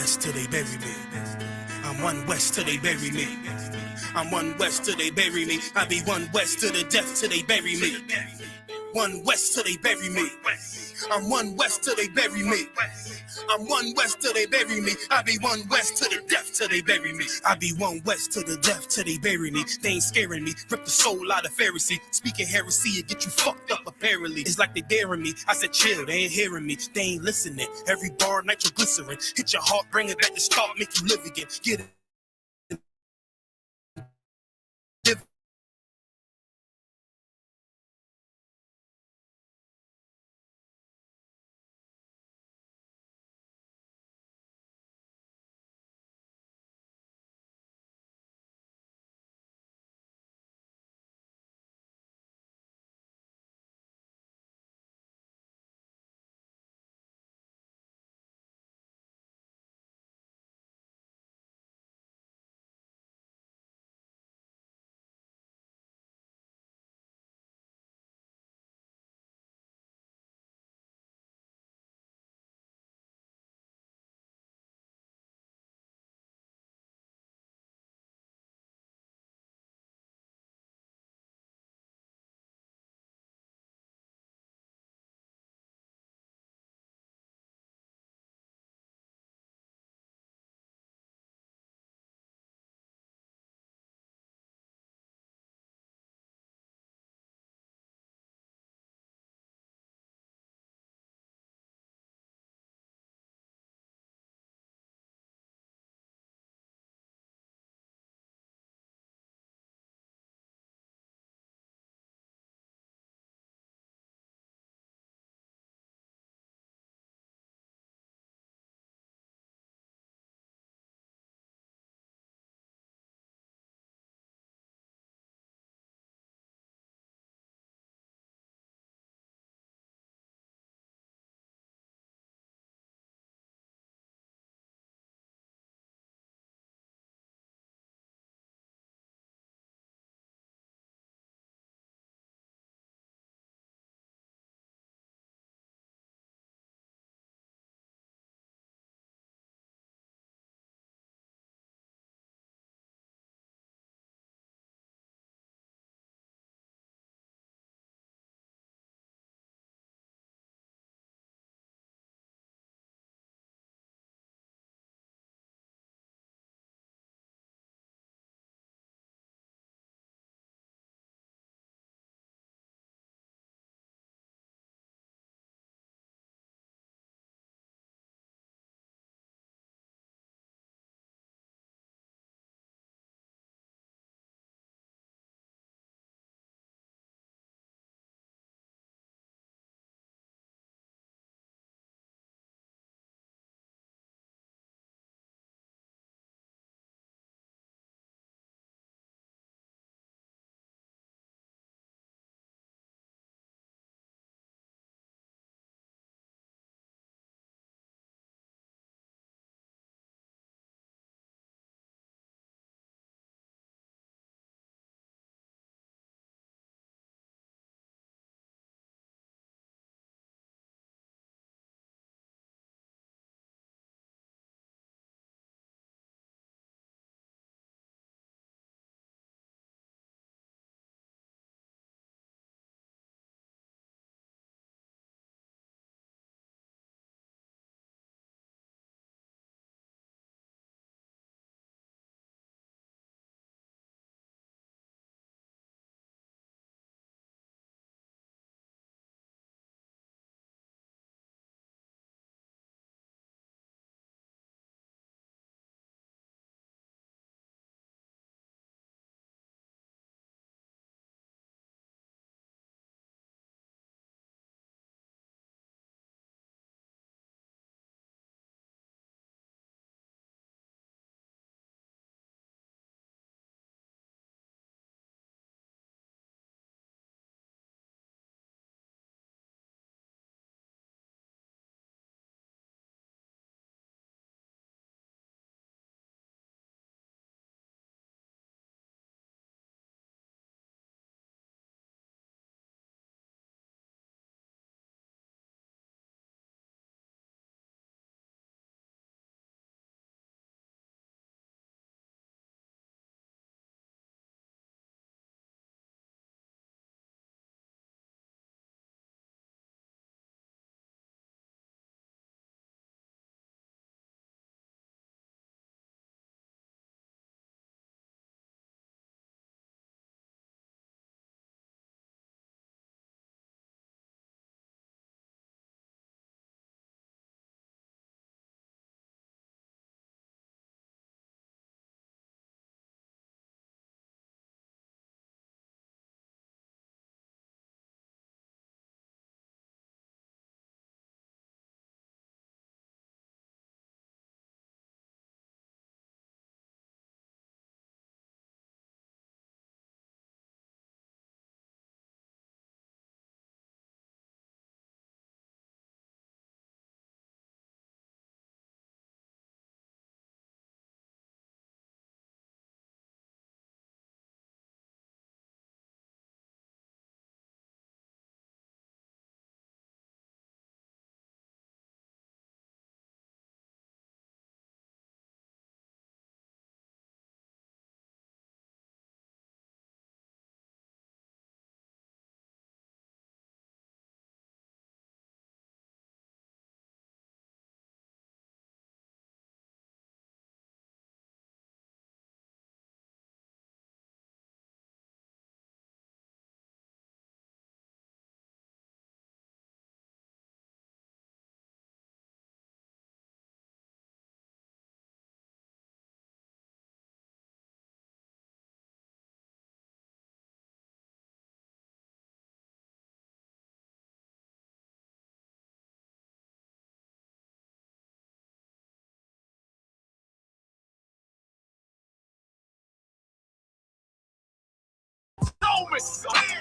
west till they bury me. I'm one west till they bury me. I'm one west till they bury me. I be one west to the death till they bury me. One west till they bury me. I'm one west till they bury me. I'm one west till they bury me. I be one west to the death till they bury me. I be one west to the death till they bury me. They ain't scaring me. Rip the soul out of Pharisee. Speaking heresy and get you fucked up apparently. It's like they daring me. I said chill, they ain't hearing me. They ain't listening. Every bar nitroglycerin. Hit your heart, bring it back to start, make you live again. Get it.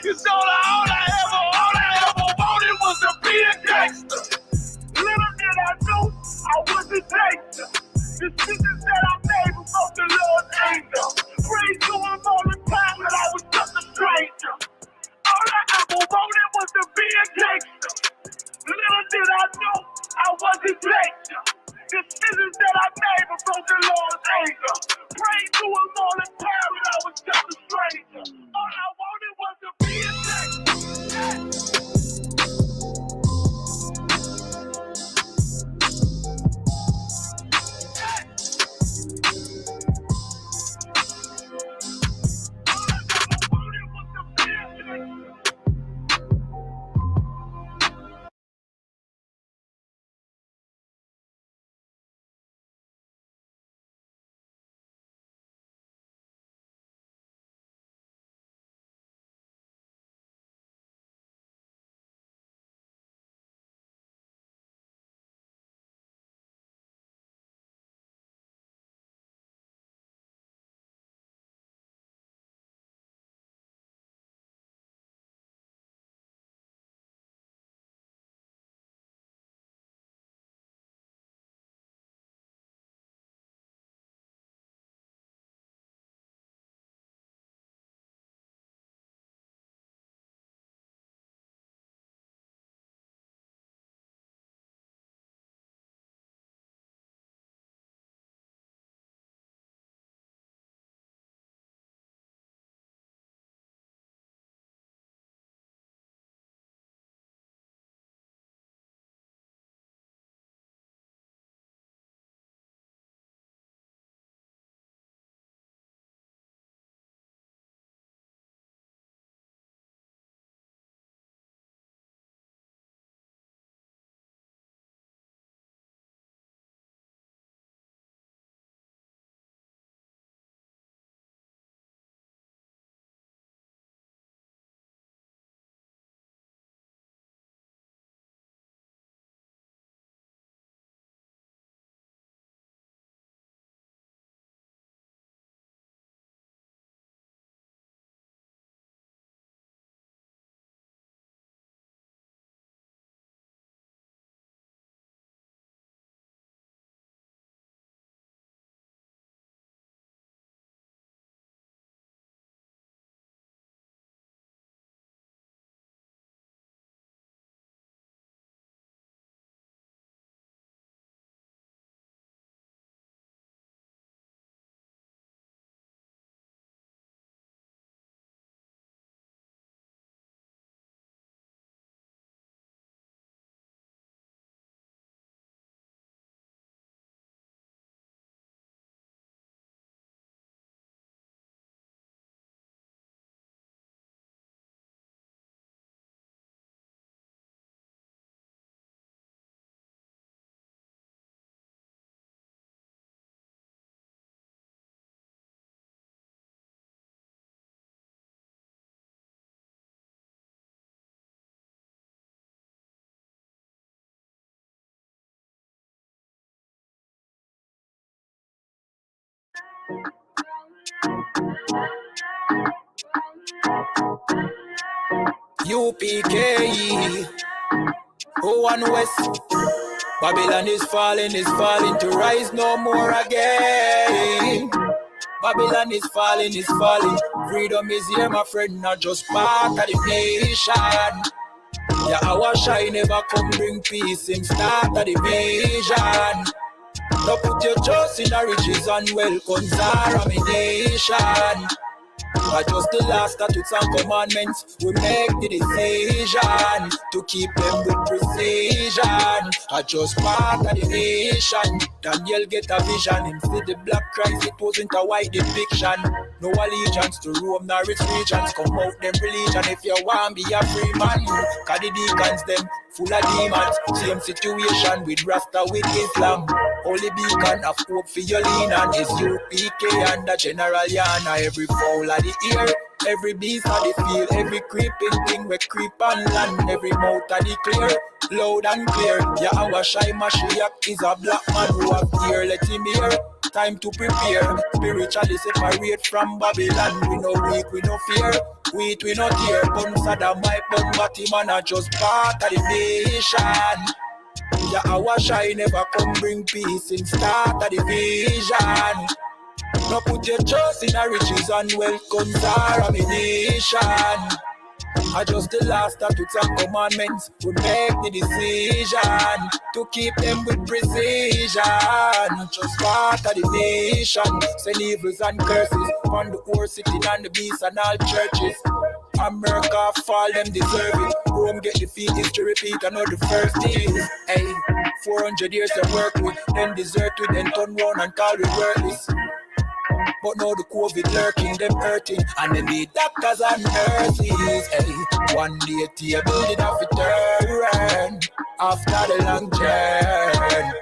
You know all I ever wanted was to be a gangster. Little did I know I was a gangster. The decisions that I made were from the Lord's anger. Praise to him all the time that I was just a stranger. All I ever wanted was to be a gangster. Little did I know I was a gangster. The decisions that I made were from the Lord's anger. Praise to him all the time that I was just a stranger. All I wanted was to be a gangster. UPK, one West. Babylon is falling to rise no more again. Babylon is falling. Freedom is here, my friend, not just part of the nation. Yeah, our shine never come bring peace, him start of the vision. Now put your trust in the riches and wealth, Zara, my nation. But just the last statutes and commandments, we make the decision to keep them with precision. I just part of the nation. Daniel get a vision. Him see the black Christ, it wasn't a white depiction. No allegiance to Rome nor its regions. Come out them religion if you want be a free man. Cause the deacons them full of demons. Same situation with Rasta with Islam. Only beacon of hope for your lean on is I.S.U.P.K and the General YAHANNA. Every fowl of the ear, every beast of the field, every creeping thing we creep on land, every mouth of the clear, loud and clear. Yeah, our shy Mashiach is a black man who have ear, let him hear. time to prepare. Spiritually separate from Babylon. We no weak, we no fear. We no tear. Bun Saddam, my bun Batman are just part of the nation. YAHANNA never come bring peace in start of the vision. No put your trust in our riches and wealth comes our ammunition. I just the last statutes and commandments we make the decision to keep them with precision. Just part of the nation. Send evils and curses on the whole city and the beasts and all churches. America fall, them deserve it. Rome get defeat, history repeat, I know the first is. Hey, 400 years of work with, then desert with, then turn round and call we worthless. But now the COVID lurking, them hurting, and then the doctors and nurses. Hey, one day the building have to turn after the long journey.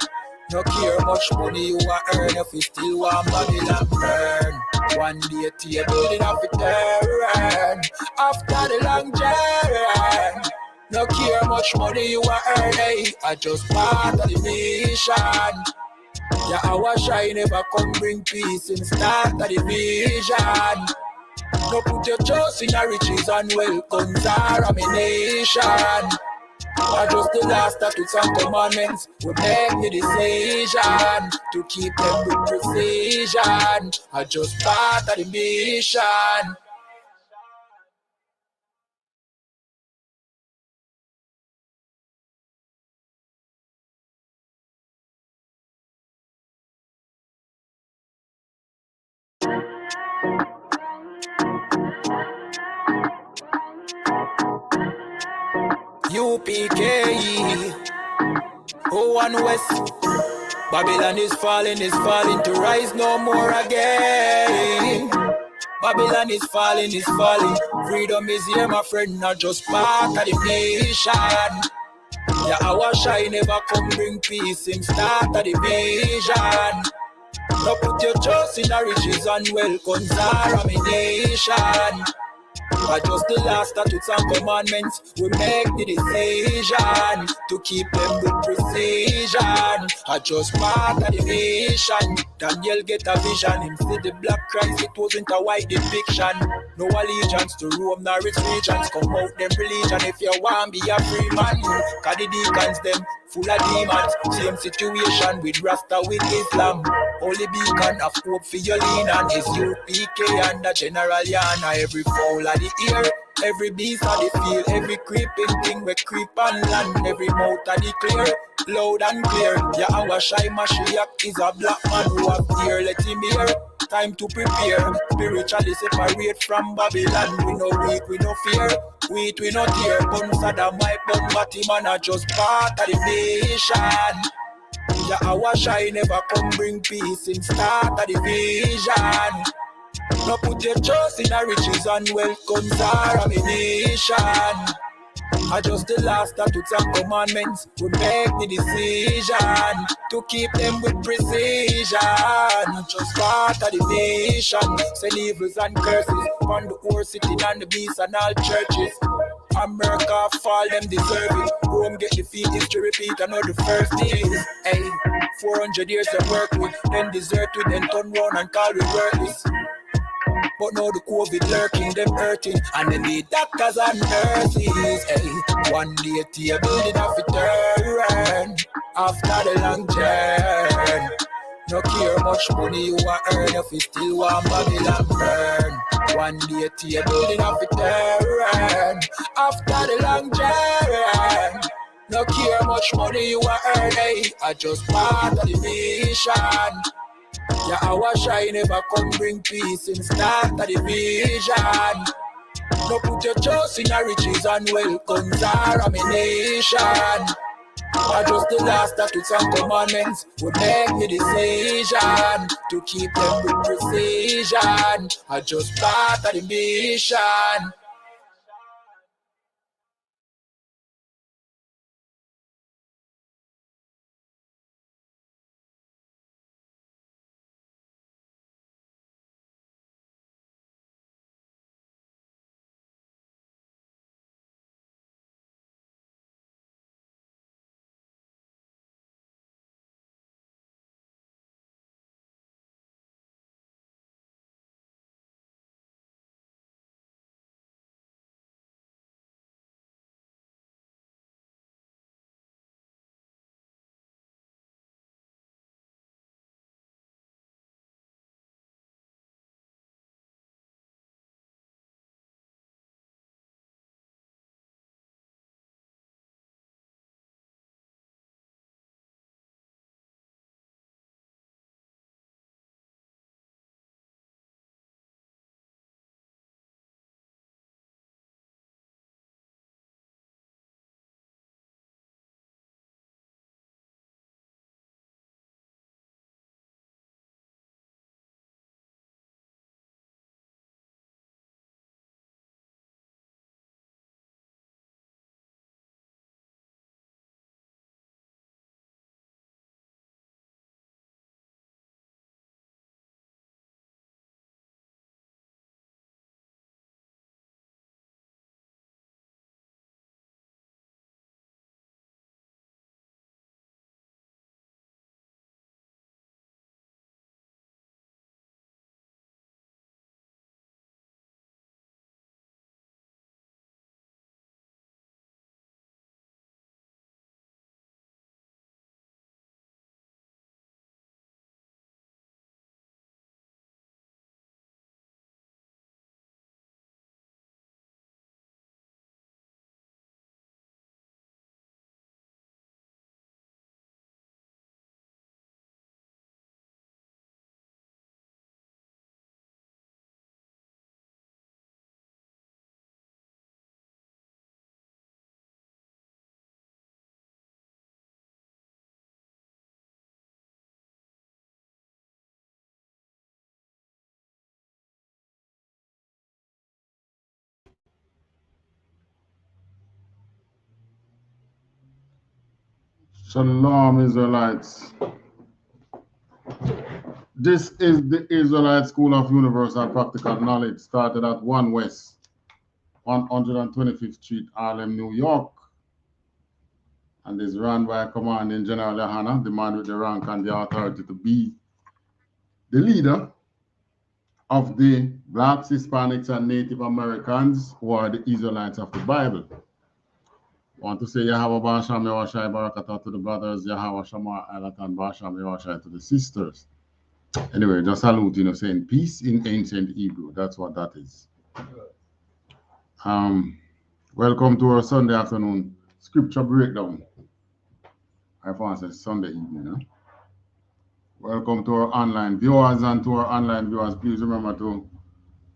No care much money you a earn if you still want Babylon burn. One day the building have to turn after the long journey. No care much money you a earn, hey, I just part of the mission. YAHANNA never come bring peace in start of the vision. No put your trust in our riches and wealth comes our ammunition. I just the last statutes and commandments we make the decision to keep them with precision. I just part of the mission. I.S.U.P.K. West. Babylon is falling to rise no more again. Babylon is falling. Freedom is here, my friend, not just part of the nation. YAHANNA never come bring peace in start of the vision. No put your trust in the riches and wealth comes our ammunition. I just the last statutes and commandments we make the decision to keep them with precision. I just part of the mission. Daniel get a vision. Him see the black Christ, it wasn't a white depiction. No allegiance to Rome nor its regions. Come out them religion if you want be a free man. Cause the deacons them full of demons. Same situation with Rasta with Islam. Only beacon of hope for your lean and I.S.U.P.K and the General YAHANNA. Every fowl of the ear, every beast of the field, every creeping thing we creep on land, every mouth of the clear, loud and clear. YAHANNA Mashiach is a black man who have ear, let him hear. Time to prepare, spiritually separate from Babylon. We no weak, we no fear. We no tear. Bun Saddam, my bun Batman are just part of the nation. YAHANNA never come bring peace in start of the vision. No put your trust in our riches and wealth comes our ammunition. I just the last statutes and commandments we make the decision to keep them with precision. Just part of the nation. Send evils and curses on the whole city and the beasts and all churches. America fall, them deserve it. Rome get defeat, history repeat, I know the first is. Hey, 400 years of work with, then desert with, then turn round and call we worthless. But now the COVID lurking, them hurting, and then the doctors and nurses. Hey, one day the building have to turn after the long journey. No care much money you a earn if you still want Babylon burn. One day the building have to turn after the long journey. No care much money you a earn, hey, I just part of the mission. YAHANNA never come bring peace in start of the vision. No put your trust in our riches and wealth comes our ammunition. I just the last statutes and commandments we make the decision to keep them with precision. I just part of the mission. Shalom, Israelites. This is the Israelite School of Universal Practical Knowledge, started at 1 West, 125th Street, Harlem, New York, and is run by Commanding General YAHANNA, the man with the rank and the authority to be the leader of the Blacks, Hispanics, and Native Americans who are the Israelites of the Bible. I want to say Yahweh Basham Yawashai Barakatah to the brothers, Yahweh Shama Alatan Basham Yawashai to the sisters. Anyway, just salute, saying peace in ancient Hebrew. That's what that is. Welcome to our Sunday afternoon scripture breakdown. I found it Sunday evening. Huh? Welcome to our online viewers, and to our online viewers, please remember to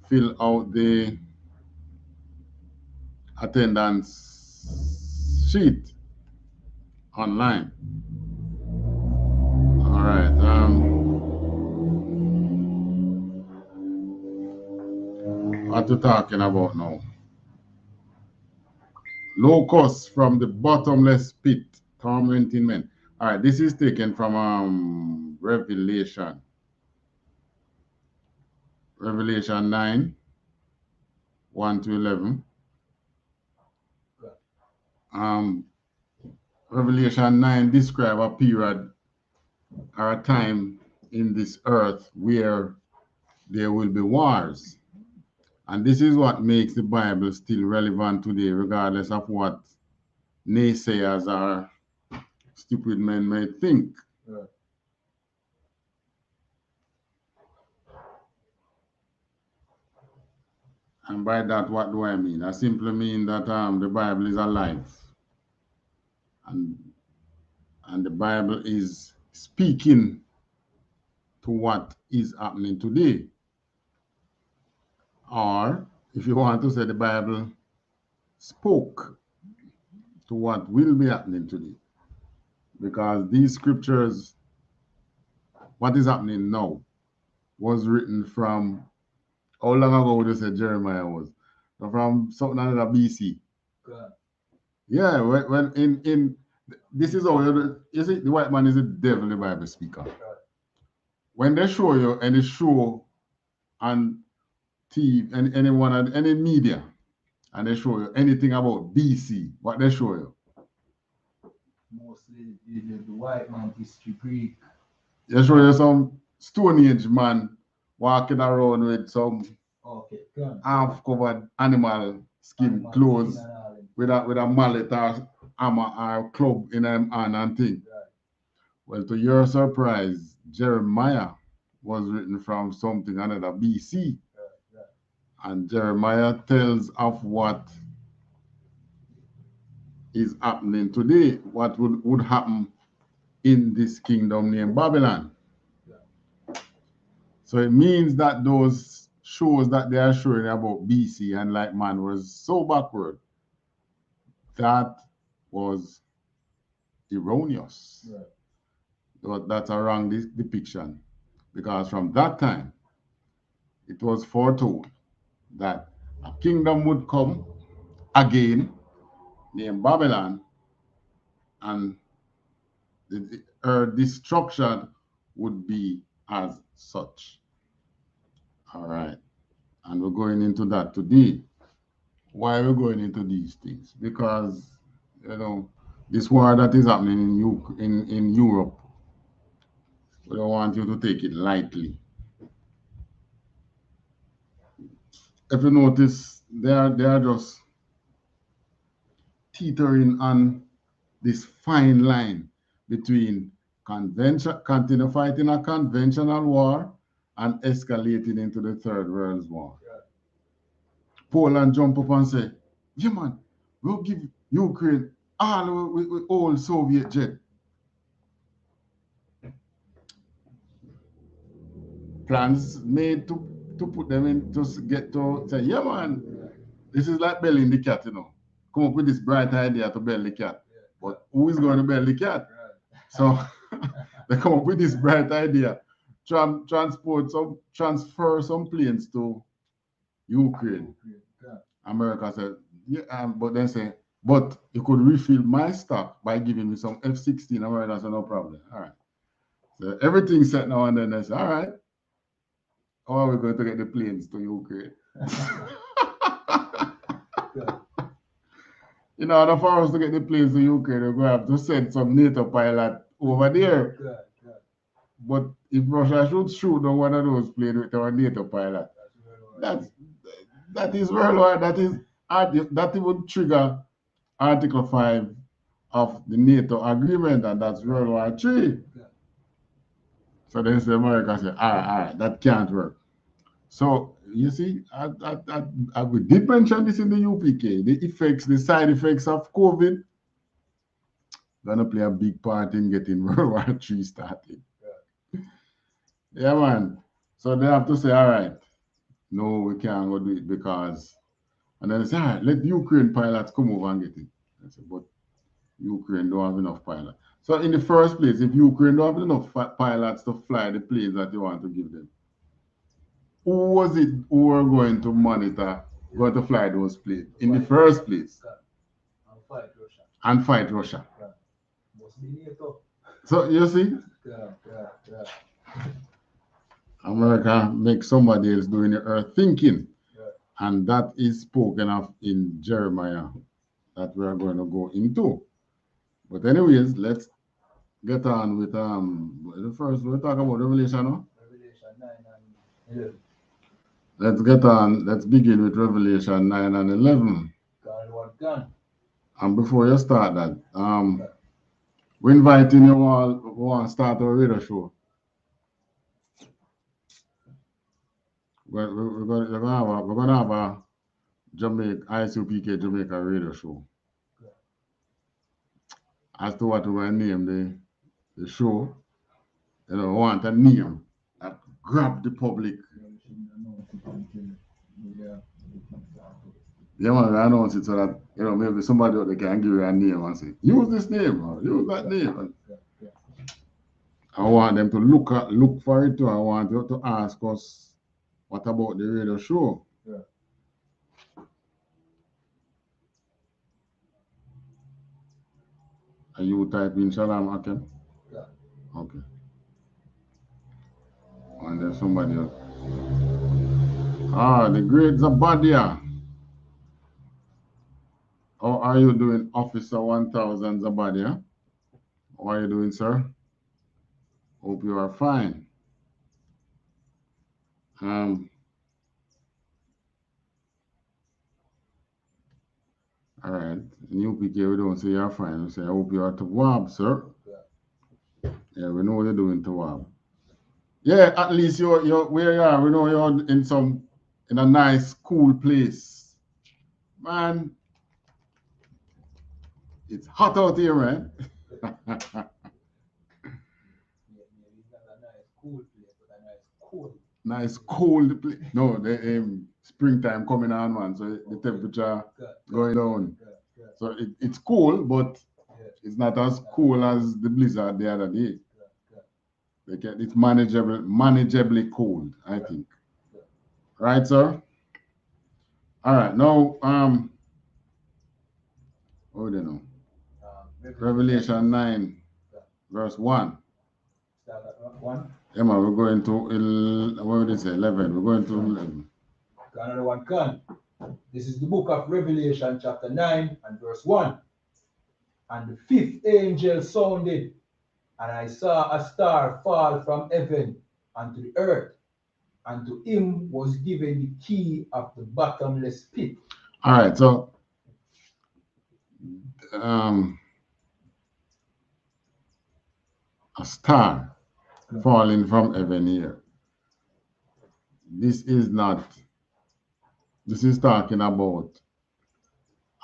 fill out the attendance sheet online. All right. What we're talking about now? Locust from the bottomless pit, tormenting men. All right, this is taken from Revelation 9, 1 to 11. Revelation 9 describes a period or a time in this earth where there will be wars. And this is what makes the Bible still relevant today, regardless of what naysayers or stupid men may think. Yeah. And by that, what do I mean? I simply mean that the Bible is alive. And the Bible is speaking to what is happening today. Or, if you want to say, the Bible spoke to what will be happening today. Because these scriptures, what is happening now, was written from, how long ago would you say Jeremiah was? From something under BC. God. Yeah, when in this is how you see, the white man is a devil, the Bible speaker. God. When they show you any show on TV and anyone, any media, and they show you anything about BC, what they show you? Mostly the white man history Greek. They show you some Stone Age man walking around with some half-covered animal skin clothes with a mallet or hammer or club in them hand and thing. Right. Well, to your surprise, Jeremiah was written from something another BC. Right. And Jeremiah tells of what is happening today, what would happen in this kingdom named Babylon. Yeah. So it means that those shows that they are showing about BC and like man was so backward. That was erroneous. Right. That's a wrong depiction. Because from that time, it was foretold that a kingdom would come again named Babylon, and her destruction would be as such. All right. And we're going into that today. Why are we going into these things? Because, this war that is happening in Europe, we don't want you to take it lightly. If you notice, they are just teetering on this fine line between continue fighting a conventional war and escalating into the Third World War. Yeah. Poland jump up and say, yeah man, we'll give Ukraine all with old Soviet jet. Plans made to put them in to get to say, yeah man, this is like belling the cat, Come up with this bright idea to bell the cat. Yeah. But who is going to bell the cat? Right. So they come up with this bright idea. Transfer some planes to Ukraine. Yeah. America said, yeah, but then say, But you could refill my stock by giving me some F-16. All right, that's no problem. All right. So everything's set now, and then I say, all right, how are we going to get the planes to Ukraine? In order for us to get the planes to Ukraine, we're going to have to send some NATO pilot over there. But if Russia should shoot on one of those planes with our NATO pilot, that is World War. That would trigger Article 5 of the NATO agreement, and that's World War III. So then the America said, all right, that can't work. So you see, I did mention this in the UPK. The side effects of COVID, gonna play a big part in getting World War III started. Yeah, man. So they have to say, all right, no, we can't go do it because, and then they say, all right, let the Ukraine pilots come over and get it. I said, but Ukraine don't have enough pilots. So in the first place, if Ukraine don't have enough pilots to fly the planes that you want to give them, who was it who were going to monitor, going to fly those planes in the first place? And fight Russia. So you see, America makes somebody else doing the earth thinking. And that is spoken of in Jeremiah that we are going to go into. But anyways, let's get on with the first we'll talk about Revelation, no? Revelation 9 and 11. Let's get on. Let's begin with Revelation 9 and 11. And before you start that, we're inviting you all who want to start our radio show. We're going to have a Jamaica, I.S.U.P.K. Jamaica radio show. As to what we're going to name the show, you know, we want a name that grab the public. Yeah, man, I announce it so that, you know, maybe somebody out there can give you a name and say, use this name or use that name. I want them to look for it too. I want you to ask us, what about the radio show? Yeah. Are you typing Shalom, okay? Yeah. Okay. And there's somebody else. The great Zabadia. How are you doing, Officer 1000 Zabadia? How are you doing, sir? Hope you are fine. All right. In UPK, we don't say you're fine. We say, I hope you are THAWADAH, sir. Yeah, we know what you're doing, THAWADAH. Yeah, at least you're where you are. We know you're in a nice, cool place. Man, it's hot out here, man. Nice cold place. No, the springtime coming on, man. So the temperature going down. So it's cool, but it's not as cool as the blizzard the other day. It's manageably cold, I think. Right, sir? All right. Now, what do you know? Revelation 9, verse 1. Start at 1. Yeah, man, we're going to, what would it say, 11. We're going to 11. Another one can. This is the book of Revelation chapter 9 and verse 1. And the fifth angel sounded, and I saw a star fall from heaven unto the earth, and to him was given the key of the bottomless pit. All right, so a star falling from heaven here. This is talking about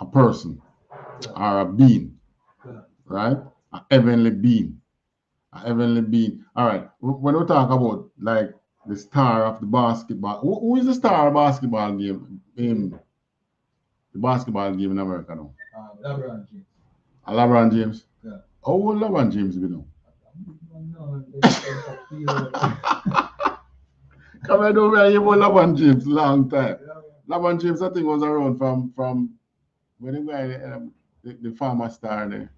a person or a being, right? A heavenly being. A heavenly being. All right, when we talk about like the star of the basketball, who is the star of basketball game? The basketball game in America now? LeBron James. LeBron James? Yeah. How old LeBron James be now? Come on over here, LeBron James, long time. LeBron James, I think, was around from when the guy the former star there.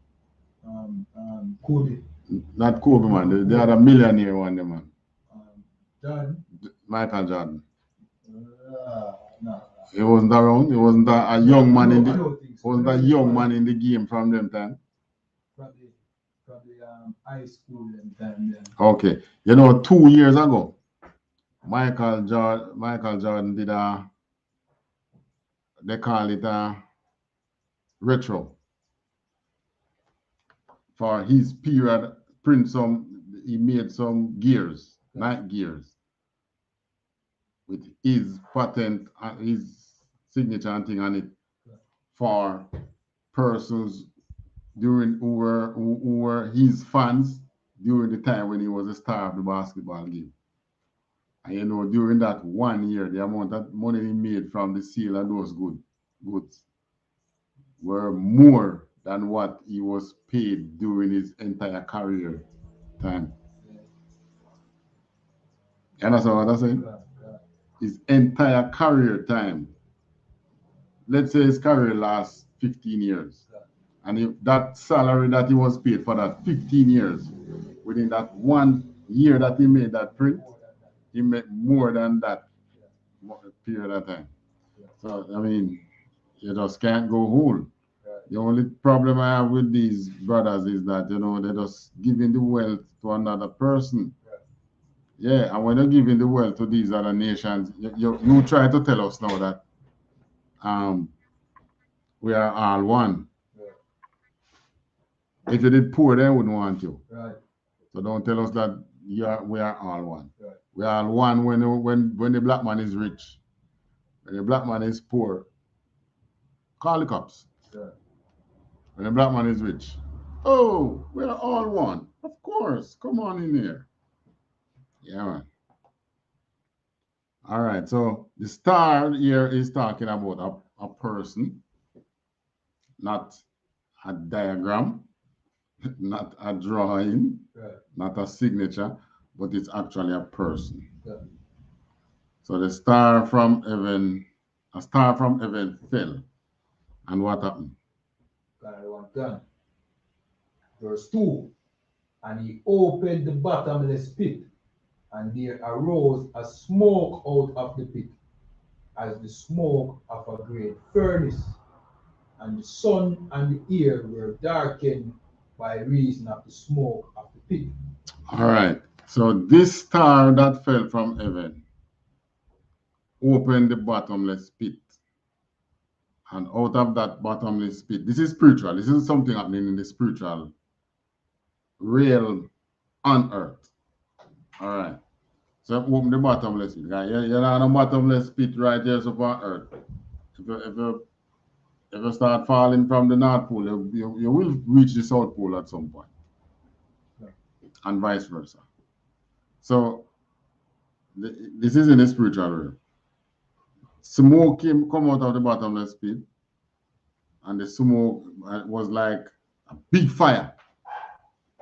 Kobe. Not Kobe, man. They had a millionaire one, man. Jordan. Michael Jordan. No. He wasn't around. He wasn't a young man in the. I don't think so. Wasn't a young man in the game from them time. Probably high school and time. Yeah. Okay, you know, 2 years ago, Michael Jordan did they call it a retro for his period. He made some gears, night gears, with his patent, his signature and thing on it for persons who were his fans during the time when he was a star of the basketball game. And you know, during that 1 year, the amount of money he made from the sale of those goods were more than what he was paid during his entire career time. You understand what I'm saying? His entire career time. Let's say his career lasts 15 years. And if that salary that he was paid for that 15 years, within that 1 year that he made that print, he made more than that period of time. So, I mean, you just can't go whole. The only problem I have with these brothers is that, you know, they're just giving the wealth to another person. Yeah, and when you're giving the wealth to these other nations, you try to tell us now that we are all one. If you did poor, they wouldn't want you. Right. So don't tell us that we are all one. Right. We are all one when the black man is rich. When the black man is poor, call the cops. Right. When the black man is rich, oh, we are all one. Of course, come on in here. Yeah, man. All right, so the star here is talking about a person, not a diagram, not a drawing, Right. not a signature, but it's actually a person. Yeah. So the star from heaven, a star from heaven fell. And what happened? Gun. Verse 2. And he opened the bottomless pit, and there arose a smoke out of the pit, as the smoke of a great furnace. And the sun and the air were darkened by reason of the smoke of the pit. All right. So this star that fell from heaven opened the bottomless pit. And out of that bottomless pit, this is spiritual. This is something happening in the spiritual realm on earth. All right. So open the bottomless pit. You're not a bottomless pit right here so on earth. If you start falling from the North Pole, you will reach the South Pole at some point. Yeah. And vice versa. So this is in the spiritual realm. Smoke come out of the bottomless pit, and the smoke was like a big fire.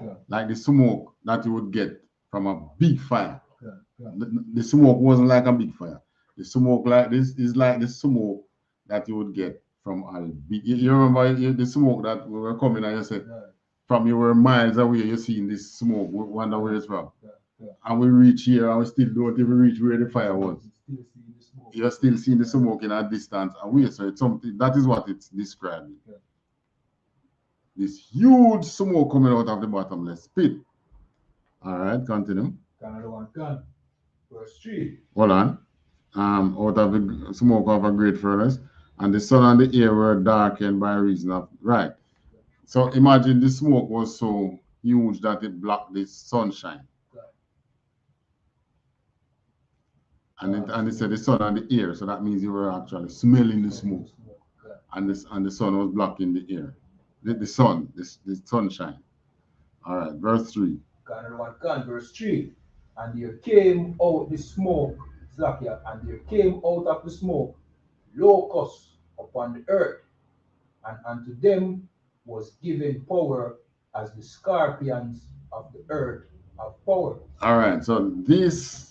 Yeah. Like the smoke that you would get from a big fire. Yeah. Yeah. The smoke wasn't like a big fire. The smoke like this is like the smoke that you would get from a big. You remember the smoke that we were coming and you said, Yeah. from you were miles away, you're seeing this smoke, wonder where it's from. Yeah. Yeah. And we reach here and we still don't even reach where the fire was. You're still seeing the smoke in a distance away. So it's something that is what it's describing. Yeah. This huge smoke coming out of the bottomless pit. All right, continue. Another one gun. Verse 3. Hold on. Out of the smoke of a great furnace, and the sun and the air were darkened by reason of right. So imagine the smoke was so huge that it blocked the sunshine. And it said the sun and the air, so that means you were actually smelling the smoke, and the sun was blocking the air, the sunshine. All right, verse 3. Verse 3. And there came out the smoke, Zakia, and there came out of the smoke locusts upon the earth, and unto them was given power as the scorpions of the earth have power. All right, so this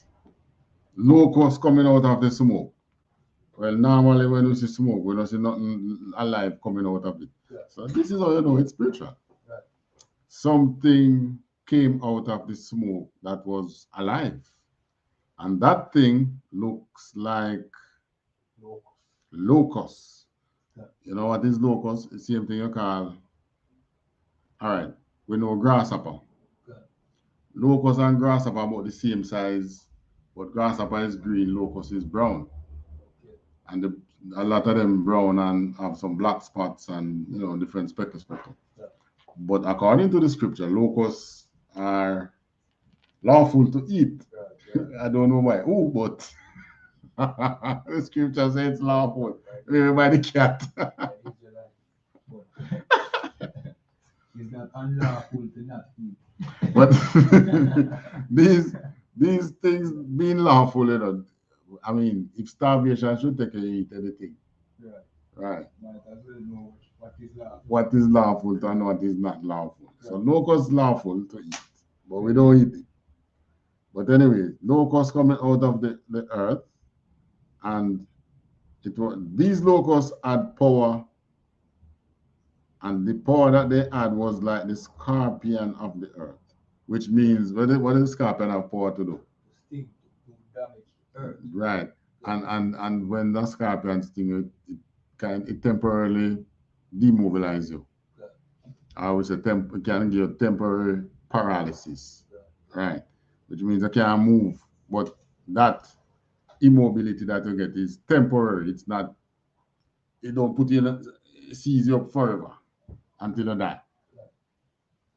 locust coming out of the smoke Well, normally when we see smoke, we don't see nothing alive coming out of it. Yeah. So this is how you know it's spiritual. Right. Something came out of the smoke that was alive. And that thing looks like locust. Yeah. You know what is locust? It's the same thing you call, all right, we know grasshopper. Yeah. Locust and grasshopper are about the same size, but grasshopper is green, locust is brown. Okay. And a lot of them brown and have some black spots and, you know, different speckle. Yeah. But according to the scripture, locusts are lawful to eat. Right. I don't know why. Oh, but the scripture says it's lawful. Maybe by the cat. It's not unlawful to not eat. But these things being lawful, you know, I mean, if starvation should take you eat anything. Right. Right. Might as well know what is lawful. What is lawful and what is not lawful. So locust lawful to eat, but we don't eat it. But anyway, locusts coming out of the earth, and it was these locusts had power, and the power that they had was like the scorpion of the earth, which means what does the scorpion have power to do? Sting to damage the earth. Right. And when the scorpion sting, it temporarily demobilize you. Yeah. I would say it can give you temporary paralysis. Yeah. Right. Which means you can't move. But that immobility that you get is temporary. It's not, it don't put you in, it sees you up forever until you die.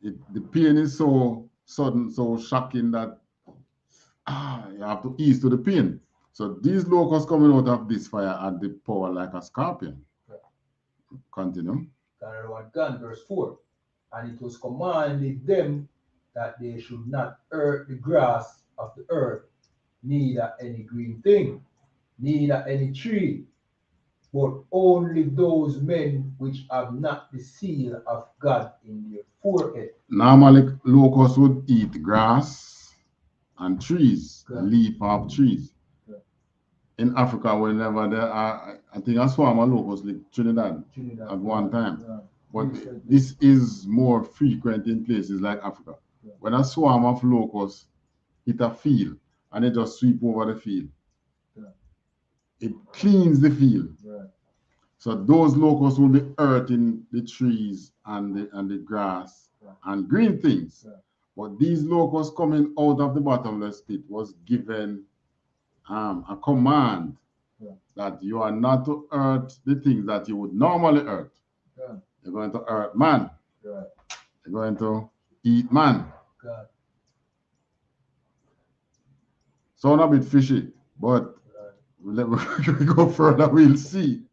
The pain is so sudden, so shocking that you have to ease to the pain. So these locusts coming out of this fire had the power like a scorpion. Yeah. Continue. Gun, verse 4. And it was commanded them that they should not hurt the grass of the earth, neither any green thing, neither any tree, but only those men which have not the seal of God in their forehead. Normally, locusts would eat grass and trees, Yeah. leaf of trees. Yeah. In Africa, whenever there are, I think a swarm of locusts live Trinidad at one time. Yeah. But this is more frequent in places like Africa. Yeah. When a swarm of locusts hit a field and they just sweep over the field, Yeah. it cleans the field. Right. So those locusts will be hurting the trees and the grass and green things. Yeah. But these locusts coming out of the bottomless pit was given a command that you are not to hurt the things that you would normally hurt. Yeah. You're going to hurt man. Right. You're going to eat man. God. Sound a bit fishy, but let me go further, we'll see.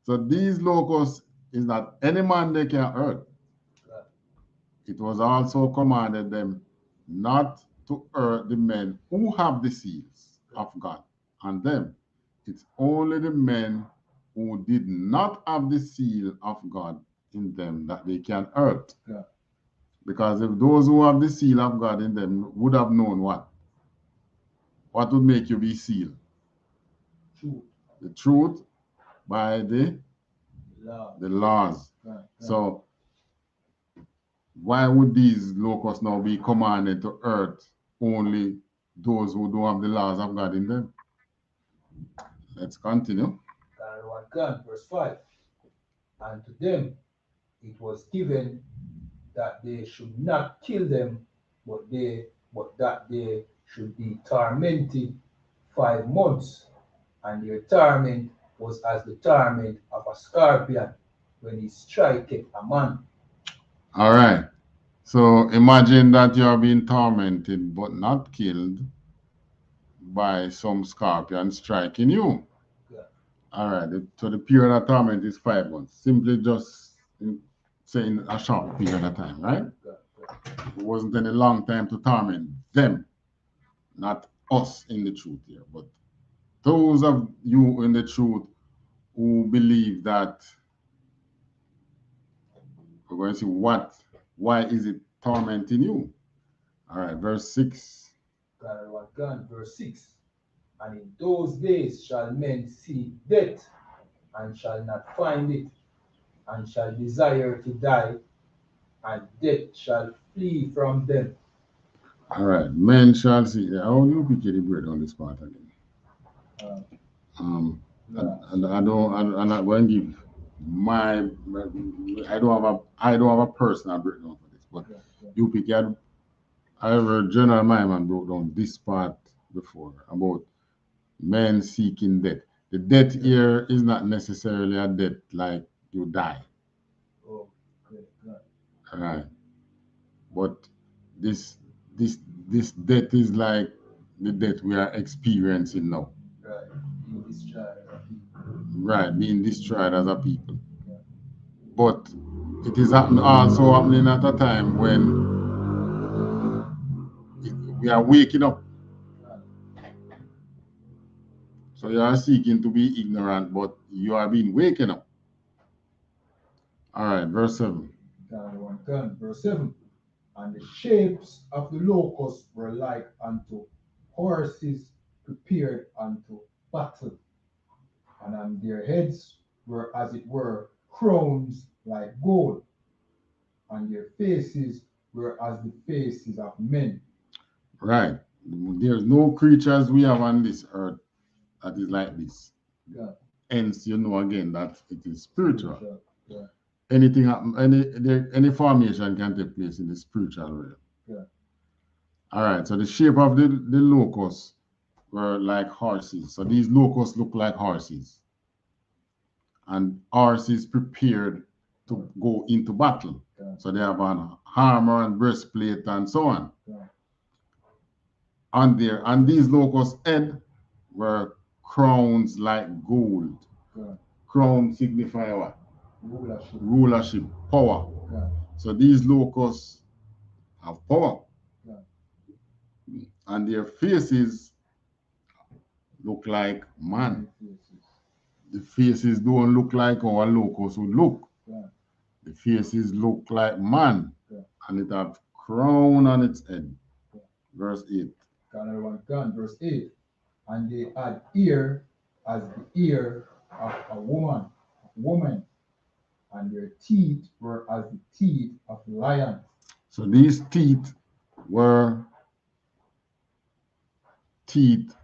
So these locusts is not any man they can hurt. It was also commanded them not to hurt the men who have the seals of God on them. It's only the men who did not have the seal of God in them that they can hurt. Yeah. Because if those who have the seal of God in them would have known what would make you be sealed? Truth. The truth by the laws. Right. So why would these locusts now be commanded to hurt only those who don't have the laws of God in them? Let's continue. God, verse 5. And to them it was given that they should not kill them, but that they should be tormented 5 months, and their torment was as the torment of a scorpion when he striketh a man. All right. So imagine that you are being tormented but not killed by some scorpion striking you. Yeah. All right. So the period of torment is 5 months. Simply just saying a short period of time, right? It wasn't any long time to torment them, not us in the truth here, but those of you in the truth who believe that we're going to see why is it tormenting you? All right, verse 6. God, verse 6. And in those days shall men seek death, and shall not find it, and shall desire to die, and death shall flee from them. All right, men shall see. How do you pick the bread on this part again? And I don't. I'm not going to give my. I don't have a personal breakdown for this, but you pick it. I have a general mind and broke down this part before about men seeking death. The death here is not necessarily a death like you die. Oh, great, right. All right, but this death is like the death we are experiencing now. Right, being destroyed as a people. Right, being destroyed as a people. But it is also happening at a time when we are waking up. So you are seeking to be ignorant, but you are being waken up. All right, verse 7. Verse 7. And the shapes of the locusts were like unto horses prepared unto battle, and on their heads were as it were crowns like gold, and their faces were as the faces of men. Right. There's no creatures we have on this earth that is like this. Yeah. Hence, you know again that it is spiritual. Yeah. Anything happen, any formation can take place in the spiritual realm. Yeah. All right. So the shape of the locusts were like horses. So these locusts look like horses, and horses prepared to go into battle. Yeah. So they have an armor and breastplate and so on. Yeah. And these locusts' head were crowns like gold. Yeah. Crown signify what? Rulership. Rulership, power. Yeah. So these locusts have power. Yeah. And their faces look like man. The faces don't look like our locusts would look. Yeah. The faces look like man. Yeah. And it have crown on its head. Yeah. Verse 8. Verse 8. And they had ear as the ear of a woman, and their teeth were as the teeth of lions. So these teeth were teeth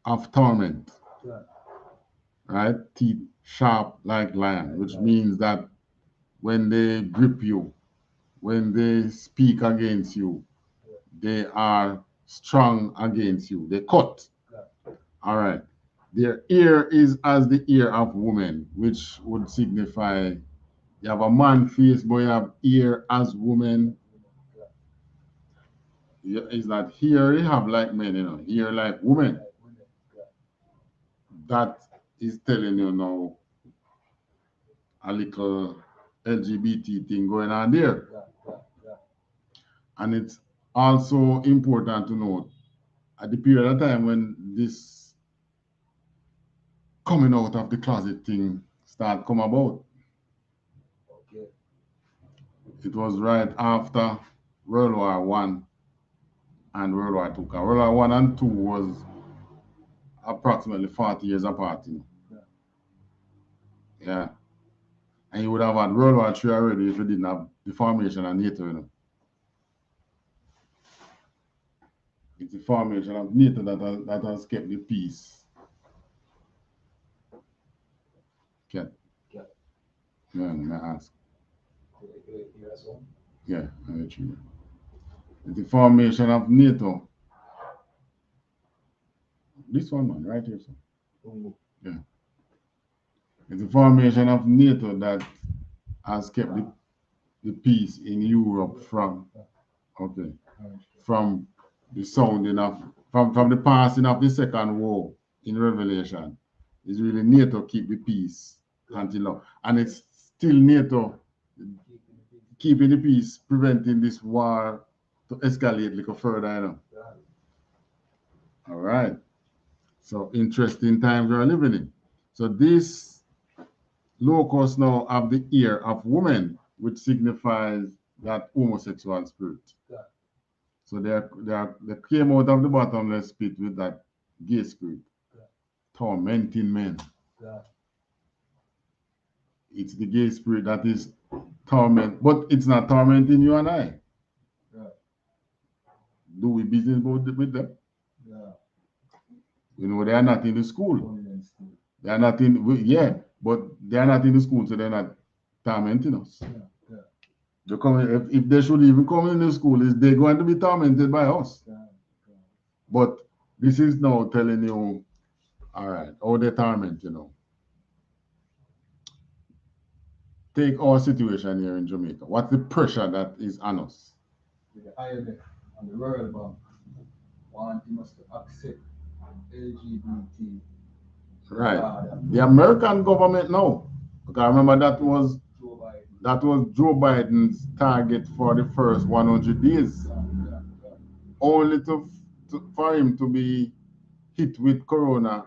of torment. Yeah. Right? Teeth sharp like lion, which means that when they grip you, when they speak against you, they are strong against you. They cut. All right. Their ear is as the ear of woman, which would signify you have a man face, but you have ear as woman. Is that here you have like men, ear like woman. That is telling you now a little LGBT thing going on there. And it's also important to note at the period of time when this coming out of the closet thing start come about. Okay. It was right after World War I and World War II. World War I and II was approximately 40 years apart. Yeah. And you would have had World War III already if you didn't have the formation of NATO. It's the formation of NATO that has kept the peace. Okay. Yeah, may I ask? Yeah, I let you know. It's the formation of NATO. This one, man, right here, sir. Yeah. It's the formation of NATO that has kept the peace in Europe from the sounding of from the passing of the Second War in Revelation. It's really NATO keep the peace until now. And it's still NATO keeping the peace, preventing this war to escalate a little further, All right. So interesting times we're living in. So this locusts now have the ear of woman, which signifies that homosexual spirit. So they came out of the bottomless pit with that gay spirit, tormenting men. It's the gay spirit that is torment, but it's not tormenting you and I. Do we business with them? You know, they are not in the school. They are not in, yeah, but they are not in the school, so they're not tormenting us. They come, if they should even come in the school, is they're going to be tormented by us. But this is now telling you, all right, how they torment, you know. Take our situation here in Jamaica. What's the pressure that is on us? The IMF and the World Bank want us to accept LGBT. Right. The American government now, because I remember that was Joe Biden's target for the first 100 days. Only for him to be hit with corona,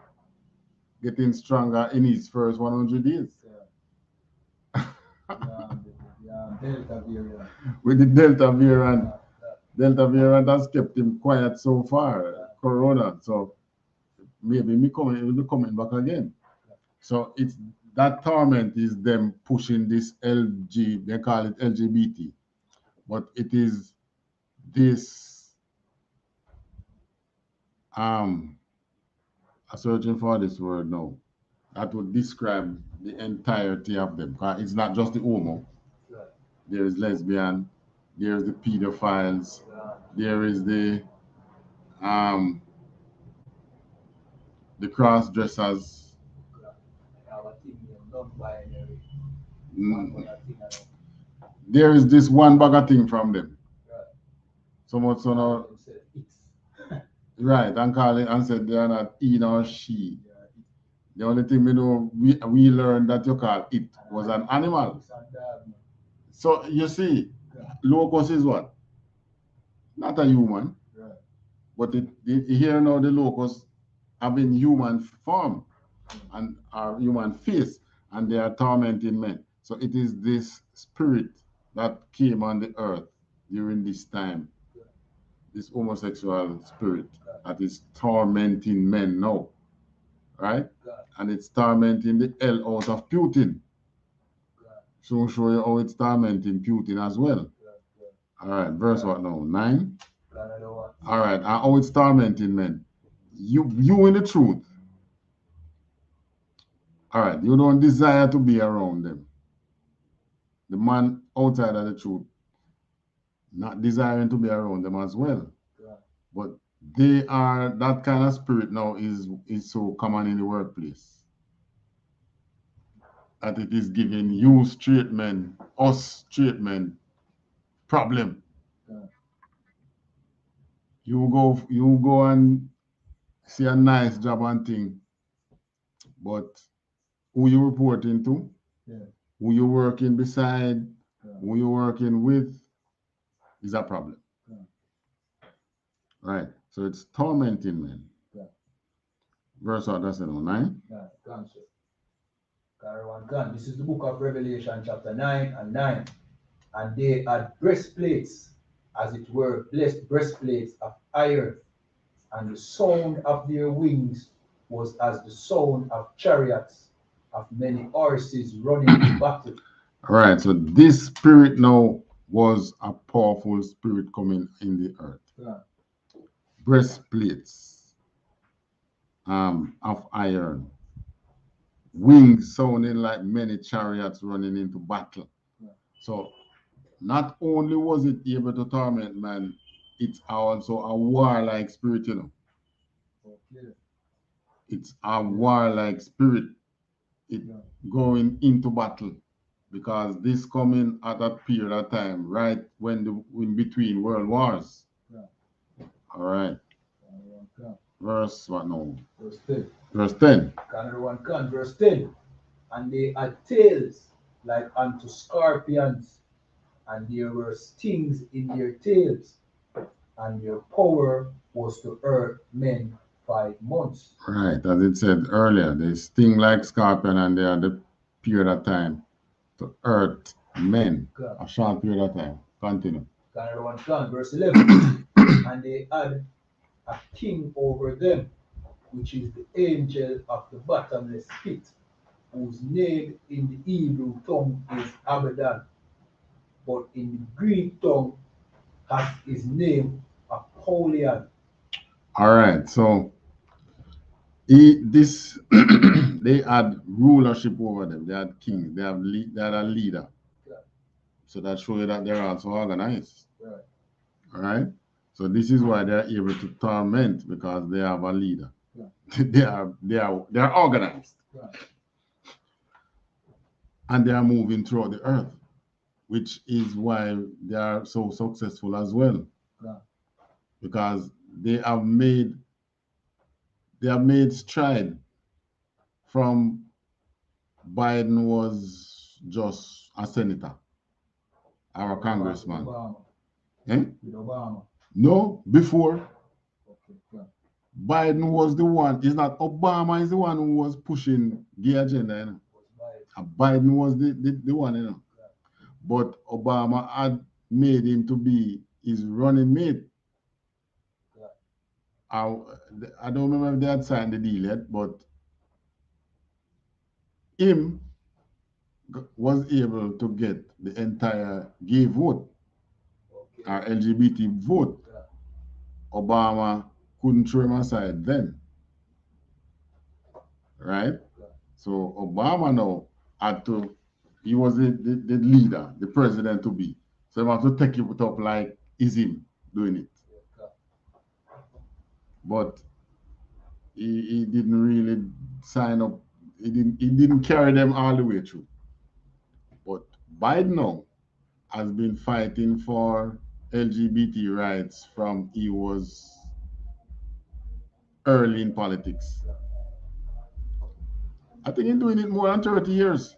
getting stronger in his first 100 days. Delta variant. With the Delta variant has kept him quiet so far, corona. So maybe he will be coming back again. So it's that torment is them pushing this they call it LGBT, but it is this I'm searching for this word now that would describe the entirety of them. It's not just the homo. There is lesbian, there is the pedophiles, there is the cross dressers. There is this one bag of thing from them. So much so now, right, and call it and said they are not he nor she. The only thing we know we learned that you call it was an animal. So you see, Locust is what? Not a human. But here now the Locust having human form and our human face, and they are tormenting men. So it is this spirit that came on the earth during this time, this homosexual spirit that is tormenting men now, right? And it's tormenting the hell out of Putin. So I'll show you how it's tormenting Putin as well. All right, verse what now? 9? All right, and how it's tormenting men. You in the truth. All right, you don't desire to be around them. The man outside of the truth, not desiring to be around them as well. But they are, that kind of spirit now is so common in the workplace. That it is giving you straight men, us straight men, problem. You go and see a nice job and thing, but who you reporting to, who you working beside, who you working with is a problem. Right. So it's tormenting men. Verse what does it know? 9? This is the book of Revelation, chapter 9 and 9. And they had breastplates, as it were, breastplates of iron, and the sound of their wings was as the sound of chariots of many horses running in battle. All right, so this spirit now was a powerful spirit coming in the earth. Breastplates of iron, wings sounding like many chariots running into battle. So not only was it able to torment man, it's also a warlike spirit, you know. It's a warlike spirit. It going into battle, because this coming at that period of time, right when in between world wars. All right. Verse what now? Verse 10. Verse 10. Verse 10. And they had tails like unto scorpions, and there were stings in their tails, and their power was to hurt men 5 months. Right, as it said earlier, they sting like scorpion, and they are the period of time to hurt men. A short period of time. Continue. Verse 11. And they had a king over them, which is the angel of the bottomless pit, whose name in the Hebrew tongue is Abaddon, but in the Greek tongue has his name Apollyon. All right, so this they had rulership over them. They had kings. They had a leader. Yeah. So that shows you that they're also organized. Right. All right. So this is why they're able to torment, because they have a leader. Yeah. they're organized. Right. And they are moving throughout the earth, which is why they are so successful as well. Yeah. Because they have made stride from Biden was just a senator or a congressman. Obama. Eh? With Obama. No, before. Okay. Yeah. Biden was the one. It's not Obama is the one who was pushing the agenda, you know. Biden was the one, you know. Yeah. But Obama had made him to be his running mate. Yeah. I don't remember if they had signed the deal yet, but him was able to get the entire gay vote, Okay. or LGBT vote. Yeah. Obama couldn't throw him aside then, right? Yeah. So Obama now had to, he was the leader, the president to be. So he had to take it up like is him doing it. Yeah. But he didn't really sign up. He didn't carry them all the way through. But Biden now has been fighting for LGBT rights from he was early in politics. I think he's doing it more than 30 years.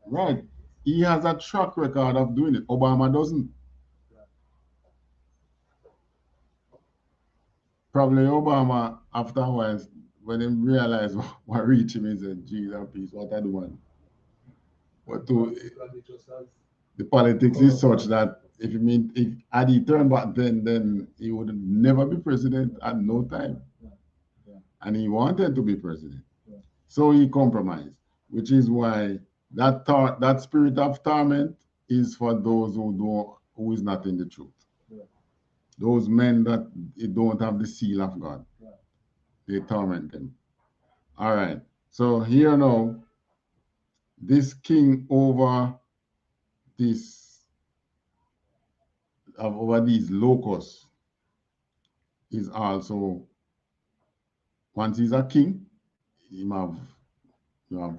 Right. He has a track record of doing it. Obama doesn't. Probably Obama, after a while, when he realized what reach him, he said, Jesus, peace, what I do. But the politics is such that if had he turned back then he would never be president at no time. Yeah. And he wanted to be president. Yeah. So he compromised, which is why that spirit of torment is for those who is not in the truth. Yeah. Those men that don't have the seal of God. Yeah. They torment them. All right. So here now, this king over these locusts is also, once he's a king, he have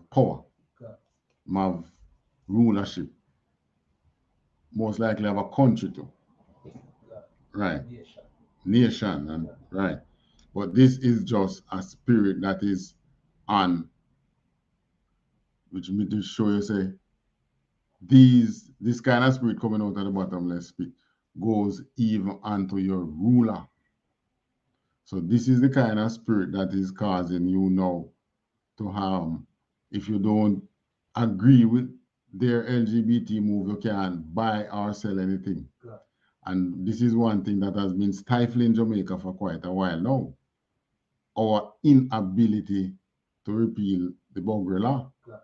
power, he have rulership, most likely have a country too. Right. Nation and right. But this is just a spirit that is on, which me to show you say this kind of spirit coming out of the bottomless pit goes even onto your ruler. So this is the kind of spirit that is causing you now to harm. If you don't agree with their LGBT move, you can't buy or sell anything. Yeah. And this is one thing that has been stifling Jamaica for quite a while now. Our inability to repeal the Boundary Law. Yeah.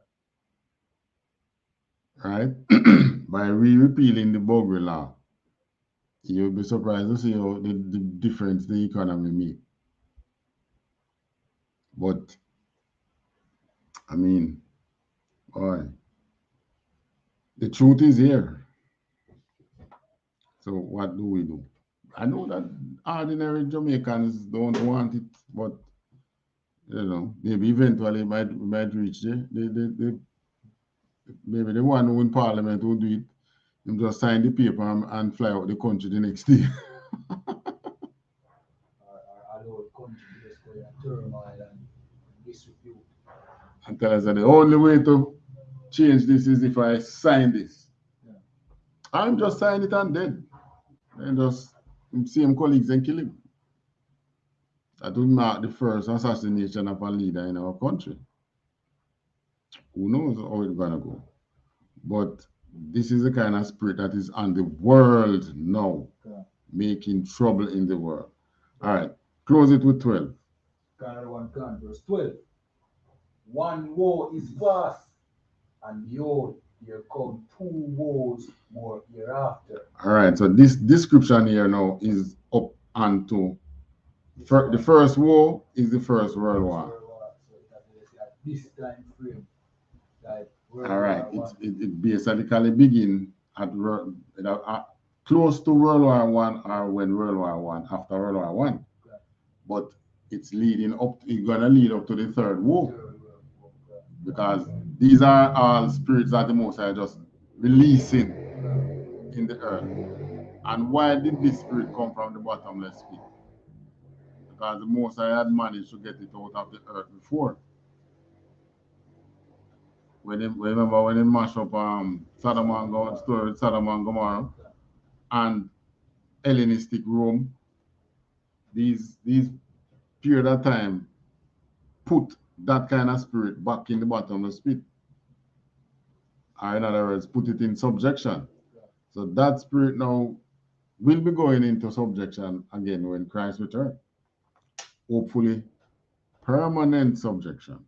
Right? By repealing the Boundary Law, you'll be surprised to see how the difference the economy make. But I mean, boy, the truth is here. So what do we do? I know that ordinary Jamaicans don't want it, but you know, maybe eventually might reach there. Maybe the one who in Parliament will do it. Him just sign the paper and fly out the country the next day. And tell us that the only way to change this is if I sign this. Yeah. I'm just sign it and dead. And just see him colleagues and kill him. That would mark the first assassination of a leader in our country. Who knows how it's gonna go? But this is the kind of spirit that is on the world now, making trouble in the world. All right. Close it with 12. Canada 1 can, verse 12. One woe is past, and behold, there come two woes more hereafter. All right, so this description here now is up onto the first war is the First World War. So at this time frame, like All right, it basically begin at close to World War One or when World War One, after World War One, but it's leading up. It's gonna lead up to the Third War, because these are all spirits that the Most High just releasing in the earth. And why did this spirit come from the bottomless pit? Because the Most High had managed to get it out of the earth before. Remember when they mashed up Sodom and Gomorrah and Hellenistic Rome, these period of time put that kind of spirit back in the bottomless pit. Or in other words, put it in subjection. So that spirit now will be going into subjection again when Christ returns. Hopefully, permanent subjection.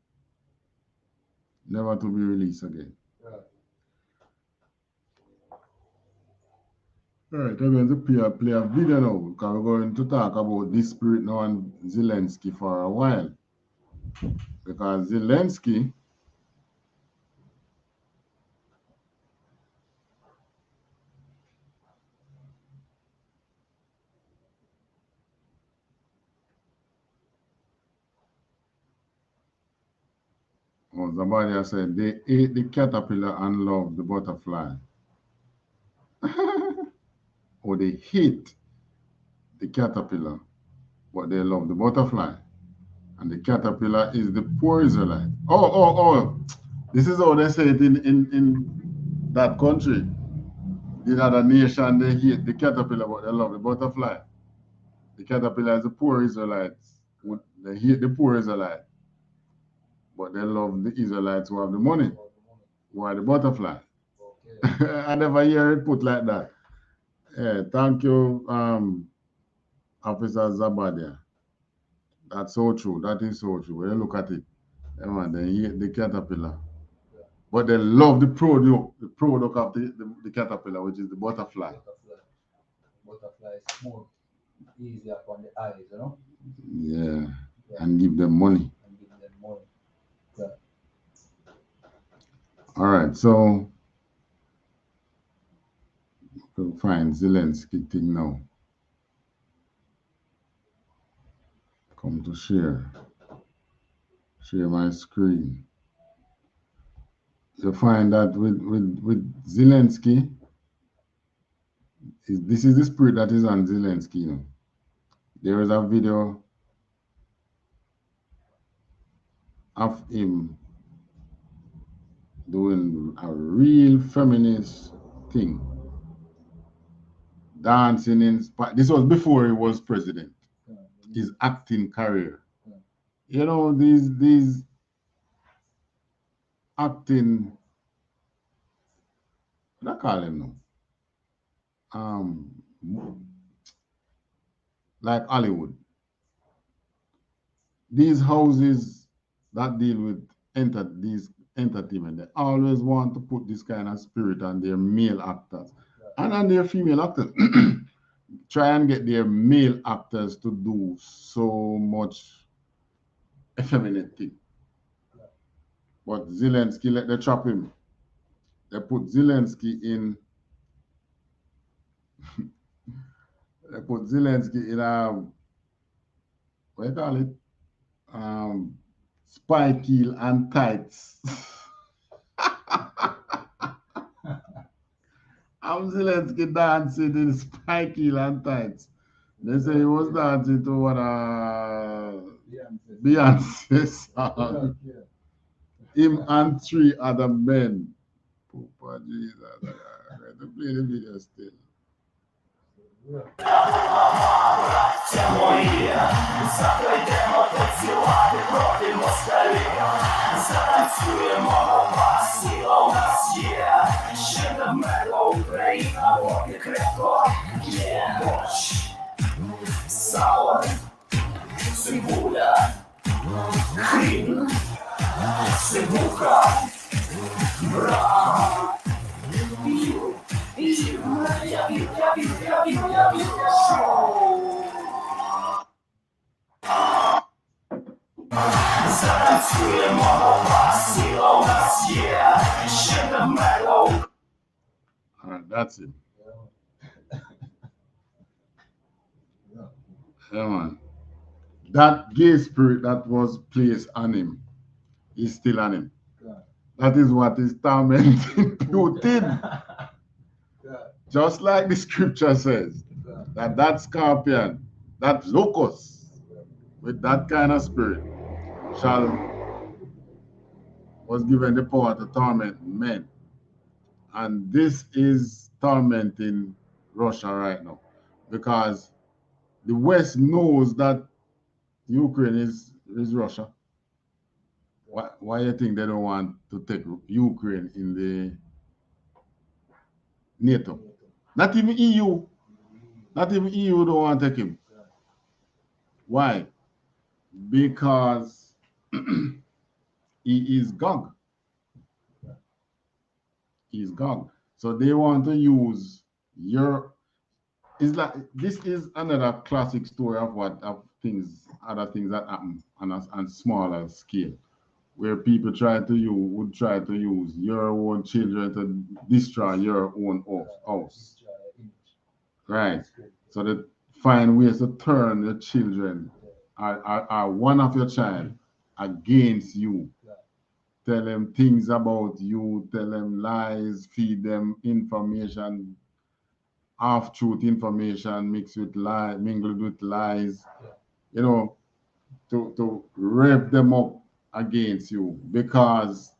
Never to be released again. All right, I'm going to play a video now, because we're going to talk about this spirit now and Zelensky for a while. Because Zelensky Zabadia said they ate the caterpillar and loved the butterfly. Or they hate the caterpillar, but they love the butterfly. And the caterpillar is the poor Israelite. Oh. This is how they say it in that country. In other nation, they hate the caterpillar, but they love the butterfly. The caterpillar is the poor Israelites. They hate the poor Israelite, but they love the Israelites who have the money, who are the butterfly. Okay. I never hear it put like that. Yeah, thank you, Officer Zabadia. That's so true. That is so true. When you look at it, they hate the caterpillar, but they love the product of the caterpillar, which is the butterfly. Butterfly is more easier on the eyes, you know? Yeah, and give them money. Yeah. All right, so we'll find Zelensky thing now. Come to share my screen. You find that with Zelensky, this is the spirit that is on Zelensky. You know, there is a video of him doing a real feminist thing, dancing in. This was before he was president. His acting career. You know, these acting, what I call him now? Like Hollywood. These houses that deal with these entertainment, they always want to put this kind of spirit on their male actors and on their female actors. Try and get their male actors to do so much effeminate thing. But Zelensky, let them trap him. They put Zelensky in. They put Zelensky in what do you call it? Spike heel and tights. I'm Zelensky dancing in spike heel and tights. They say he was dancing to what Beyonce song. Him and 3 other men. Papa Jesus. I'm going to play the video still. All right, that's it. Yeah, man. That gay spirit that was placed on him is still on him. That is what is tormenting Putin. Just like the scripture says, that scorpion, that locust, with that kind of spirit, was given the power to torment men. And this is tormenting Russia right now, because the West knows that Ukraine is Russia. Why do you think they don't want to take Ukraine in the NATO? Not even EU. Not even EU don't want to take him. Why? Because he is Gog. He is Gog. So they want to use your. It's like this is another classic story of other things that happen on smaller scale, where people would try to use your own children to destroy your own house. Right. So they find ways to turn your children or one of your child against you. Tell them things about you, tell them lies, feed them information, half-truth information mixed with lies, mingled with lies, to rev them up against you, because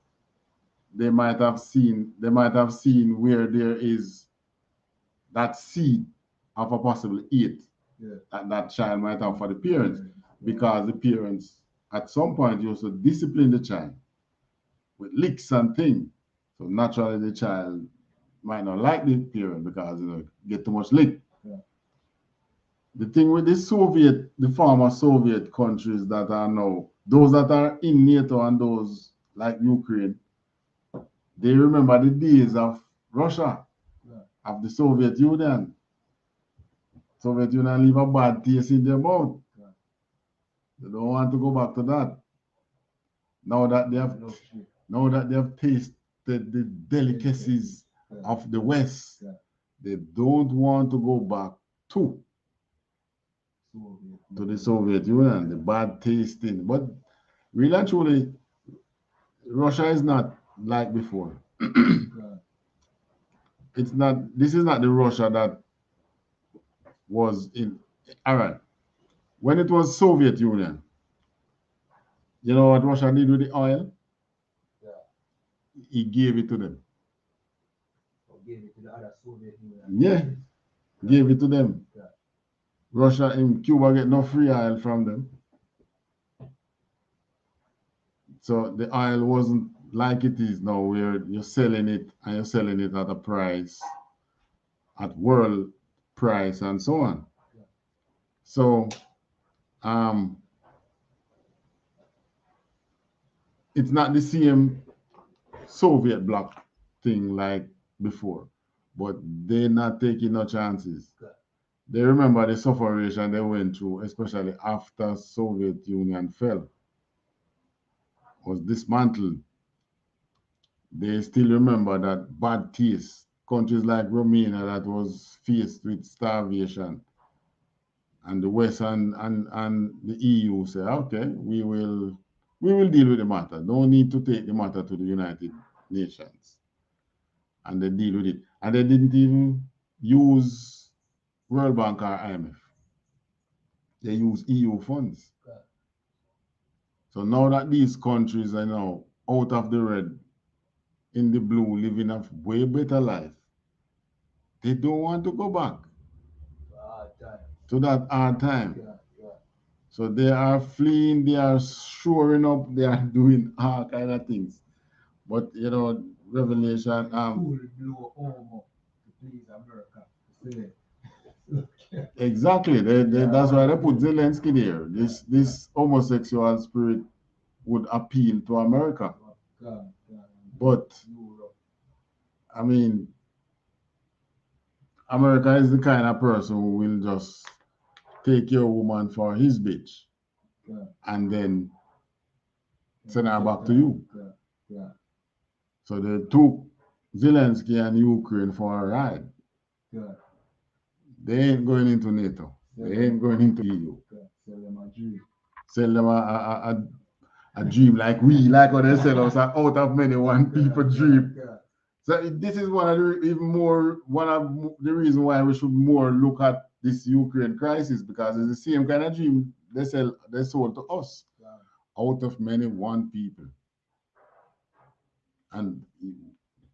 they might have seen where there is that seed of a possible hate that child might have for the parents, because the parents at some point used to discipline the child with licks and things. So naturally the child might not like the parent because get too much lick. The thing with the former Soviet countries that are now, those that are in NATO and those like Ukraine, they remember the days of Russia, of the Soviet Union. Soviet Union leave a bad taste in their mouth. They don't want to go back to that. Now that they have tasted the delicacies of the West, they don't want to go back to the Soviet Union, the bad tasting. But really and truly, Russia is not like before. This is not the Russia that was in, all right. When it was Soviet Union, you know what Russia did with the oil? He gave it to them. Gave it to the other Soviet Union. Yeah, gave it to them. Russia and Cuba get no free oil from them. So the oil wasn't like it is now, where you're selling it and you're selling it at a price, at world price and so on. So it's not the same Soviet bloc thing like before, but they're not taking no chances. They remember the suffering they went through, especially after Soviet Union fell, was dismantled. They still remember that bad taste. Countries like Romania that was faced with starvation, and the West and the EU say, okay, we will deal with the matter. No need to take the matter to the United Nations. And they deal with it. And they didn't even use World Bank or IMF. They use EU funds. So now that these countries are now out of the red, in the blue, living a way better life, they don't want to go back to that hard time. So they are fleeing, they are shoring up, they are doing all kind of things. But Revelation exactly. That's why they put Zelensky there. This homosexual spirit would appeal to America. But I mean, America is the kind of person who will just take your woman for his bitch and then send her back to you. So they took Zelensky and Ukraine for a ride. They ain't going into NATO. They ain't going into EU. Sell them a dream like what they sell us out of many one people dream. So this is one of the reasons why we should more look at this Ukraine crisis, because it's the same kind of dream they sold to us out of many one people. And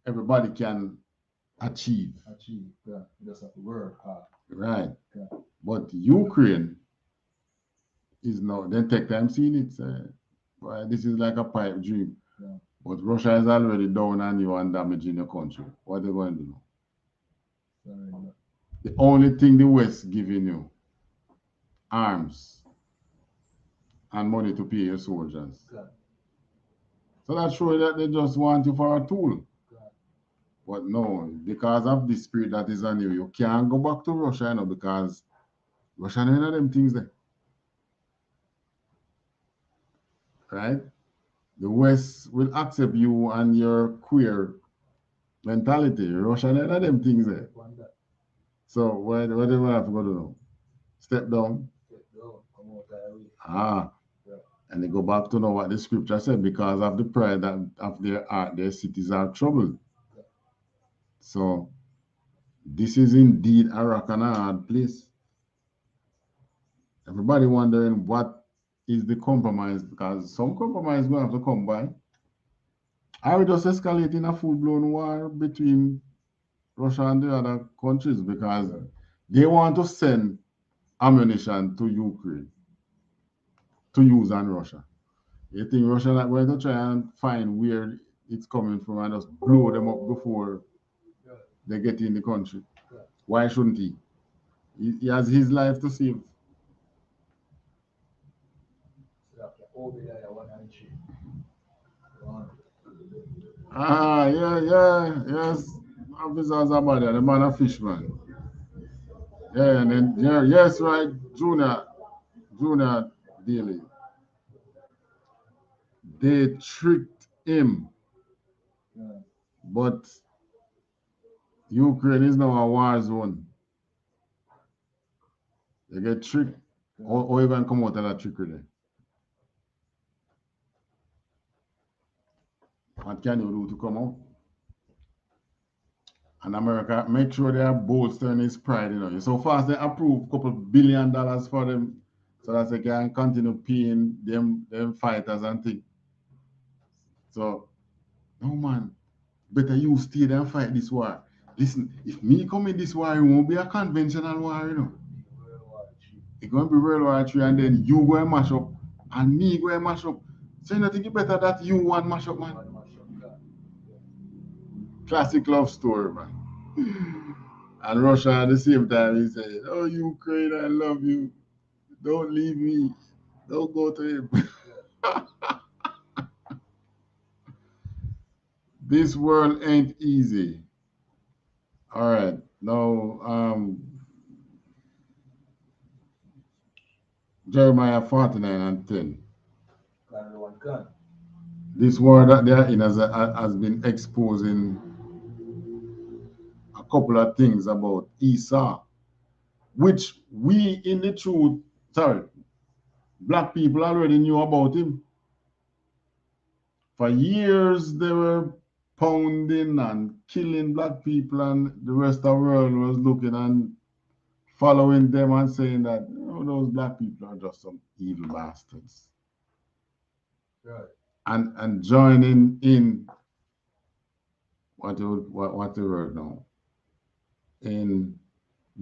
everybody can achieve. Just have to work hard. Right. But Ukraine is now, they take time seeing it. Well, this is like a pipe dream. But Russia is already down on you and damaging your country. What are they going to do now? The only thing the West giving you, arms and money to pay your soldiers. So that's sure that they just want you for a tool. But no, because of the spirit that is on you, you can't go back to Russia, you know, because Russia ain't of them things there. Right? The West will accept you and your queer mentality. Russia ain't of them things there. So what do we have to go to now? Step down. Come out of the way. And they go back to know what the scripture said, because of the pride of their heart, their cities are troubled. So this is indeed a rock and a hard place. Everybody wondering what is the compromise, because some compromise will have to come by. Are we just escalating a full-blown war between Russia and the other countries, because they want to send ammunition to Ukraine to use on Russia? You think Russia not going to try and find where it's coming from and just blow them up before they get in the country? Why shouldn't he? He has his life to save. Yes. Officers about that, the man a fishman. Yeah, and then yes, right, Junior Daly. They tricked him. But Ukraine is now a war zone. They get tricked. Or even come out of that trickery there. What can you do to come out? And America, make sure they are bolstering his pride, you know. So fast they approve a couple $1 billion for them so that they can continue paying them fighters and things. So, no man, better you stay there and fight this war. Listen, if me come in this war, it won't be a conventional war, you know. It's going to be World War III, and then you go and mash up, and me go and mash up. So you think it's better that you want mash up, man? Classic love story, man. And Russia at the same time, he said, "Oh, Ukraine, I love you. Don't leave me. Don't go to him." This world ain't easy. All right, now Jeremiah 49:10. This war that they are in has been exposing a couple of things about Esau, which we in the truth, black people already knew about him. For years they were pounding and killing black people, and the rest of the world was looking and following them and saying that, oh, those black people are just some evil bastards. Right. And joining in what the word now, in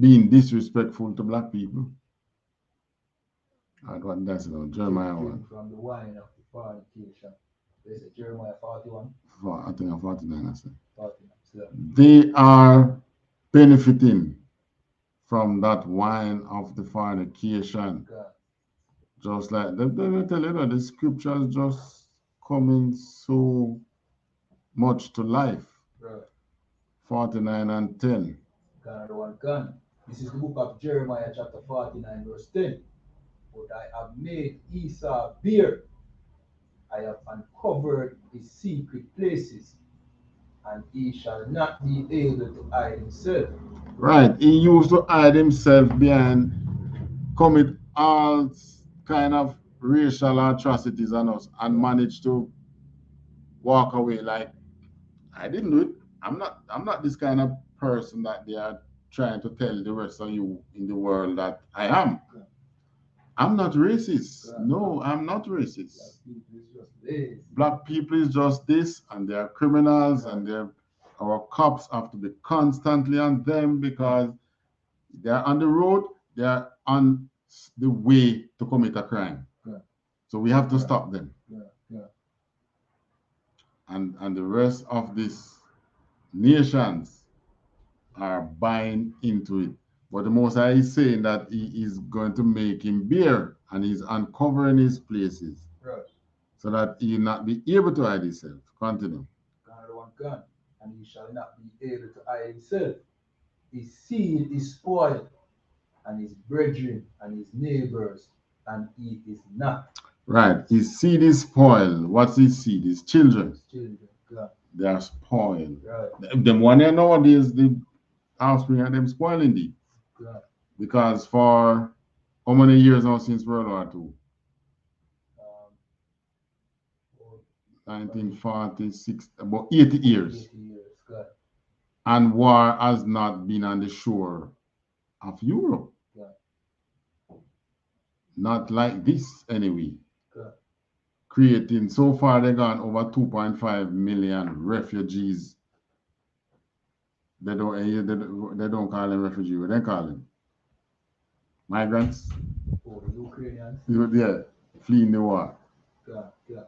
being disrespectful to black people. And what that's about, Jeremiah 1. From the wine of the fornication. They said Jeremiah 41. I think 49, I said. 49. So, they are benefiting from that wine of the fornication. God. Just like they tell you that the scriptures just coming so much to life. Right. 49 and 10. Another one can. This is the book of Jeremiah chapter 49 verse 10. But I have made Esau bare. I have uncovered his secret places, and he shall not be able to hide himself. Right. He used to hide himself behind, commit all kind of racial atrocities on us, and managed to walk away like, I didn't do it. I'm not this kind of person that they are trying to tell the rest of you in the world that I am. I'm not racist. No, I'm not racist. Black people is just this, and they're criminals, and our cops have to be constantly on them because they're on the road, they're on the way to commit a crime. So we have to stop them. And the rest of these nations are buying into it. But the Most High is saying that he is going to make him bare, and he's uncovering his places, so that he will not be able to hide himself. Continue. Another one can, and he shall not be able to hide himself. His seed is spoiled, and his brethren and his neighbors, and he is not. Right. His seed is spoiled. What's his seed? His children. His children, God. They are spoiled. Right. Them one here nowadays, the offspring of them spoiling thee. God. Because for how many years now since World War II? 1946, about 80 years. 80 years, God. And war has not been on the shore of Europe. God. Not like this, anyway. God. Creating, so far they gone over 2.5 million refugees. They don't call them refugees, what they call them? Migrants? Oh, the Ukrainians? Yeah, fleeing the war. God, God.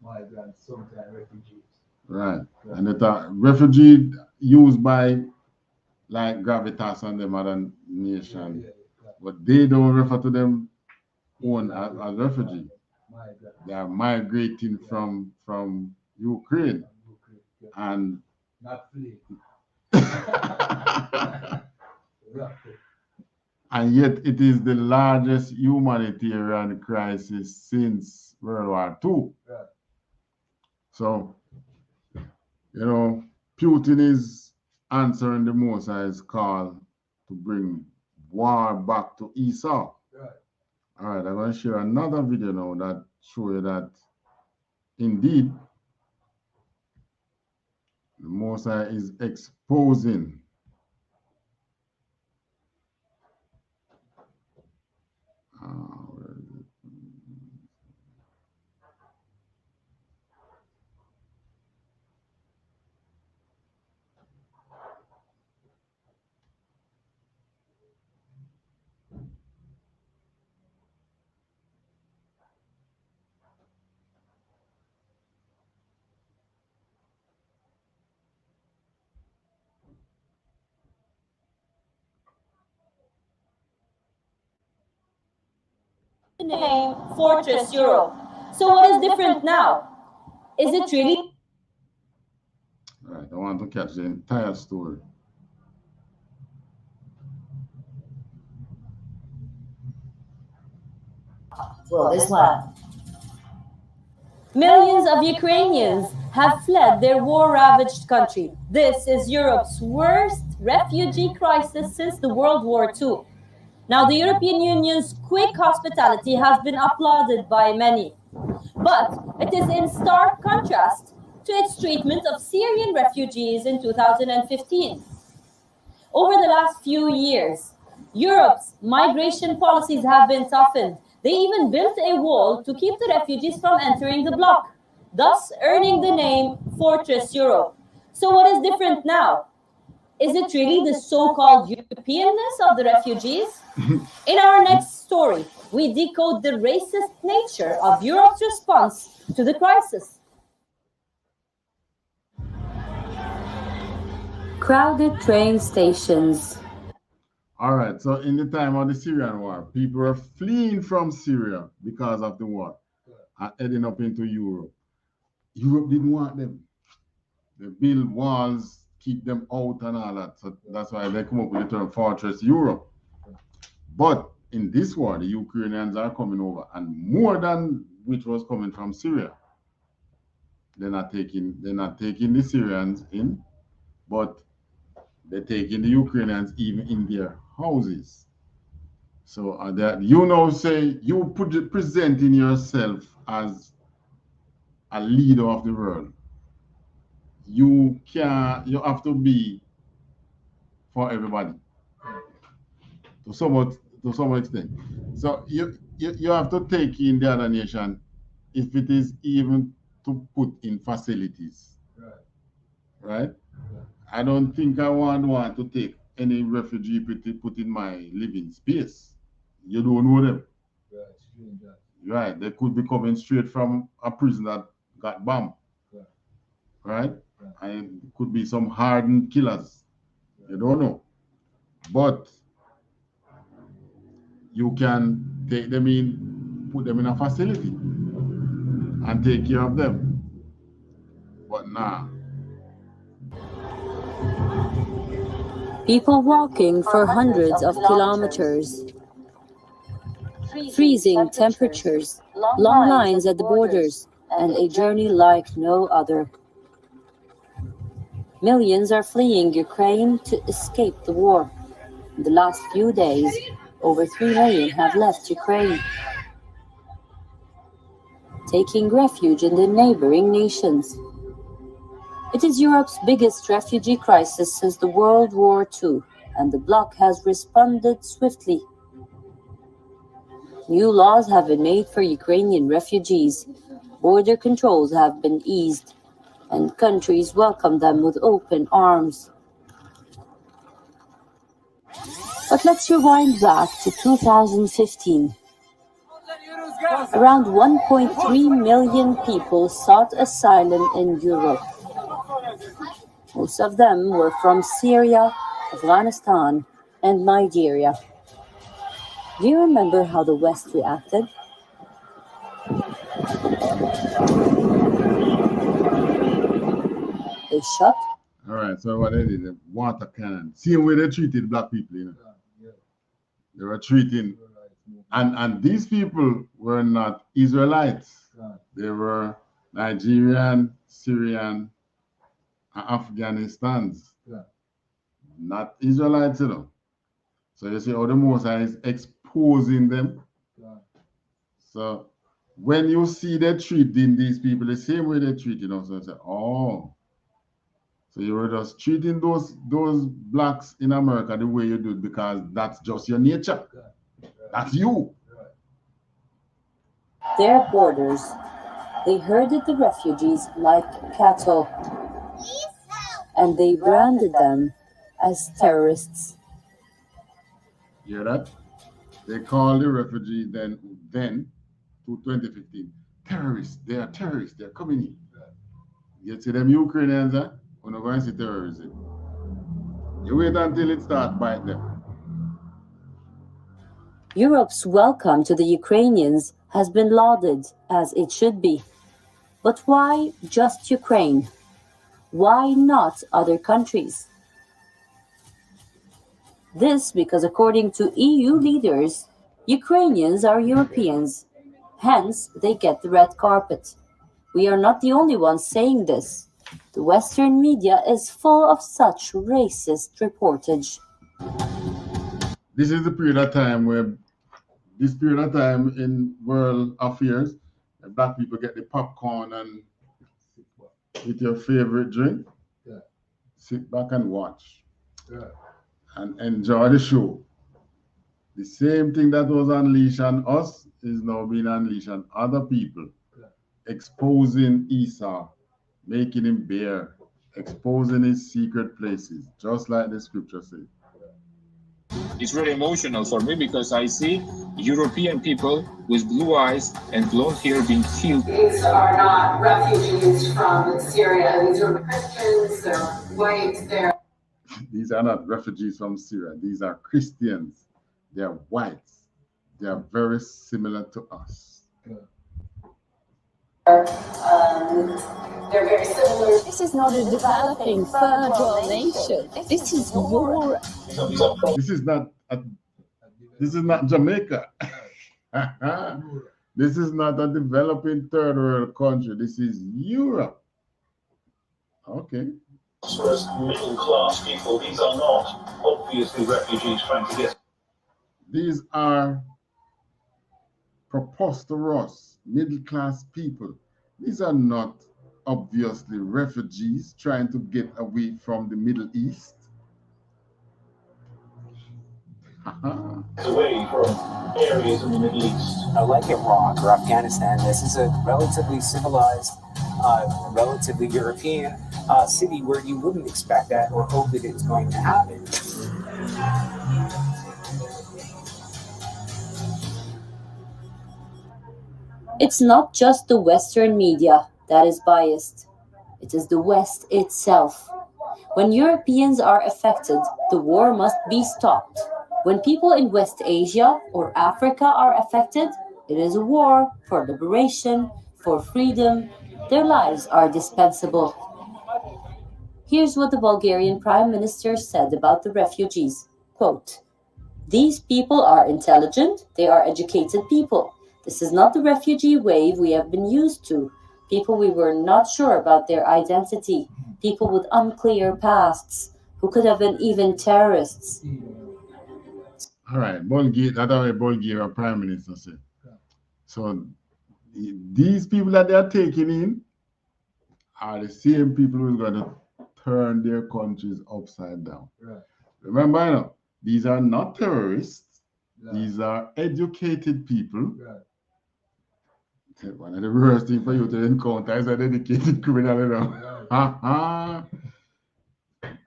Migrants, sometimes refugees. Right. God. And the refugee used by like Gravitas and them other nation. Yeah. But they don't refer to them own as refugee. They are migrating from Ukraine. And not fleeing. And yet it is the largest humanitarian crisis since World War II. Right. So, Putin is answering the Most High's call to bring war back to Esau. Right. All right, I'm going to share another video now that show you that indeed the Most High is exposing where is it? The name Fortress Europe. So what is different now? Is it really? All right, I want to catch the entire story. Well, this one. Millions of Ukrainians have fled their war-ravaged country. This is Europe's worst refugee crisis since the World War II. Now, the European Union's quick hospitality has been applauded by many, but it is in stark contrast to its treatment of Syrian refugees in 2015. Over the last few years, Europe's migration policies have been toughened. They even built a wall to keep the refugees from entering the bloc, thus earning the name Fortress Europe. So what is different now? Is it really the so-called Europeanness of the refugees? In our next story, we decode the racist nature of Europe's response to the crisis. Crowded train stations. All right, so in the time of the Syrian war, people were fleeing from Syria because of the war and heading up into Europe. Europe didn't want them. They build walls, keep them out and all that. So that's why they come up with the term Fortress Europe. But in this war, the Ukrainians are coming over, and more than which was coming from Syria. They're not taking the Syrians in, but they're taking the Ukrainians even in their houses. So that you know, say you presenting yourself as a leader of the world. You have to be for everybody to some extent. So you have to take in the other nation if it is even to put in facilities. Right? I don't think I want to take any refugee put in my living space. You don't know them. Right? They could be coming straight from a prison that got bombed. Right? And it could be some hardened killers. You don't know. But you can take them in, put them in a facility and take care of them. But nah. People walking for hundreds of kilometers, freezing temperatures, long lines at the borders, and a journey like no other. Millions are fleeing Ukraine to escape the war. In the last few days, over 3 million have left Ukraine, taking refuge in the neighboring nations. It is Europe's biggest refugee crisis since the World War II, and the bloc has responded swiftly. New laws have been made for Ukrainian refugees, border controls have been eased, and countries welcome them with open arms. But let's rewind back to 2015. Around 1.3 million people sought asylum in Europe. Most of them were from Syria, Afghanistan, and Nigeria. Do you remember how the West reacted? They shut. All right, so what they did, the water cannon. Same way they treated black people, you know. They were treating, and these people were not Israelites. They were Nigerian, Syrian, and Afghanistans. Not Israelites, you know. So you see how the Most High is exposing them. So when you see they treating these people the same way they treating us, you say, oh, so you were just treating those blacks in America the way you do it because that's just your nature. That's you. Their borders, they herded the refugees like cattle, and they branded them as terrorists. You hear that? They call the refugee then to 2015 terrorists. They are terrorists. They are coming in. You see them Ukrainians, we're not going to see terrorism. You wait until it starts biting them. Europe's welcome to the Ukrainians has been lauded, as it should be. But why just Ukraine? Why not other countries? This because according to EU leaders, Ukrainians are Europeans. Hence, they get the red carpet. We are not the only ones saying this. The Western media is full of such racist reportage. This is the period of time where, this period of time in world affairs, black people get the popcorn and with your favorite drink, sit back and watch and enjoy the show. The same thing that was unleashed on us is now being unleashed on other people, exposing Esau, making him bare, exposing his secret places, just like the scripture says. It's really emotional for me because I see European people with blue eyes and blonde hair being killed. These are not refugees from Syria. These are Christians, they're white, These are not refugees from Syria. These are Christians. They're whites. They are very similar to us. They're very similar. This is not a developing federal nation. This is Europe. This is not Jamaica. This is not a developing third world country. This is Europe. Okay. Middle class people. These are not obviously refugees trying to get. These are preposterous middle class people. These are not obviously refugees trying to get away from the Middle East. Away from areas in the Middle East. Like Iraq or Afghanistan, this is a relatively civilized, relatively European city where you wouldn't expect that or hope that it's going to happen. It's not just the Western media that is biased. It is the West itself. When Europeans are affected, the war must be stopped. When people in West Asia or Africa are affected, it is a war for liberation, for freedom. Their lives are dispensable. Here's what the Bulgarian Prime Minister said about the refugees. Quote, "These people are intelligent, they are educated people. This is not the refugee wave we have been used to. People we were not sure about their identity, people with unclear pasts, who could have been even terrorists." All right, that's what Bulgaria Prime Minister said. So these people that they are taking in are the same people who are going to turn their countries upside down. Right. Remember, you know, these are not terrorists. Right. These are educated people. Right. One of the worst things for you to encounter is an educated criminal, you know. Right.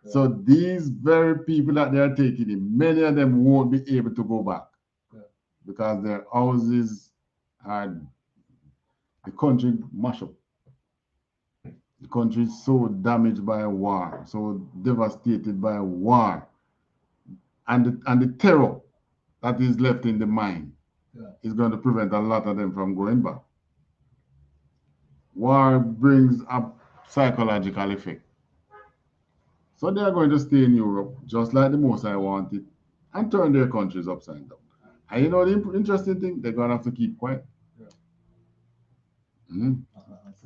So these very people that they are taking in, many of them won't be able to go back because their houses are, the country mash up. The country is so damaged by a war, so devastated by a war, and the terror that is left in the mind is going to prevent a lot of them from going back. War brings a psychological effect. So they are going to stay in Europe, just like the Most High wanted, and turn their countries upside down. And you know the interesting thing? They're going to have to keep quiet. So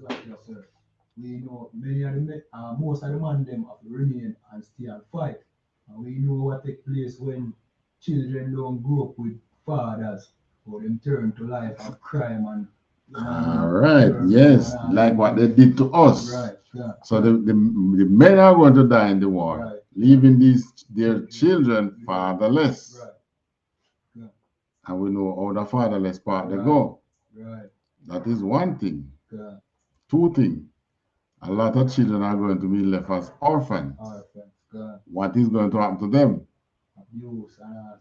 like you said, we know many of the most of the man them have to remain and stay and fight. And we know what takes place when children don't grow up with fathers, or them turn to life of crime and all right, yes, like what they did to us. Right, yeah. So the men are going to die in the war, right, leaving their children fatherless. Right. Yeah. And we know how the fatherless part they Right. go. Right. That is one thing. Yeah. Two things. A lot of children are going to be left as orphans. Yeah. What is going to happen to them? Abuse.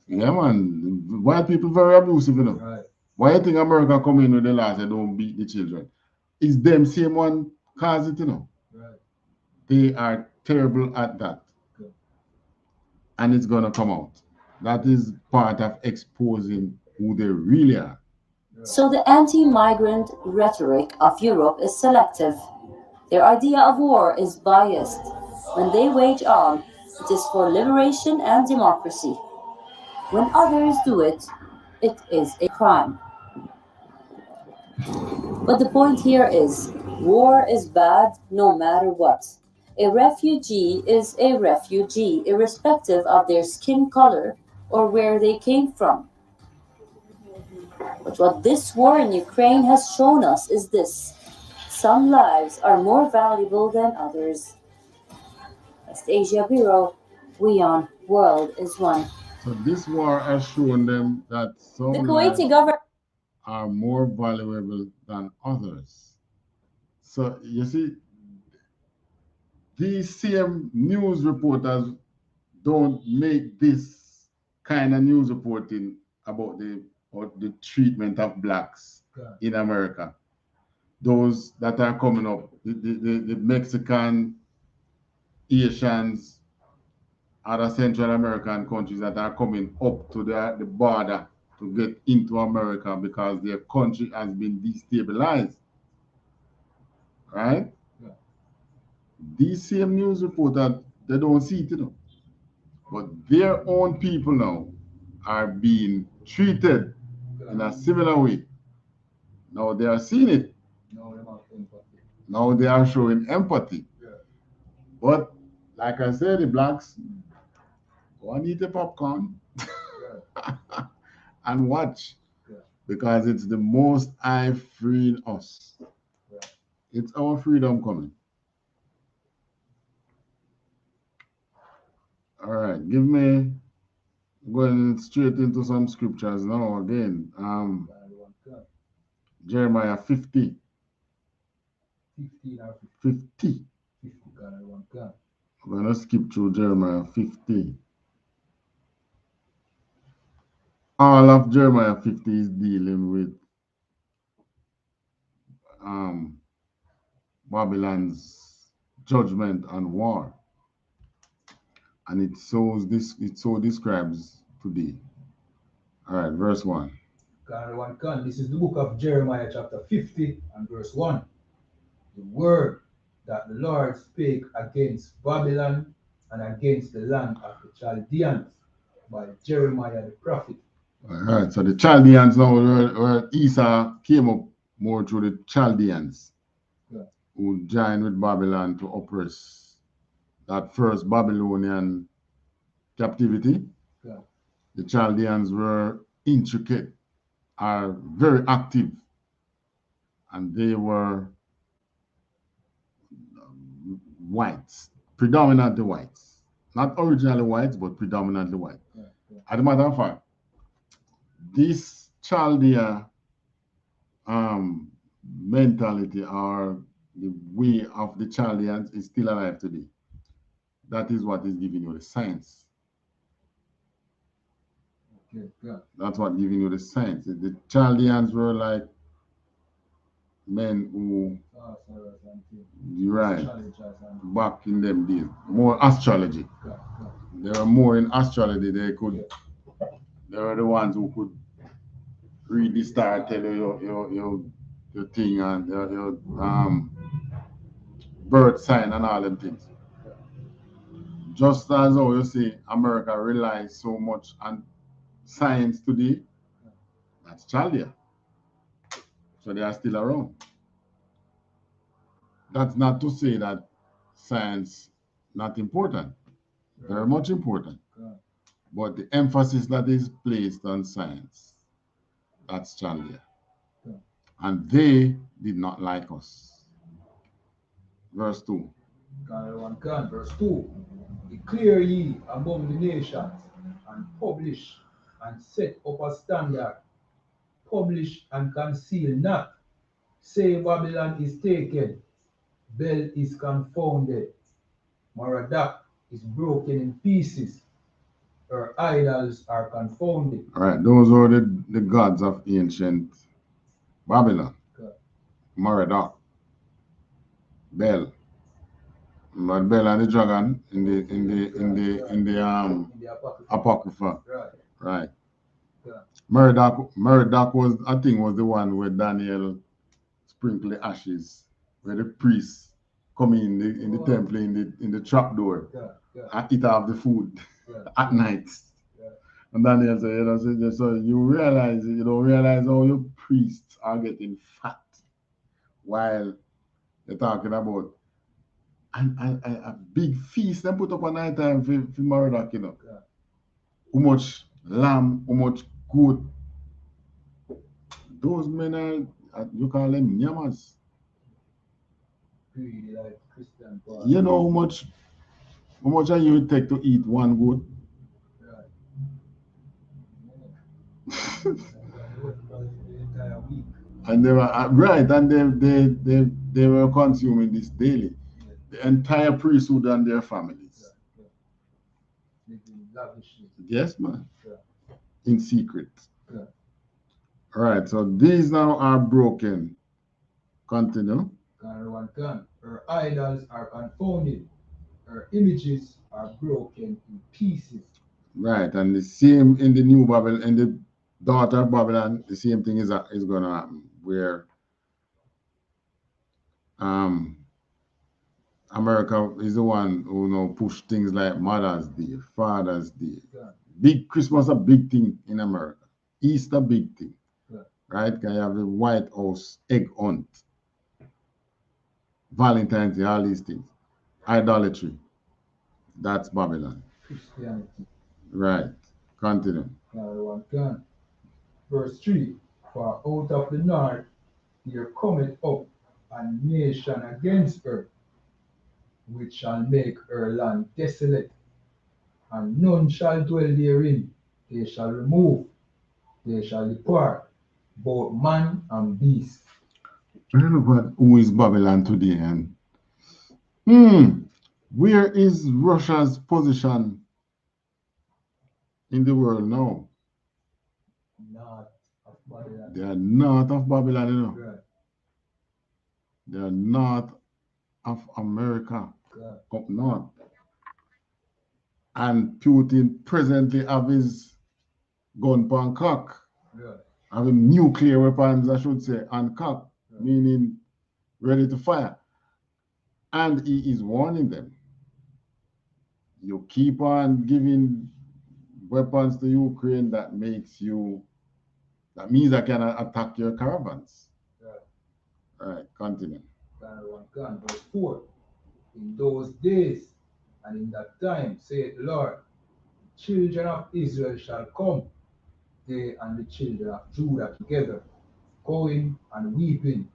Yeah, man. White people very abusive, you know. Right. Why you think America come in with the laws they don't beat the children? It's them same one cause it, you know. Right. They are terrible at that. Good. And it's gonna come out. That is part of exposing who they really are. So the anti-migrant rhetoric of Europe is selective. Their idea of war is biased. When they wage on, it is for liberation and democracy. When others do it, it is a crime. But the point here is, war is bad no matter what. A refugee is a refugee, irrespective of their skin color or where they came from. But what this war in Ukraine has shown us is this: some lives are more valuable than others. West Asia Bureau, WION, World is One. So this war has shown them that some The Kuwaiti government are more valuable than others. So you see, these same news reporters don't make this kind of news reporting about the treatment of blacks in America. Those that are coming up, the Mexican, Asians, other Central American countries that are coming up to the border to get into America because their country has been destabilized. right? Yeah. These same news reporters, they don't see it, you know. But their own people now are being treated in a similar way. Now they are seeing it. Now they are showing empathy. Yeah. But like I said, the blacks go and eat the popcorn and watch. Yeah. Because it's the most I freed us. Yeah. It's our freedom coming. All right, give me going straight into some scriptures now again. Jeremiah 50. 15 or 50. 50. God, I want God. I'm going to skip through Jeremiah 50. All of Jeremiah 50 is dealing with Babylon's judgment and war. And it so describes today. All right, verse 1. God, I want God. This is the book of Jeremiah chapter 50 and verse 1. The word that the Lord spake against Babylon and against the land of the Chaldeans by Jeremiah the prophet. All right, so the Chaldeans now, where Esau came up more through the Chaldeans, who joined with Babylon to oppress that first Babylonian captivity. Yeah. The Chaldeans were intricate, are very active, and they were whites, predominantly whites. Not originally whites, but predominantly white. Yeah. As a matter of fact, this Chaldea mentality or the way of the Chaldeans is still alive today. That is what is giving you the science. Okay, yeah. That's what giving you the science. The Chaldeans were like men who, right, back in them days, more astrology. They were more in astrology. They were the ones who could read the star, tell you your thing and your birth sign and all them things. Just as how you see America relies so much on science today, that's Chaldea. So they are still around. That's not to say that science not important. Very much important. But the emphasis that is placed on science, that's Chaldea. And they did not like us. Verse 2. God, verse 2. Declare ye among the nations, and publish and set up a standard. Publish and conceal not. Say Babylon is taken, Bel is confounded, Maradak is broken in pieces, her idols are confounded. All right, those were the gods of ancient Babylon. Maradak, Bel. But Bel and the dragon in the Apocrypha. Right. Maradak was, I think, was the one where Daniel sprinkled the ashes, where the priests come in the temple in the trap door and eat off the food at night. And Daniel said, so you don't realize how your priests are getting fat while they're talking about a big feast they put up at night time for Maradak, you know. How much lamb, how much goat. Those men are, you call them nyamas. You know how much you would take to eat one goat? And they were right, and they were consuming this daily. The entire priesthood and their families. Yes, man. In secret. All right, so these now are broken. Continue. Her idols are confounded. Her images are broken in pieces. Right, and the same in the new Babylon, in the daughter of Babylon, the same thing is going to happen, where America is the one who push things like Mother's Day, Father's Day. Yeah. Big Christmas a big thing in America. Easter big thing. Yeah. Right? Because you have the White House egg hunt. Valentine's Day, all these things. Idolatry. That's Babylon. Christianity. Right. Continue. Verse 3. For out of the north there cometh up a nation against her, which shall make her land desolate, and none shall dwell therein. They shall remove, they shall depart, both man and beast. Look at who is Babylon today, and where is Russia's position in the world now? North of Babylon. They are north of Babylon, you know. Right. They are north of America, Right. up north. And Putin presently have his gun pan cock, Right. having nuclear weapons, I should say, on cock, Right. meaning ready to fire. And he is warning them. You keep on giving weapons to Ukraine, that means I can attack your caravans. Right. All right, continue. Verse 4. In those days and in that time, saith the Lord, the children of Israel shall come, they and the children of Judah together, going and weeping.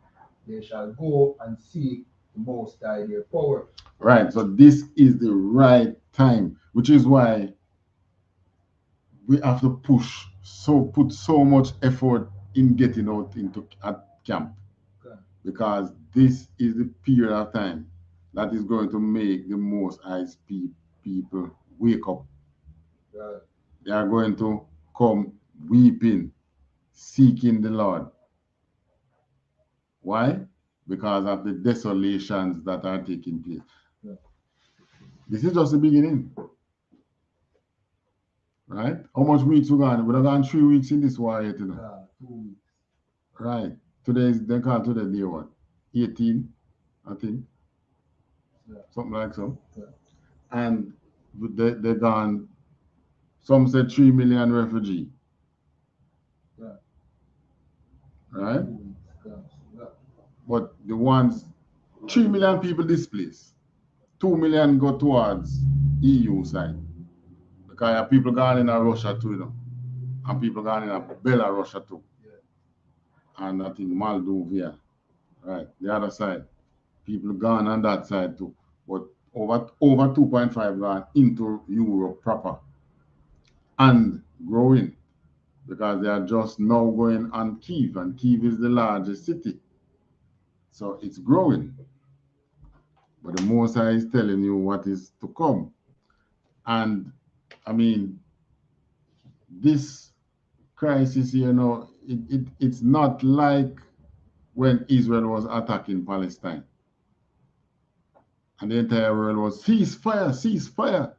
They shall go and seek the Most High their power. Right, so this is the right time, which is why we have to put so much effort in getting out into at camp, because this is the period of time that is going to make the most I.S.P. people wake up. Right. They are going to come weeping, seeking the Lord. Why? Because of the desolations that are taking place. Yeah. This is just the beginning. Right? How much weeks we gone? We've gone 3 weeks in this war yet, you know. 2 weeks. Right. Today is, they call today day what? 18, I think. Yeah. Something like so. Yeah. And they gone, some say 3 million refugees. Yeah. Right? 2 weeks. Yeah. But the ones, 3 million people displaced. 2 million go towards EU side. Because people gone in Russia too, you know. And people gone in Belarus too. Yeah. And I think Moldova. Right, the other side. People gone on that side too. But over 2.5 gone into Europe proper. And growing. Because they are just now going on Kyiv. And Kyiv is the largest city. So it's growing. But the Most High is telling you what is to come. And I mean, this crisis, you know, it's not like when Israel was attacking Palestine. And the entire world was ceasefire, ceasefire.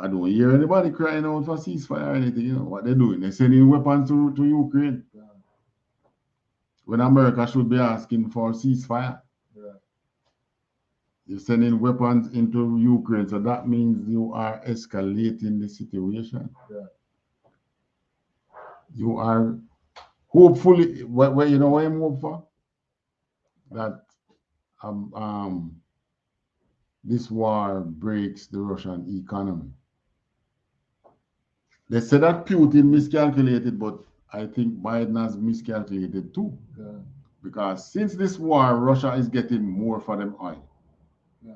I don't hear anybody crying out for ceasefire or anything, you know what they're doing. They're sending weapons to Ukraine. Yeah. When America should be asking for ceasefire. Yeah. You're sending weapons into Ukraine, so that means you are escalating the situation. Yeah. You are hopefully, what you know what I'm hoping for? That this war breaks the Russian economy. They said that Putin miscalculated, but I think Biden has miscalculated too. Yeah. Because since this war, Russia is getting more for them oil. Yeah.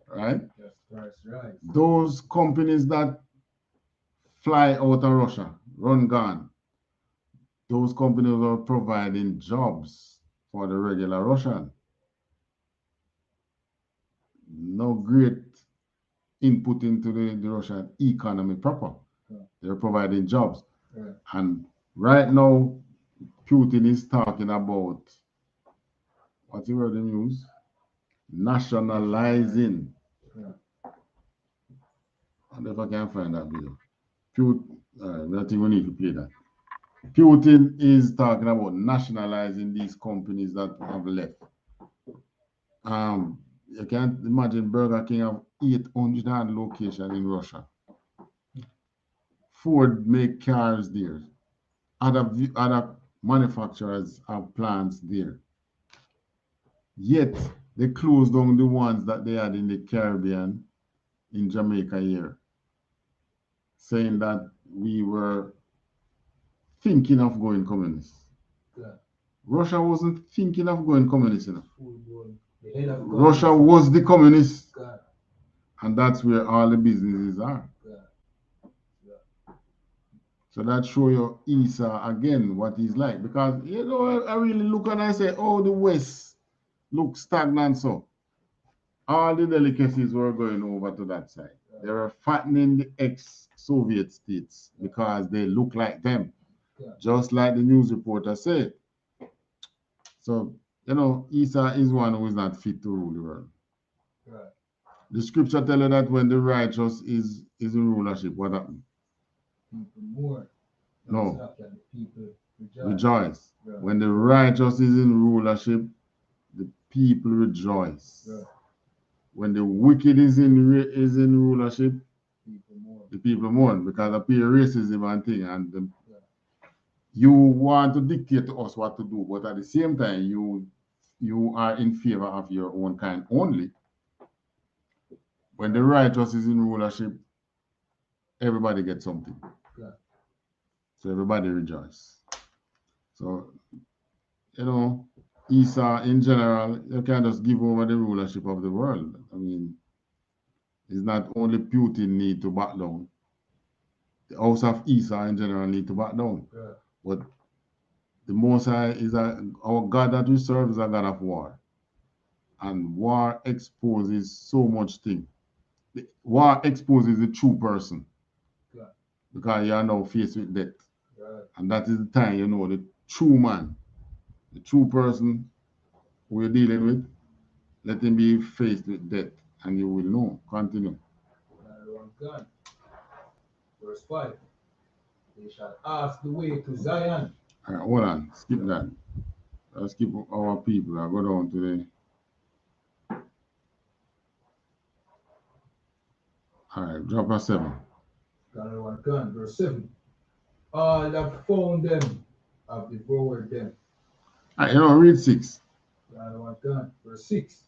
Right? Yes, that's right. Those companies that fly out of Russia, run gone, those companies are providing jobs for the regular Russian. No great input into the Russian economy proper. Yeah. They're providing jobs. Yeah. And right now, Putin is talking about, what's the word they use? Nationalizing. Yeah. I don't know if I can find that video. I think we need to play that. Putin is talking about nationalizing these companies that have left. You can't imagine Burger King have 800 locations in Russia. Ford make cars there. Other manufacturers have plants there. Yet they closed down the ones that they had in the Caribbean, in Jamaica here, saying that we were thinking of going communist. Yeah. Russia wasn't thinking of going communist enough. The head of Russia was the communist. Yeah. And that's where all the businesses are. Yeah. Yeah. So that show you Esau again, what he's like. Because, you know, I really look and I say, oh, the West looks stagnant. So all the delicacies were going over to that side. Yeah. They were fattening the ex-Soviet states because they look like them. Yeah. Just like the news reporter said. So, you know, Esau is one who is not fit to rule the world. Right. The scripture tells you that when the righteous is in rulership, what happens? People mourn. No. People rejoice. Right. When the righteous is in rulership, the people rejoice. Right. When the wicked is in rulership, the people mourn because of pure racism and thing. And you want to dictate to us what to do, but at the same time, you are in favor of your own kind only. When the righteous is in rulership, everybody gets something. Yeah. So everybody rejoices. So, you know, Esau in general, you can't just give over the rulership of the world. I mean, it's not only Putin need to back down. The house of Esau in general need to back down. Yeah. But the Most High is our God that we serve is a God of war. And war exposes so much thing. War exposes the true person. Yeah. Because you are now faced with death. Right. And that is the time you know the true man, the true person who you're dealing with, let him be faced with death. And you will know. Continue. God. Verse 5. They shall ask the way to Zion. All right, hold on. Skip that. Let's skip our people. I'll go down to the. All right, drop a 7. God. Verse 7. All that found them have devoured them. All right, you know, read 6. God. Verse 6.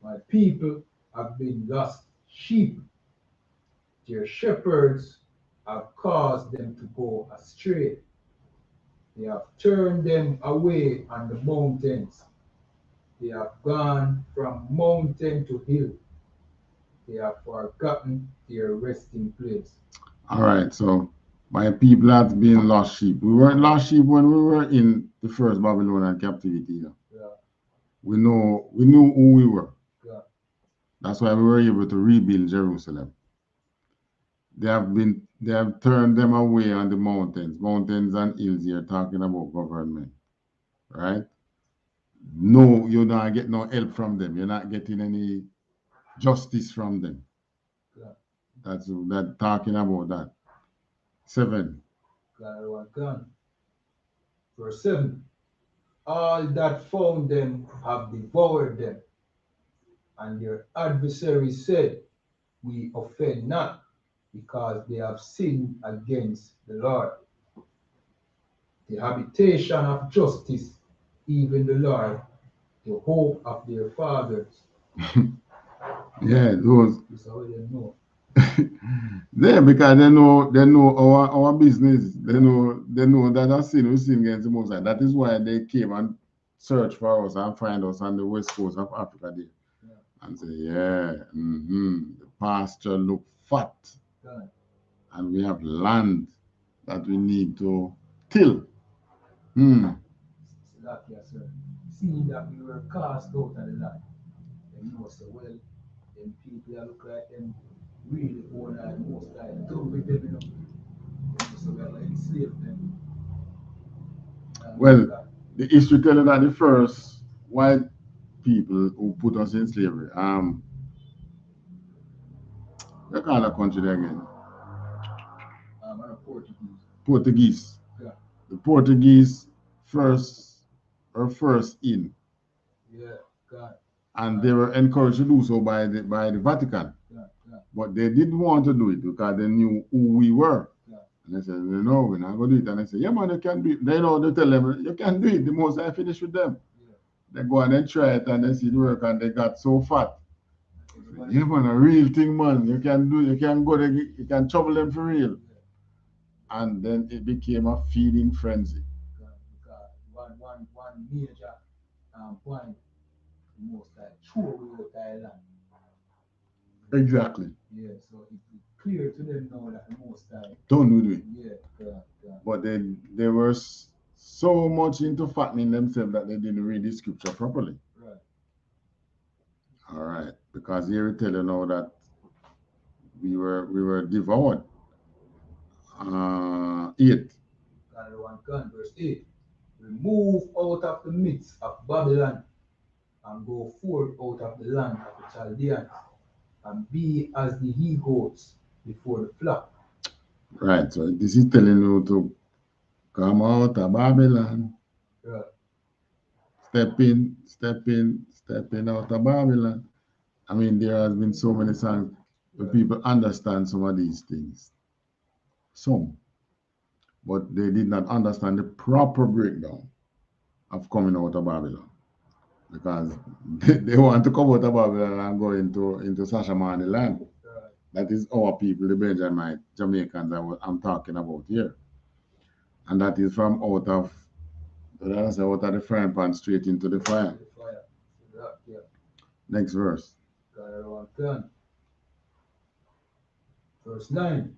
My people have been lost sheep. Their shepherds have caused them to go astray. They have turned them away on the mountains. They have gone from mountain to hill. They have forgotten their resting place. All right, so my people have been lost sheep. We weren't lost sheep when we were in the first Babylonian captivity. You know? Yeah. We knew who we were. Yeah. That's why we were able to rebuild Jerusalem. They have turned them away on the mountains and hills. You're talking about government, right? No, you're not getting no help from them. You're not getting any justice from them. Yeah. That's that talking about that. 7. God. Verse 7. All that found them have devoured them, and their adversaries said, we offend not, because they have sinned against the Lord. The habitation of justice, even the Lord, the hope of their fathers. Yeah, those. That's how they know. Yeah, because they know our business. They know that our sin we sin against the Most High. That is why they came and search for us and find us on the west coast of Africa there. Yeah. And say, the pasture look fat. God. And we have land that we need to till. That, yes, sir. Seeing that we were cast out of the land, and you say, well, them people that look like them really own like most like do with them, you know. So we're like enslaved them. Well, the history telling that the first white people who put us in slavery, they call that country there again? Portuguese. Portuguese. Yeah. the Portuguese were first in. Yeah, God. And they were encouraged to do so by the Vatican. Yeah. But they didn't want to do it because they knew who we were. Yeah. And they said, no, we're not going to do it. And they said, yeah, man, you can do it. They know, they tell them, you can do it. The most I finish with them. Yeah. They go and they try it and they see it work and they got so fat. Yeah, man, a real thing, man. You can do it. You can go there, you can trouble them for real. Yeah. And then it became a feeding frenzy. Because one major point, the most throw away Thailand. Exactly. Yeah, so it's clear to them now that the most don't do it. Yeah. But they were so much into fattening themselves that they didn't read the scripture properly. Right. All right, because here we tell you now that we were devoured. 8. God 1 verse 8. Remove out of the midst of Babylon and go forth out of the land of the Chaldeans and be as the he goats before the flock. Right, so this is telling you to come out of Babylon. Right. Step in out of Babylon. I mean, there has been so many songs where people understand some of these things. Some. But they did not understand the proper breakdown of coming out of Babylon. Because they want to come out of Babylon and go into Sashamani land. Right. That is our people, the Benjamite Jamaicans I'm talking about here. And that is from out of the frying pan straight into the fire. Yeah. Next verse. God 1 verse 9.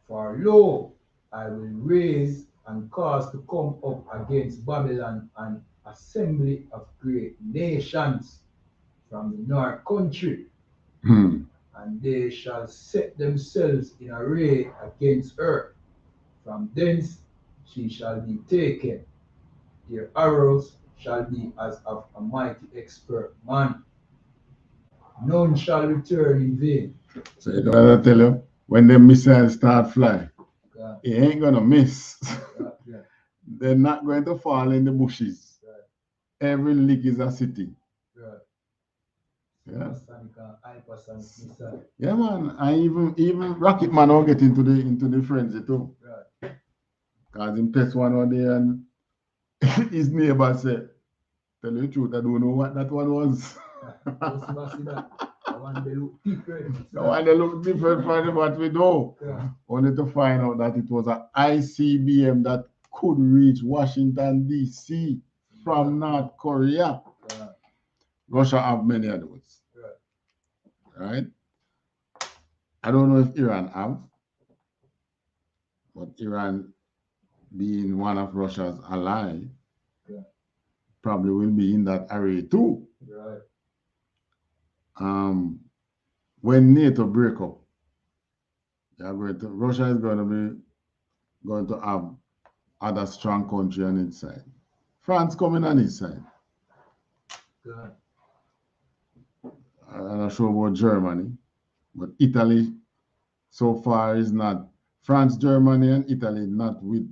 For lo, I will raise and cause to come up against Babylon an assembly of great nations from the north country, and they shall set themselves in array against her. From thence she shall be taken. Their arrows shall be as of a mighty expert man. None shall return in vain. So you know, I tell you, when the missiles start flying, it ain't gonna miss. Yeah. They're not going to fall in the bushes. Right. Every lick is a city. Right. Yeah. Hypersonic missile. Yeah, man. And even Rocket Man will get into the frenzy too. Right. Cause him test one day and his neighbor said, "Tell you the truth, I don't know what that one was." The one they look different. The one they look different from what we know. Yeah. Only to find out that it was an ICBM that could reach Washington D.C. from North Korea. Yeah. Russia have many of those. Right. Right? I don't know if Iran have, but Iran, being one of Russia's ally, probably will be in that array too. Right. When NATO break up, Russia is going to have other strong country on its side. France coming on its side. Good. I'm not sure about Germany, but Italy so far is not. France, Germany, and Italy not with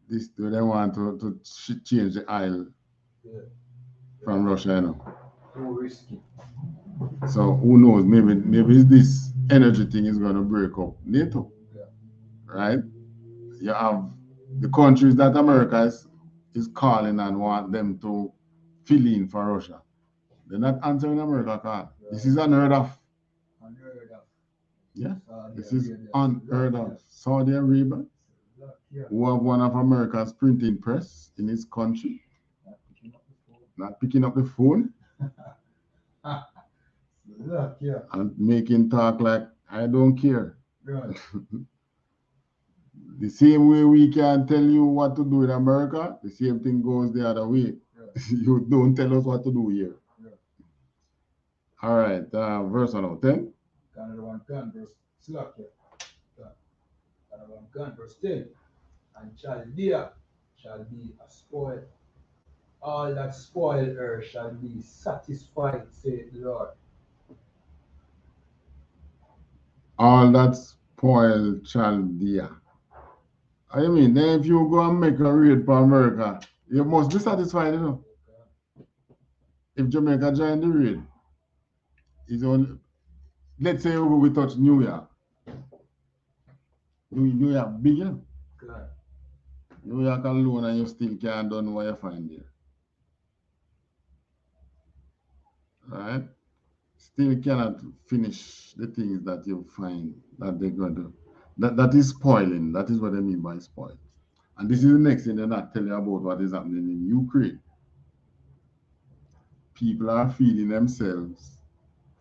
this. They want to change the aisle from Russia, you know. Too risky. So who knows? Maybe this energy thing is going to break up NATO, right? You have the countries that America is calling and want them to fill in for Russia. They're not answering America call. This is unheard of. Unheard of. Yeah, this is unheard of. Saudi Arabia, who have one of America's printing press in his country, not picking up the phone. And making talk like, I don't care. Right. The same way we can tell you what to do in America, the same thing goes the other way. You don't tell us what to do here. All right, verse 10. Canada 1 verse slack here. Canada 1 verse 10. And Chaldea shall be a spoil. All that spoil her shall be satisfied, saith the Lord. All that spoil Chaldea. I mean, then if you go and make a raid for America, you must be satisfied, you know. If Jamaica join the raid, it's only, let's say we touch New York. New York big, you know. New York alone and you still can't do what you find there. Right? Still cannot finish the things that you find that they're going to. That is spoiling. That is what I mean by spoil. And this is the next thing they're not telling you about what is happening in Ukraine. People are feeding themselves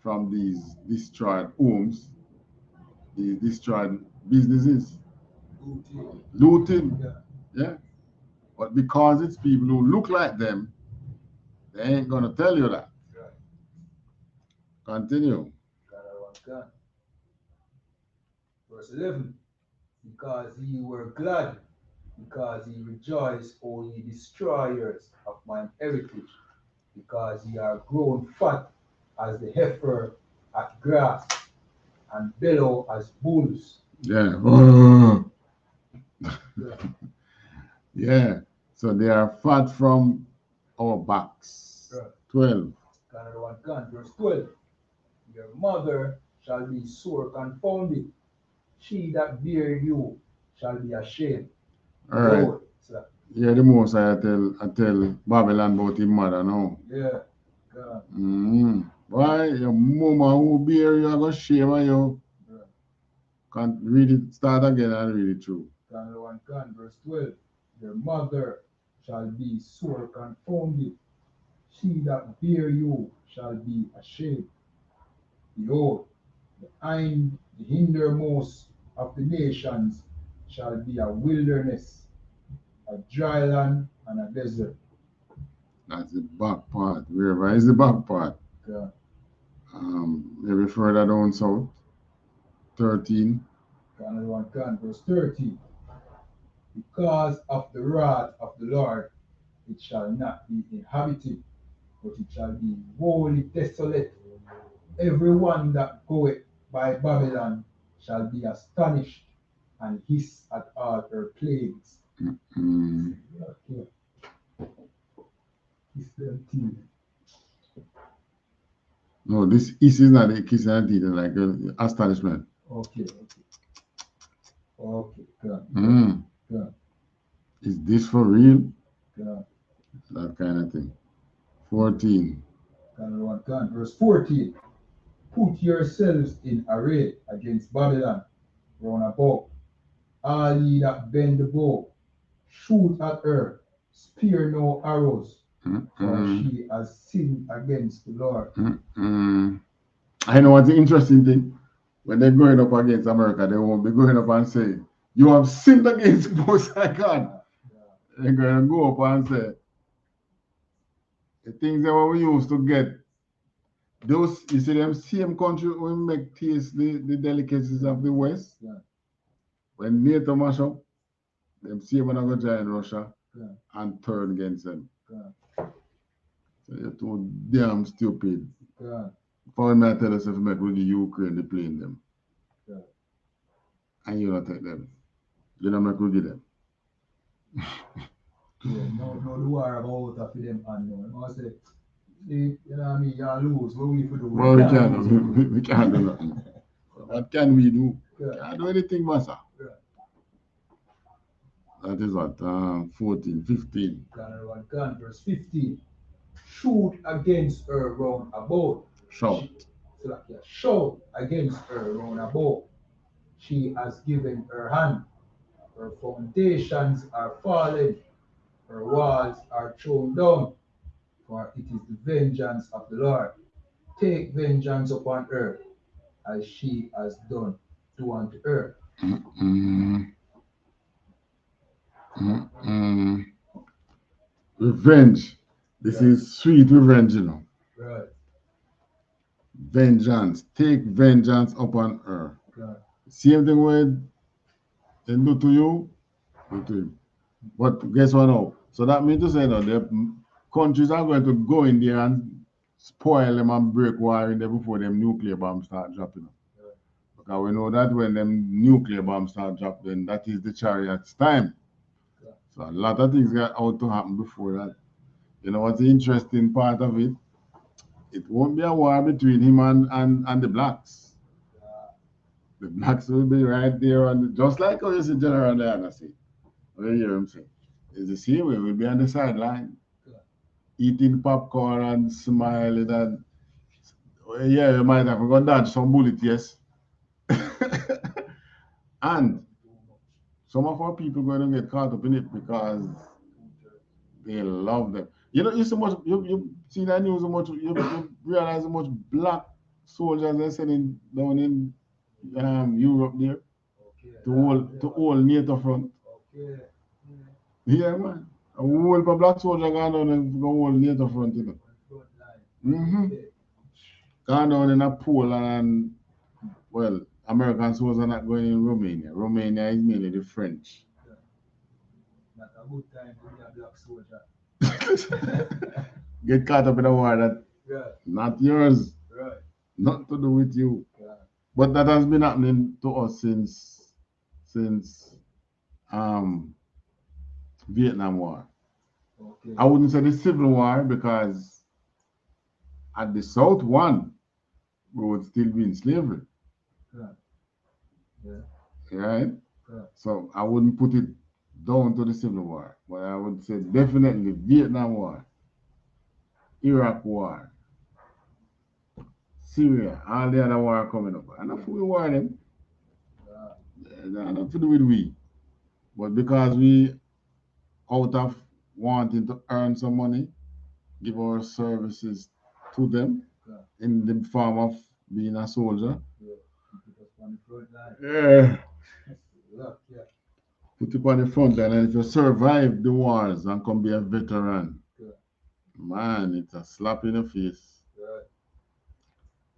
from these destroyed homes, these destroyed businesses. Looting. Yeah. But because it's people who look like them, they ain't going to tell you that. Continue. Verse 11. Because ye were glad, because ye rejoiced, O ye destroyers of mine heritage, because ye are grown fat as the heifer at grass, and bellow as bulls. Yeah. Yeah. So they are fat from our backs. Right. 12. Another one can. Verse 12. Your mother shall be sore confounded. She that bare you shall be ashamed. All right. Lord, so, Yeah, the most I tell Babylon about his mother now. yeah. God. Why your mama who bear you, I go shame on you. Yeah. Can't read it, start again and read it through. Another one can. Verse 12. Your mother shall be sore confounded. She that bear you shall be ashamed. Behold, the hindermost of the nations shall be a wilderness, a dry land, and a desert. That's the back part. Wherever is the back part? Yeah. Maybe further down south. 13. Another one can. Verse 13. Because of the wrath of the Lord, it shall not be inhabited, but it shall be wholly desolate. Everyone that goeth by Babylon shall be astonished and hiss at all her plagues. Okay. Hiss them teeth. No, this is not a kiss and teeth, like astonishment. Okay. Good. Good. Is this for real? Good. That kind of thing. 14. Verse 14. Put yourselves in array against Babylon round about. All ye that bend the bow, shoot at her, spear no arrows, for she has sinned against the Lord. I know what's the interesting thing. When they're going up against America, they won't be going up and say, you have sinned against Most High God. They're going to go up and say, the things that we used to get, those, you see them same country we make taste the delicacies of the West. Yeah. When NATO mash up, them same when I go join Russia and turn against them. So you're too damn stupid. For me, I tell us if we make with the Ukraine, they playing them. And you don't take them. You don't make with them. No war about after them and no. I say, you know what I mean, you lose. What we do? Well, we can't do nothing. What can we do? Can't do anything, Massa. That is what, 14, 15. Verse 15. Shoot against her round about. Shout. Shout against her round about. She has given her hand. Her foundations are fallen. Her walls are thrown down. For it is the vengeance of the Lord. Take vengeance upon her, as she has done to unto her. Revenge. This is sweet revenge, you know. Right. Vengeance. Take vengeance upon her. Right. Same thing when they do to you, do to him. But guess what now? So that means to say that the countries are going to go in there and spoil them and break war in there before them nuclear bombs start dropping. Because we know that when them nuclear bombs start dropping, that is the Chariot's time. So a lot of things got out to happen before that. You know what's the interesting part of it? It won't be a war between him and the blacks. The blacks will be right there on just like how you see General Diana say. What you hear him say? It's the same way. We'll be on the sideline, eating popcorn and smiling and yeah, you might have got dodge some bullet, yes. And some of our people going to get caught up in it because they love them. You know, you see that news so much, you realize how much black soldiers they're sending down in Europe there to all NATO front. Yeah, man. A whole black soldier gone down and go all NATO front, you know. Mm-hmm. Gone down in a Poland and, well, American soldiers are not going in Romania. Romania is mainly the French. Not a good time to be a black soldier. Get caught up in a war that not yours. Right. Nothing to do with you. But that has been happening to us since Vietnam War. Okay. I wouldn't say the Civil War because at the South one, we would still be in slavery. Right? So I wouldn't put it down to the Civil War, but I would say definitely Vietnam War, Iraq War, Syria, all the other war coming up. Enough we war them. Nothing to do with we. But because we out of wanting to earn some money, give our services to them in the form of being a soldier. Yeah. Put you on the front line, and if you survive the wars and come be a veteran, man, it's a slap in the face.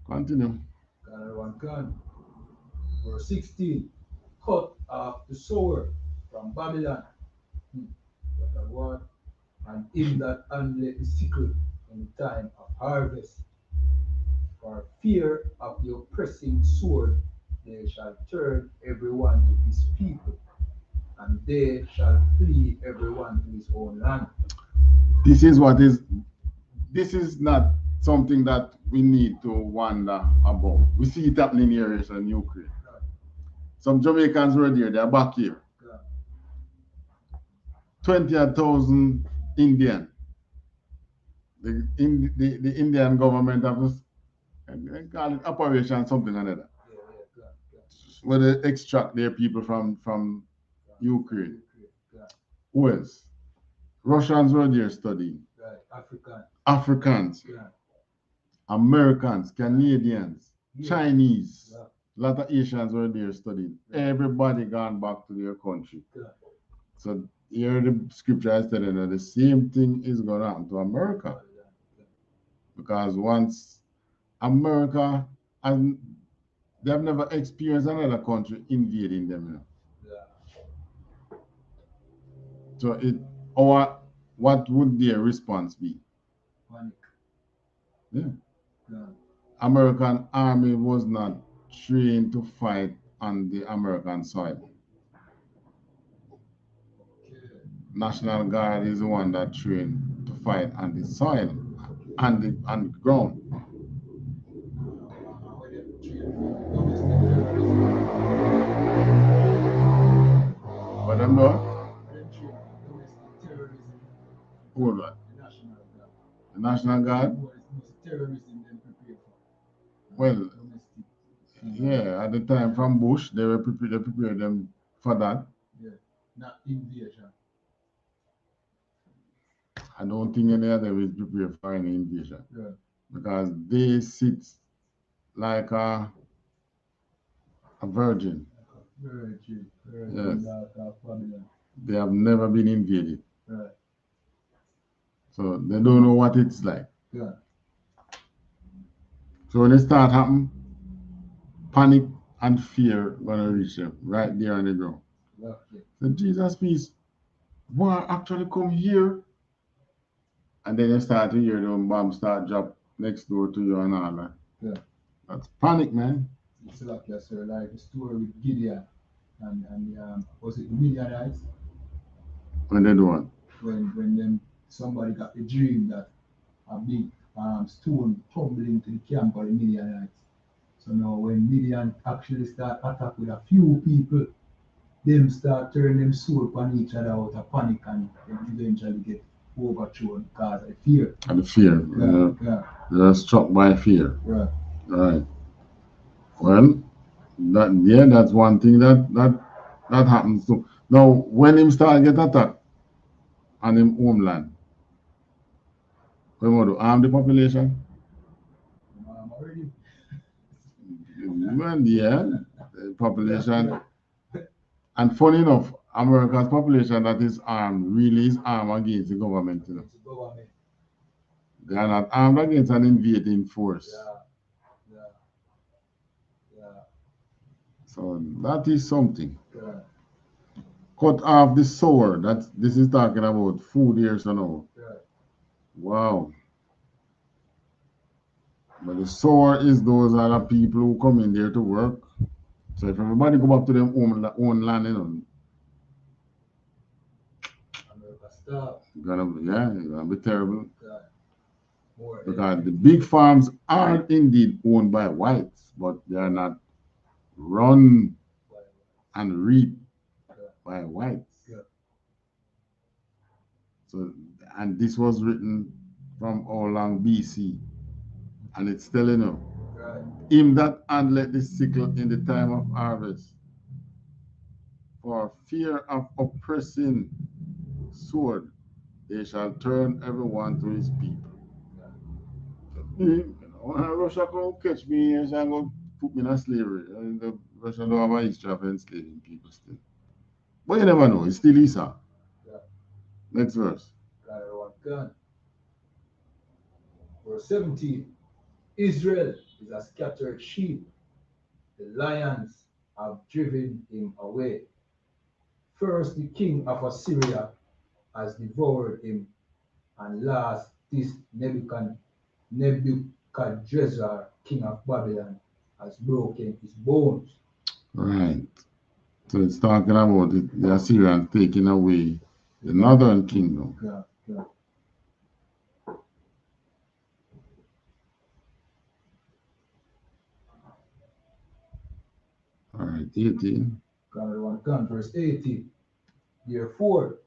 Continue. Verse 16. Cut off the sower from Babylon. And him that handleth the sickle in the time of harvest. For fear of the oppressing sword, they shall turn everyone to his people, and they shall flee everyone to his own land. This is not something that we need to wonder about. We see it happening here in Ukraine. Some Jamaicans were there, they're back here. 20,000 Indian. The Indian government have this, they call it operation something or another. Where they extract their people from Ukraine. Who else? Russians were there studying. Africans. Americans, Canadians, Chinese. A lot of Asians were there studying. Everybody gone back to their country. So here the scripture is telling you the same thing is going to happen to America. Because once America, and they have never experienced another country invading them. So what would their response be? Panic. Yeah. American army was not trained to fight on the American soil. National Guard is the one that trained to fight on the soil, on the ground. What them do? Hold on. The National Guard? Well, yeah, at the time from Bush, they prepared them for that. Yeah, not invasion. I don't think any of them is prepared for any invasion. Yeah. Because they sit like a virgin. Yes. They have never been invaded. Right. So they don't know what it's like. Yeah. So when it start happening, panic and fear gonna reach them right there on the ground. Yeah. So Jesus peace, war actually come here. And then you start to hear the bomb start drop next door to you and all that. Yeah. That's panic, man. It's like, yes, sir, like the story with Gideon and was it the Midianites? When they do what? When them somebody got the dream that a big stone tumbling to the camp of the Midianites. So now when Midian actually start attack with a few people, them start turning them soul upon each other out of panic and then eventually get overthrown because of fear. And the fear. Yeah. They're struck by fear. Right. Right. Well, that's one thing that happens too. Now, when him start get attacked on him homeland, we want to arm the population. Already. Well, yeah, the population. And funny enough, America's population that is armed really is armed against the government. You know. They are not armed against an invading force. Yeah. So that is something. Yeah. Cut off the sower. This is talking about food here, so now. Yeah. Wow. But the sower is those are the people who come in there to work. So if everybody go back to their own land, you know, it's gonna be terrible. Because the big farms are indeed owned by whites, but they are not run and reaped by whites. So, and this was written from all along BC, and it's telling you, him that handleth the sickle in the time of harvest, for fear of oppressing sword, they shall turn everyone to his people. You know, Russia can catch me and shall go put me in slavery. And the Russia don't have a history of enslaving people still. But you never know, it's still Esau. Next verse. Verse 17. Israel is a scattered sheep. The lions have driven him away. First, the king of Assyria has devoured him, and last, this Nebuchadnezzar, king of Babylon, has broken his bones. Right. So it's talking about the Assyrians taking away the northern kingdom. Yeah. All right, 18. Verse 18. Therefore,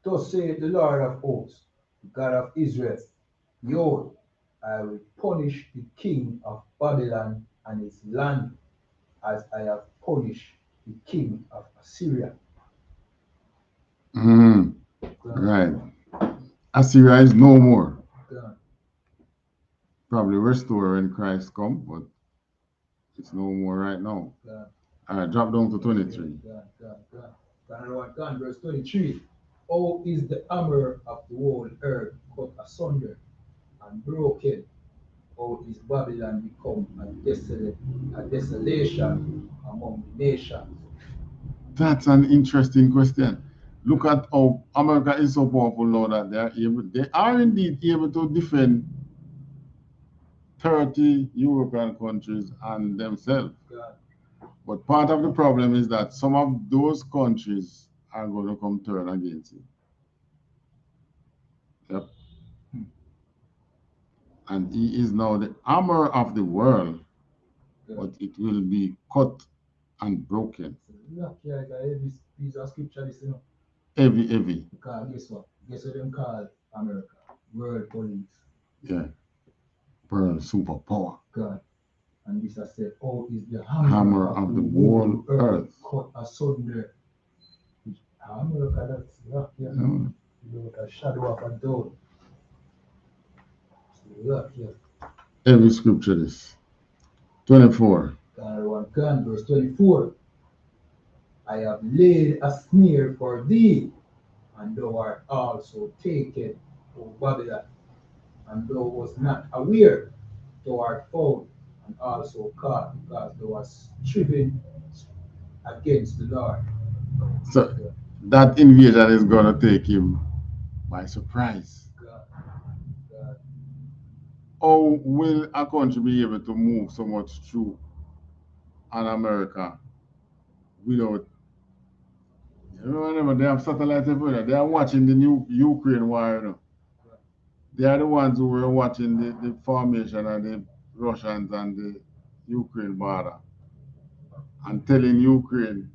thus saith the Lord of hosts, the God of Israel, behold, I will punish the king of Babylon and his land as I have punished the king of Assyria. Right. Assyria is no more. Probably restore when Christ come, but it's no more right now. All right, drop down to 23. Verse 23. Oh, is the hammer of the whole earth cut asunder and broken? Oh, is Babylon become a desolation among the nations? That's an interesting question. Look at how America is so powerful now that they are indeed able to defend 30 European countries and themselves. But part of the problem is that some of those countries are going to come turn against it. Yep. And he is now the hammer of the world, but it will be cut and broken. Heavy. Because guess what? Guess what them call America? World police. Yeah. World superpower. God. And this I said, oh, is the hammer of the whole earth. Cut asunder. America, that's lucky. A shadow of a door. Every scripture is 24. Verse 24. I have laid a snare for thee, and thou art also taken, O Babylon, and thou was not aware, thou art found, and also caught, because thou was striven against the Lord. So that invasion is going to take him by surprise. God. How will a country be able to move so much through and America without. Remember, they have satellites everywhere. They are watching the new Ukraine war. You know. They are the ones who were watching the formation of the Russians and the Ukraine border and telling Ukraine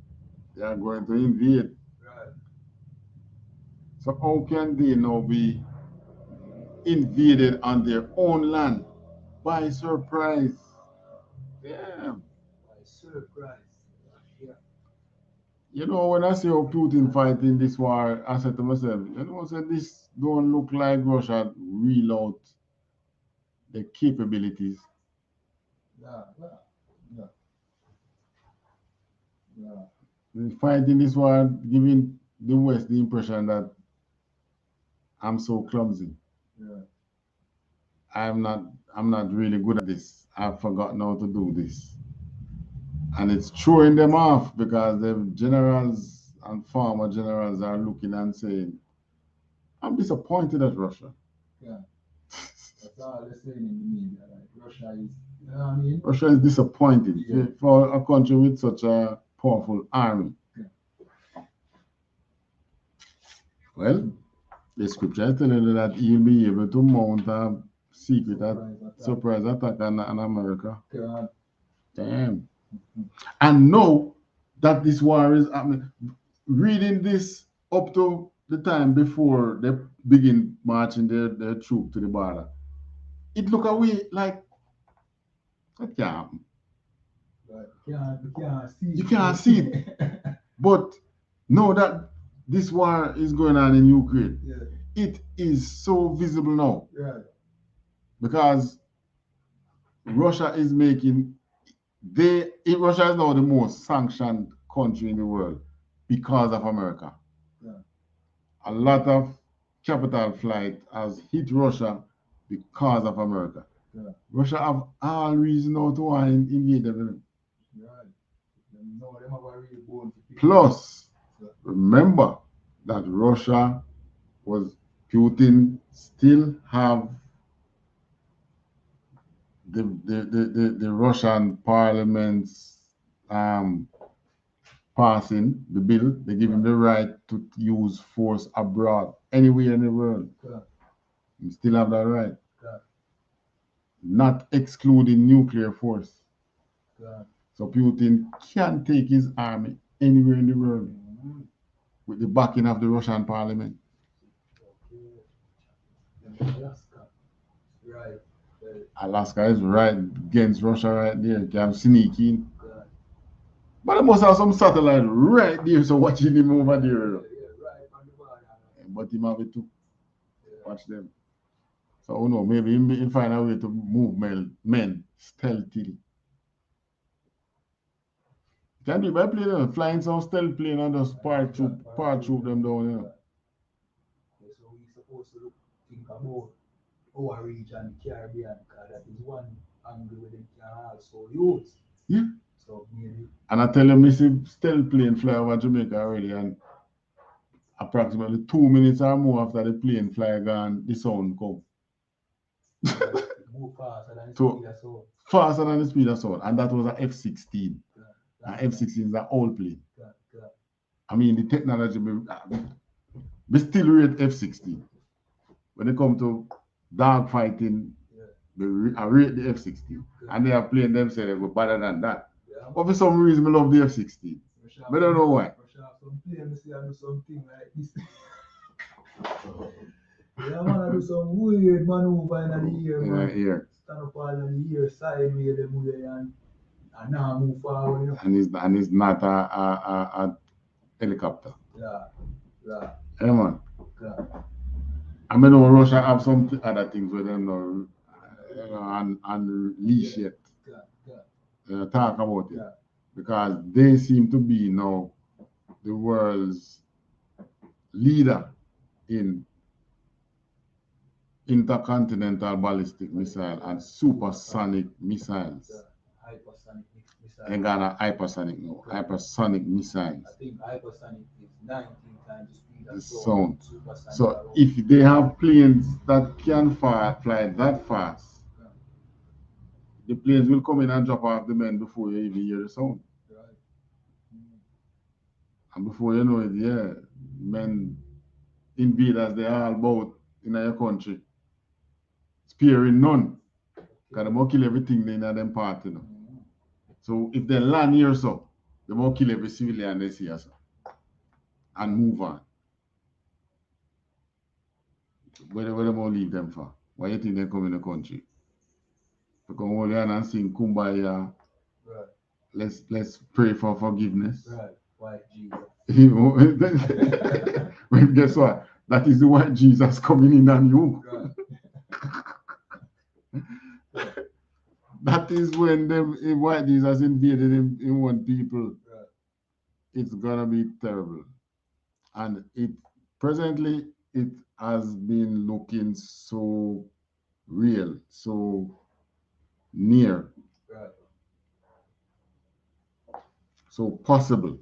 they are going to invade. Right. So how can they now be invaded on their own land by surprise? Yeah. By surprise. Yeah. You know, when I see how Putin fighting this war, I said to myself, you know, this don't look like Russia reel out the capabilities. Yeah. Fighting this war, giving the West the impression that I'm so clumsy. Yeah. I'm not really good at this. I've forgotten how to do this. And it's throwing them off because the generals and former generals are looking and saying, I'm disappointed at Russia. Yeah. That's all they're saying in the media. Like Russia is, you know what I mean? Russia is disappointed Yeah. for a country with such a powerful army. Yeah. Well, the scripture is telling you that he'll be able to mount a secret surprise attack on America. God. Damn. And know that this war is happening. Reading this up to the time before they begin marching their troops to the border, it look away like that can't happen. You can't see it. But know that this war is going on in Ukraine. Yeah. It is so visible now. Right. Because Russia is making Russia is now the most sanctioned country in the world because of America. Yeah. A lot of capital flight has hit Russia because of America. Yeah. Russia have all reason now to invade them. Right. No, them have a real bone to pick. Plus, remember that Putin still have the Russian parliament's passing the bill. They give him the right to use force abroad anywhere in the world. Yeah. You still have that right. Yeah. Not excluding nuclear force. Yeah. So Putin can take his army anywhere in the world with the backing of the Russian parliament. Alaska. Right. Alaska is right against Russia right there. Can sneak in. Yeah. But they must have some satellite right there, so watching him over there. Yeah, right on the border. But him have it too. Watch them. So no, maybe he'll find a way to move men stealthily. Can be by plane, flying some stealth plane and just paratroop them down, you know. So we're supposed to think about our region, Caribbean, because that is one angle where they can also use. Yeah. So maybe. And I tell you, I see stealth plane fly over Jamaica already, and approximately 2 minutes or more after the plane fly gone, the sound come. Move faster than the speed of sound. Faster than the speed of sound, and that was an F-16. And F-16 is an old plane. I mean, the technology, we still rate F-16. When it comes to dog fighting, I rate the F-16. And they are playing themselves they go better than that. But for some reason, I love the F-16. I don't know why. Something like this. Yeah, man, I do some weird maneuver in the air. Yeah. Stand up all in the air, sideways, they move and now move forward. You know? And it's not a helicopter. Yeah. Yeah, man. Yeah. I mean, Russia have some other things with them now, and leash yet. Talk about it. Yeah. Because they seem to be now the world's leader in intercontinental ballistic missile and supersonic missiles. Hypersonic missiles. They got a hypersonic now. Hypersonic missiles. I think hypersonic is 19 times the speed of sound. Supersonic So if they have planes that can fly that fast, the planes will come in and drop off the men before you even hear the sound. Right. And before you know it, yeah, men invaders, they are all about in your country. Sparing none. Because they won't kill everything in them part, you know. So if they land here, so they won't kill every civilian they see us and move on. Where they won't leave them for? Why you think they come in the country? To come over here and sing Kumbaya. Right. Let's pray for forgiveness. Right. White Jesus. Well, guess what? That is the white Jesus coming in on you. Right. That is when them white Jesus invaded in one people. Right. It's gonna be terrible. And it presently it has been looking so real, so near, Right. so possible.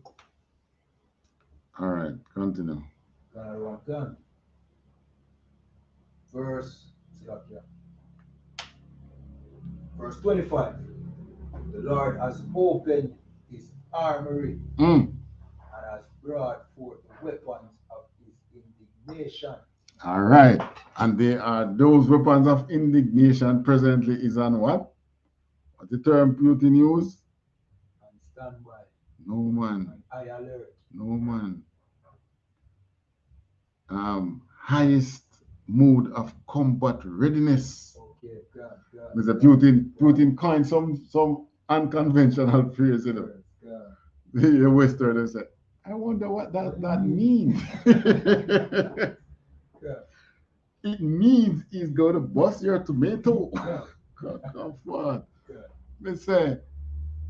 All right, continue. Verse 25. The Lord has opened his armory and has brought forth the weapons of his indignation. All right. And they are those weapons of indignation presently is on what? What's the term Putin use? And standby. No man. And high alert. No man. Highest mode of combat readiness. Okay, God. Mr. Putin coined some unconventional phrase, you know. The Westerners said, I wonder what that means. It means he's going to bust your tomato. Come on. Let's say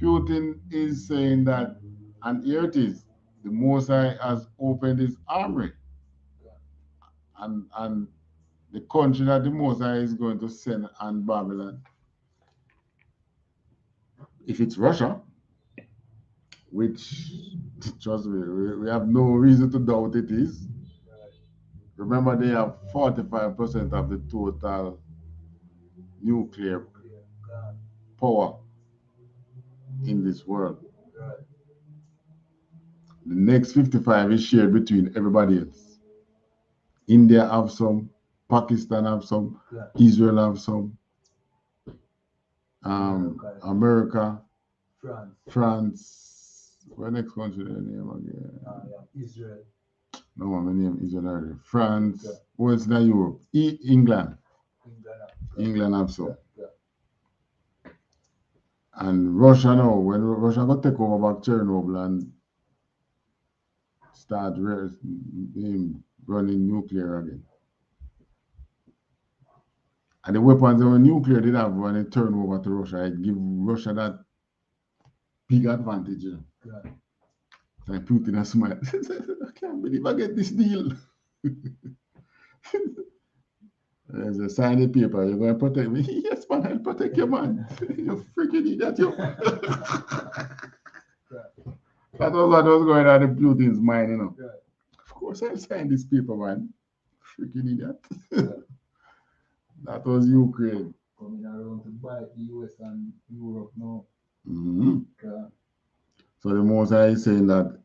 Putin is saying that, and here it is, the Most High has opened his armory. And the country that the Most High is going to send on Babylon, if it's Russia, which, trust me, we have no reason to doubt it is. Remember, they have 45% of the total nuclear power in this world. The next 55 is shared between everybody else. India have some, Pakistan have some, Israel have some, America, France. What next country their name again? Israel. No, my name is Israel. France. What's that Europe? England. England have some. And Russia now, when Russia got take over back Chernobyl and start running nuclear again. And the weapons that were nuclear did have when it turned over to Russia, it give Russia that big advantage. You know? Like Putin has smiled. I can't believe I get this deal. There's a signed paper. You're going to protect me? Yes, man, I'll protect you, man. You freaking idiot, you. That was what was going on in Putin's mind, you know. Of course, I'll sign this paper, man. Freaking idiot. That was Ukraine. Coming around to bite the US and Europe now. So the Most High is saying that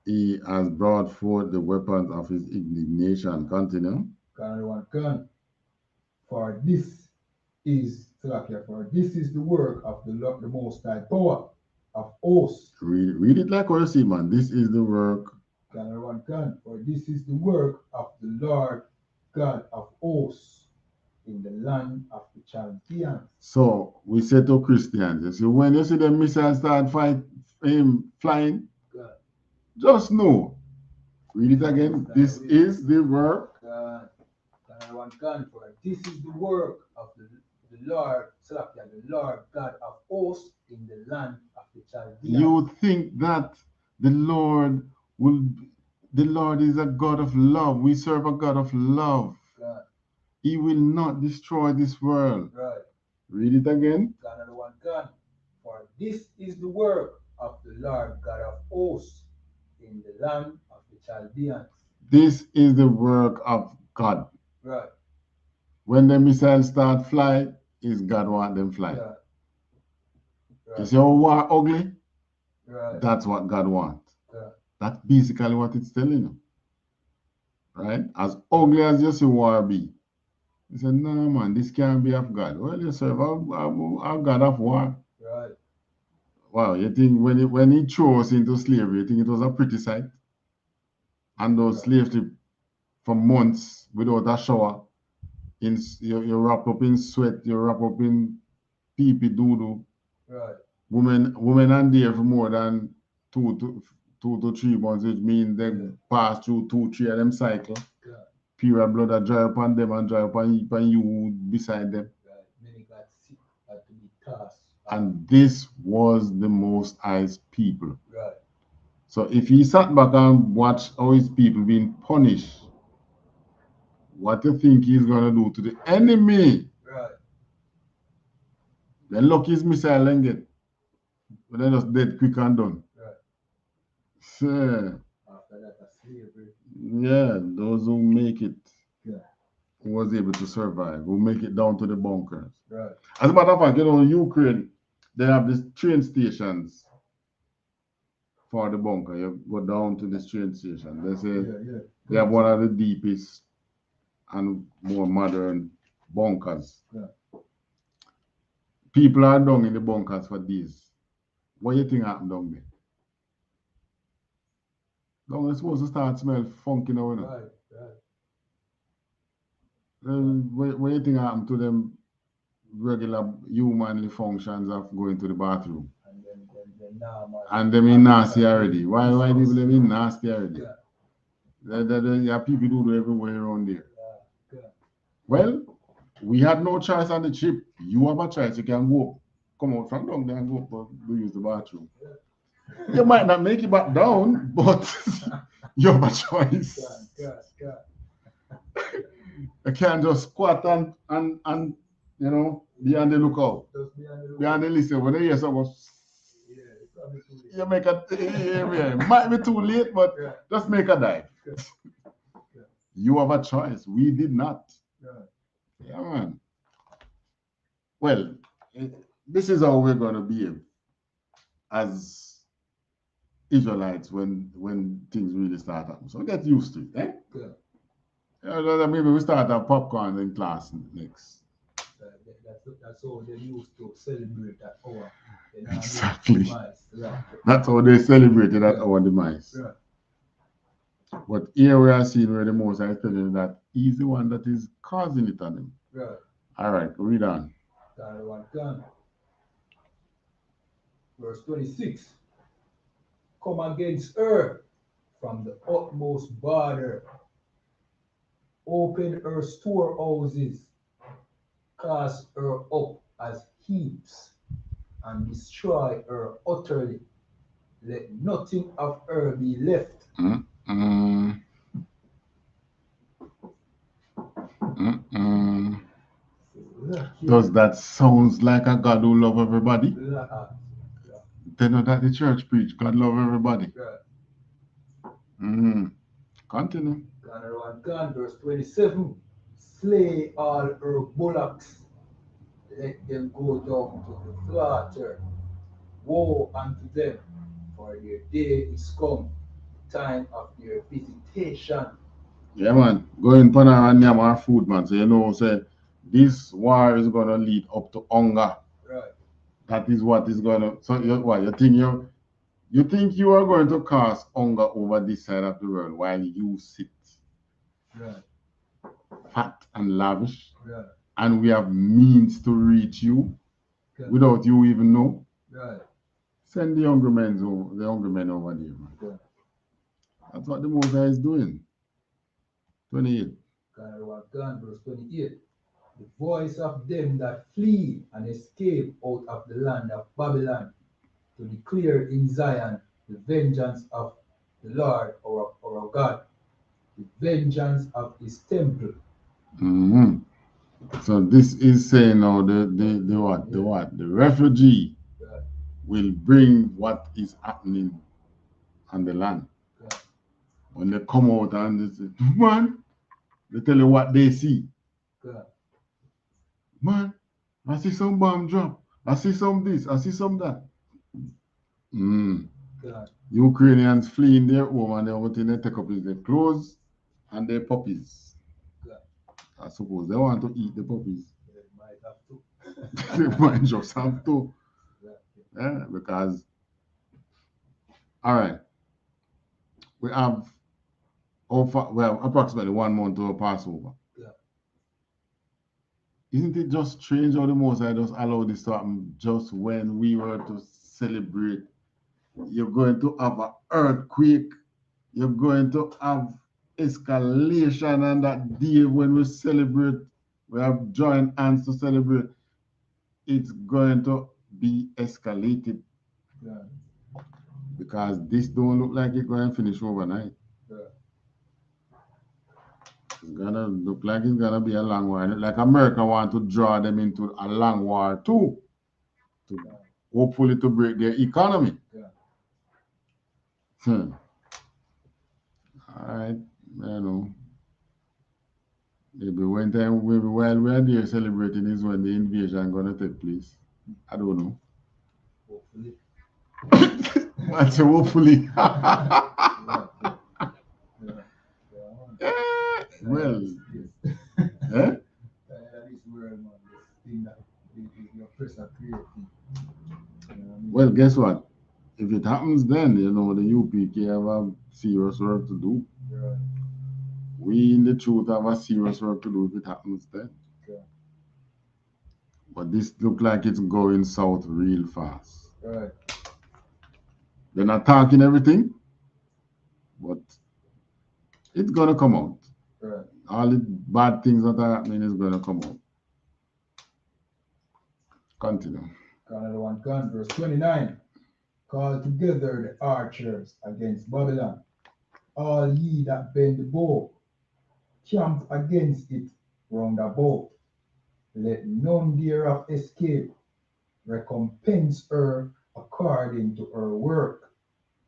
he has brought forth the weapons of his indignation. Continue. For this is the work of the Most High power of hosts. Read it like what you see, man. This is the work. For this is the work of the Lord God of hosts in the land of the Chaldeans. So we say to Christians, you see, when you see the missiles start flying, just know. Read it again. This is the work. For this is the work of the Lord God of hosts in the land of the Chaldeans. You think that the Lord is a God of love. We serve a God of love. He will not destroy this world. Right. Read it again. For this is the work of the Lord God of hosts in the land of the Chaldeans. This is the work of God. Right. When the missiles start flying, is God want them fly. Yeah. You Right. see how war ugly? Right. That's what God wants. Yeah. That's basically what it's telling you. Right? As ugly as you see war be. He said, no, man, this can't be of God. Well, you serve a God of war. Right. Wow, you think when he threw us into slavery, you think it was a pretty sight? And those slave ships for months without a shower. You wrap up in sweat, you wrap up in pee-pee doo-doo. Right. Women and there for more than 2 to 3 months, which means they pass through 2-3 of them cycle. Yeah. Period blood that dry upon them and dry upon you beside them. Right. Many got sick, had to be tossed. And this was the Most High's people. Right. So if he sat back and watched how his people being punished, what do you think he's gonna do to the enemy? Right. Then look his missile and get, but then just dead quick and done. Right. So, After that, a slavery. yeah, those who make it, Yeah. who was able to survive, who make it down to the bunkers. Right. As a matter of fact, Ukraine, they have these train stations for the bunker. You go down to this train station. They say they have one of the deepest and more modern bunkers. Yeah. People are down in the bunkers for days. What do you think happened down there? Down they're supposed to start smell funky now, you know? Right. Right. What do you think happened to them regular humanly functions of going to the bathroom? And them in nasty already. Why people them in nasty already? Yeah. There are people who do everywhere around there. Yeah. Well, we had no choice on the ship. You have a choice. You can go, come out from down there and go use the bathroom. Yeah. You might not make it back down, but you have a choice. You can't just squat and you know, be on the lookout. Be on the listen. When they hear someone, you make a, it might be too late, but just make a dive. You have a choice. We did not. Yeah, man. Well, this is how we're going to behave as Israelites when things really start happening. So get used to it, eh? Yeah, maybe we start our popcorn in class next. That's how they used to celebrate that hour. Exactly. That's how they celebrated that our demise. Yeah. But here we are seeing where the Most High is telling you that he's the one that is causing it on him. Right. All right, read on. Verse 26. Come against her from the utmost border. Open her storehouses. Cast her up as heaps and destroy her utterly. Let nothing of her be left. Does that sound like a God who love everybody? They know that the church preach God love everybody. Continue. Verse 27. Slay all her bullocks. Let them go down to the slaughter. Woe unto them, for their day is come, the time of their visitation. Yeah, man. Going Panara and Yam our food, man. So you know, say this war is gonna lead up to hunger. Right. That is what is gonna. So you think you are going to cause hunger over this side of the world while you sit fat and lavish, and we have means to reach you without you even know. Right. Send the hungry men over there, man. That's what the Most High is doing. 28. Verse 28. The voice of them that flee and escape out of the land of Babylon, to declare in Zion the vengeance of the Lord our God, the vengeance of his temple. So this is saying now the refugee will bring what is happening on the land. When they come out and they say, man, they tell you what they see. Man, I see some bomb drop. I see some this. I see some that. God. Ukrainians fleeing their home and the only thing they take up is their clothes and their puppies. God. I suppose they want to eat the puppies. They might have to. They might just have to. Yeah. Because, all right, we have approximately 1 month to a Passover. Yeah. Isn't it just strange how the Most High just allowed this to happen just when we were to celebrate? You're going to have an earthquake. You're going to have escalation on that day when we celebrate. We have joined hands to celebrate. It's going to be escalated. Yeah. Because this don't look like it's going to finish overnight. Yeah. It's going to look like it's going to be a long war. Like America want to draw them into a long war too. Hopefully to break their economy. Yeah. All right, you know. Maybe while we're there celebrating is when the invasion gonna take place. I don't know. Hopefully. I say hopefully. Well, well, guess what? If it happens then, you know, the UPK have a serious work to do. Right. We in the truth have a serious work to do if it happens then. Okay. But this look like it's going south real fast. Right. They're not talking everything, but it's gonna come out. Right. All the bad things that are happening is gonna come out. Continue. Another one, verse 29. Call together the archers against Babylon, all ye that bend the bow, camp against it round about. Let none thereof escape. Recompense her according to her work,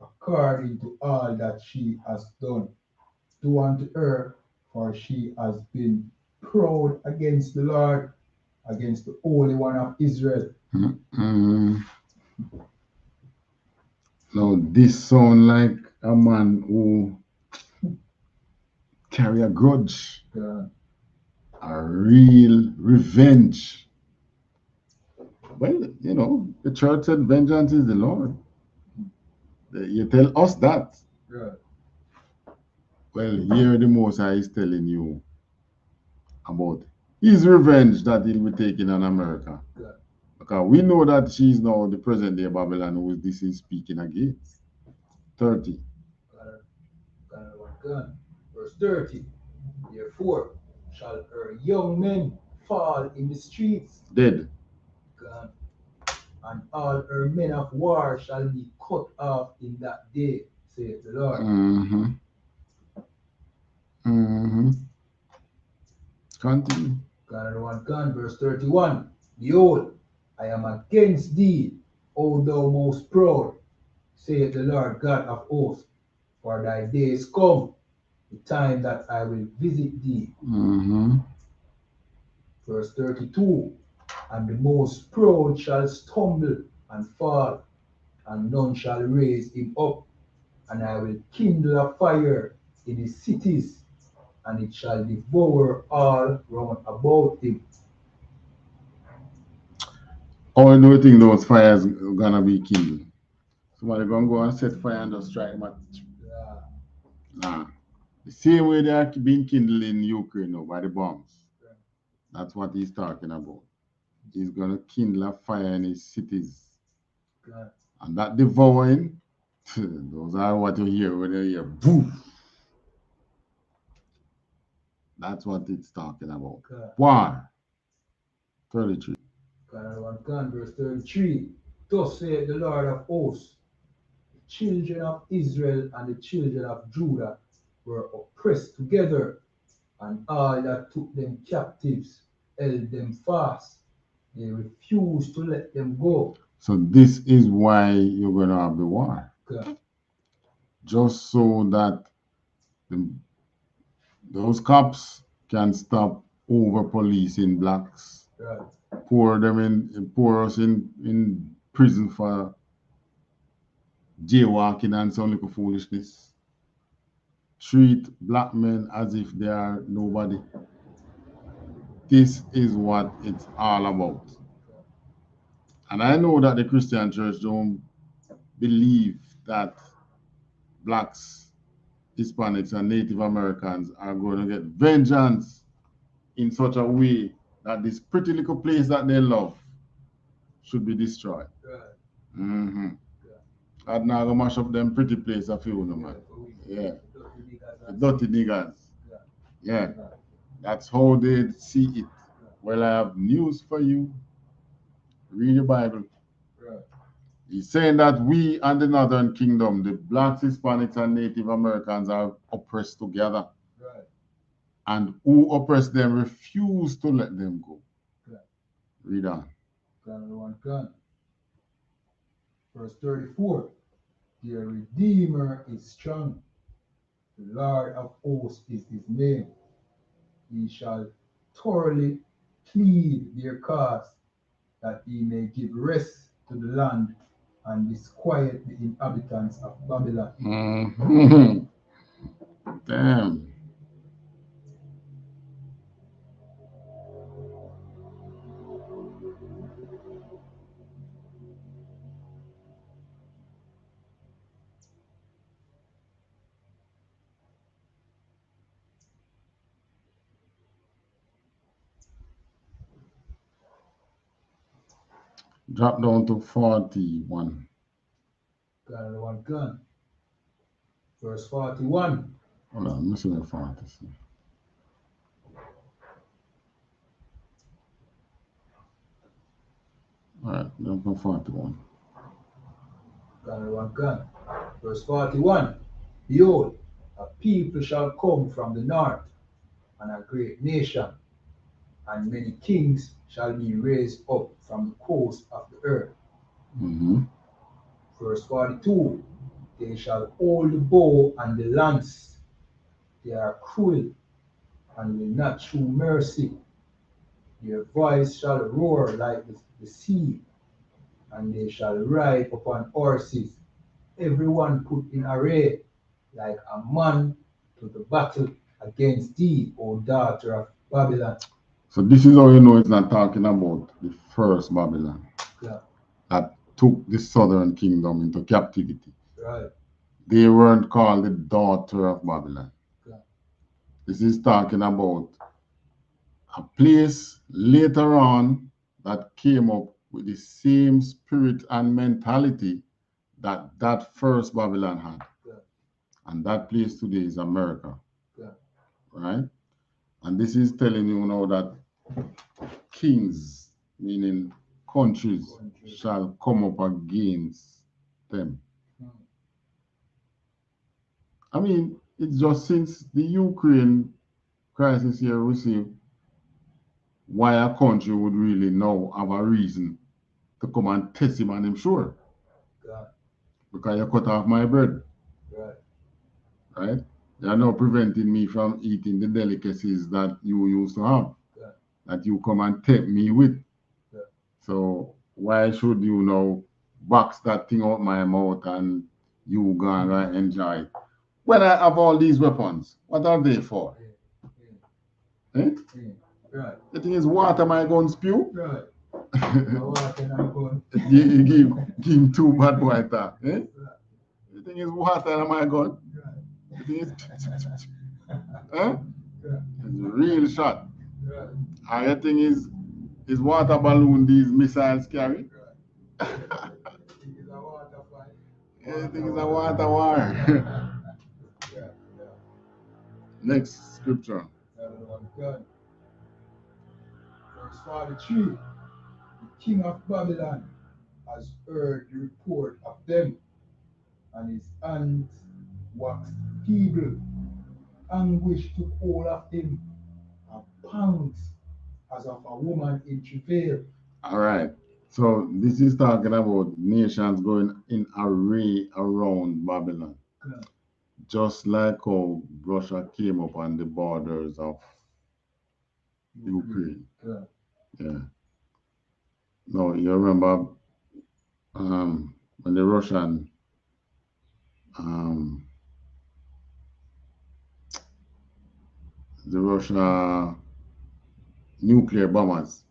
according to all that she has done. Do unto her, for she has been proud against the Lord, against the Holy One of Israel. Now this sound like a man who carry a grudge, a real revenge. Well, you know, the church said vengeance is the Lord. You tell us that. Right. Well, here the Most High is telling you about his revenge that he'll be taking on America. Yeah. Because we know that she's now the present day Babylon who this is speaking against. 30. Verse 30. Therefore shall her young men fall in the streets. Dead. God. And all her men of war shall be cut off in that day, saith the Lord. Continue. Verse 31. Behold, I am against thee, O thou most proud, saith the Lord God of hosts, for thy days come, the time that I will visit thee. Verse 32. And the most proud shall stumble and fall, and none shall raise him up. And I will kindle a fire in his cities, and it shall devour all round about him. How do you think those fires are gonna be kindled? Somebody gonna go and set fire and just strike them. Nah. The same way they are being kindled in Ukraine now by the bombs. That's what he's talking about. He's gonna kindle a fire in his cities. God. And that devouring, those are what you hear when you hear boom. That's what it's talking about. God. War. 33. Verse 33. Thus saith the Lord of hosts, the children of Israel and the children of Judah were oppressed together, and all that took them captives held them fast. They refused to let them go. So this is why you're going to have the war. God. Just so that those cops can stop over policing blacks. Right. pour us in prison for jaywalking and some little foolishness. Treat black men as if they are nobody. This is what it's all about. And I know that the Christian church don't believe that blacks, Hispanics, and Native Americans are going to get vengeance in such a way that this pretty little place that they love should be destroyed. Mm-hmm. I'd now go mash up them pretty place a few, man. Yeah. The dirty niggers. Yeah. That's how they see it. Well, I have news for you. Read the Bible. He's saying that we and the Northern Kingdom, the blacks, Hispanics, and Native Americans are oppressed together. Right. And who oppressed them refuse to let them go. Right. Read on. Gun. Verse 34. Their Redeemer is strong. The Lord of hosts is his name. He shall thoroughly plead their cause, that he may give rest to the land and disquiet the inhabitants of Babylon. Mm-hmm. Damn. Drop down to 41. Gun. Verse 41. Hold on, I'm missing the 40. All right, down to 41. Gun. Verse 41. Behold, a people shall come from the north, and a great nation, and many kings shall be raised up from the coast of the earth. Mm-hmm. Verse 42. They shall hold the bow and the lance. They are cruel and will not shew mercy. Their voice shall roar like the sea, and they shall ride upon horses, everyone put in array, like a man to the battle against thee, O daughter of Babylon. So this is how you know it's not talking about the first Babylon. Yeah. That took the southern kingdom into captivity. Right. They weren't called the daughter of Babylon. Yeah. This is talking about a place later on that came up with the same spirit and mentality that that first Babylon had. Yeah. And that place today is America. Yeah. Right? And this is telling you now that kings, meaning countries, shall come up against them. I mean, it's just since the Ukraine crisis here, we see why a country would really now have a reason to come and test him, and I'm sure. God. Because you cut off my bread. Right. Right? They are now preventing me from eating the delicacies that you used to have. Yeah. That you come and tempt me with. Yeah. So why should you now box that thing out my mouth and you gonna enjoy it? When I have all these weapons, what are they for? Eh? Right. The thing is, water my gun spew? Right. Water my gun. You give too bad water. Eh? The thing is, water my gun. The thing is, eh? It's real shot. Right. And the thing is water balloon these missiles carry? Right. It is a water fight. Everything is a water war. Yeah. Next scripture. God. Verse 43. The king of Babylon has heard the report of them, and his hands waxed feeble. Anguish took hold of him, and pangs as of a woman in travail. All right. So this is talking about nations going in array around Babylon. Yeah. Just like how Russia came up on the borders of Ukraine. Yeah. Yeah. No, you remember when the Russian nuclear bombers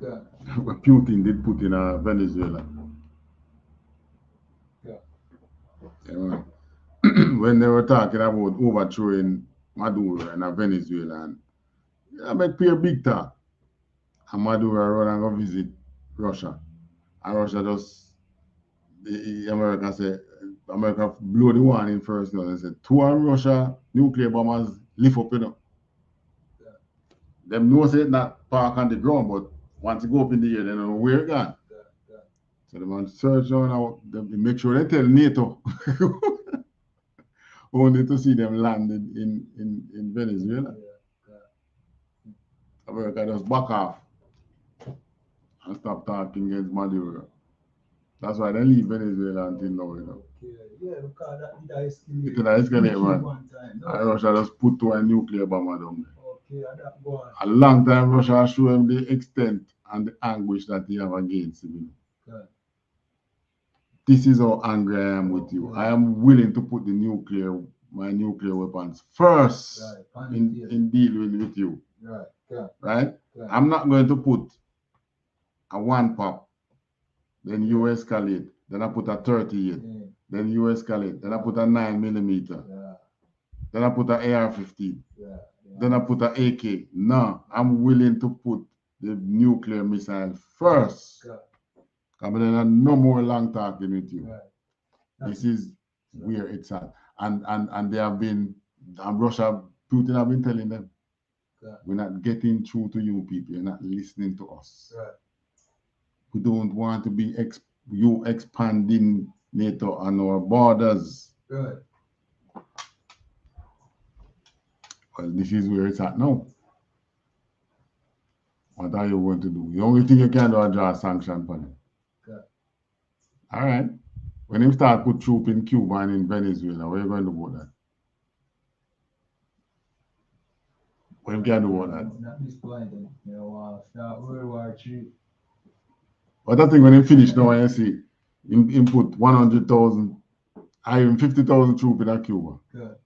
Yeah. what Putin did put in Venezuela. Yeah. Yeah, when they were talking about overthrowing Maduro in Venezuela, and I make pay big talk. And Maduro run and go visit Russia. And Russia just, America blow the warning first. You know, they said, two of Russia nuclear bombers lift up, you know. Yeah. Them know say it not park on the ground, but once you go up in the air, they don't know where it gone. Yeah. Yeah. So they want to search on out, they make sure they tell NATO. Only to see them land in Venezuela. Yeah. Yeah. America just back off and stop talking against Maduro. That's why they leave Venezuela until now, you know. Okay. Yeah, because that did escalate. It did escalate, man. One time, no? And Russia just put to a nuclear bomber down there. Okay, that go on. A long time Russia show him the extent and the anguish that he have against him. Good. This is how angry I am with you. I am willing to put my nuclear weapons first in dealing with you. Right. Yeah. Right? Yeah. I'm not going to put a 1 pop, then you escalate, then I put a 38, then you escalate, then I put a 9mm, then I put an AR-15, then I put an AK. No, I'm willing to put the nuclear missile first. I'm no more long talking with you. This is where it's at. And they have been, Russia, Putin have been telling them, we're not getting through to you people, you're not listening to us. Right. We don't want to be you expanding NATO on our borders. Right. Well, this is where it's at now. What are you going to do? The only thing you can do is draw a sanction for them. Okay. All right. When you start put troops in Cuba and in Venezuela, what are you going to do about that? What you can do about that? Not this point, you know, start World War III. But I think when you finish now, you see, him put 100,000, I even 50,000 troops in Cuba. Good.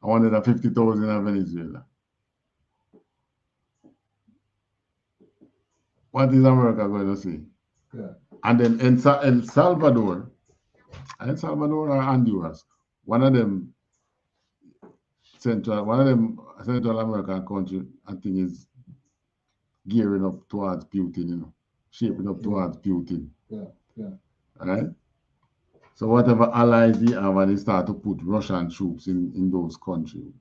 I wanted a 50,000 in Venezuela. What is America going to say? Good. And then El Salvador or Honduras, one of them Central American country, I think, is gearing up towards Putin, you know, shaping up towards Putin. Yeah. All right? So whatever allies he have, and he start to put Russian troops in those countries.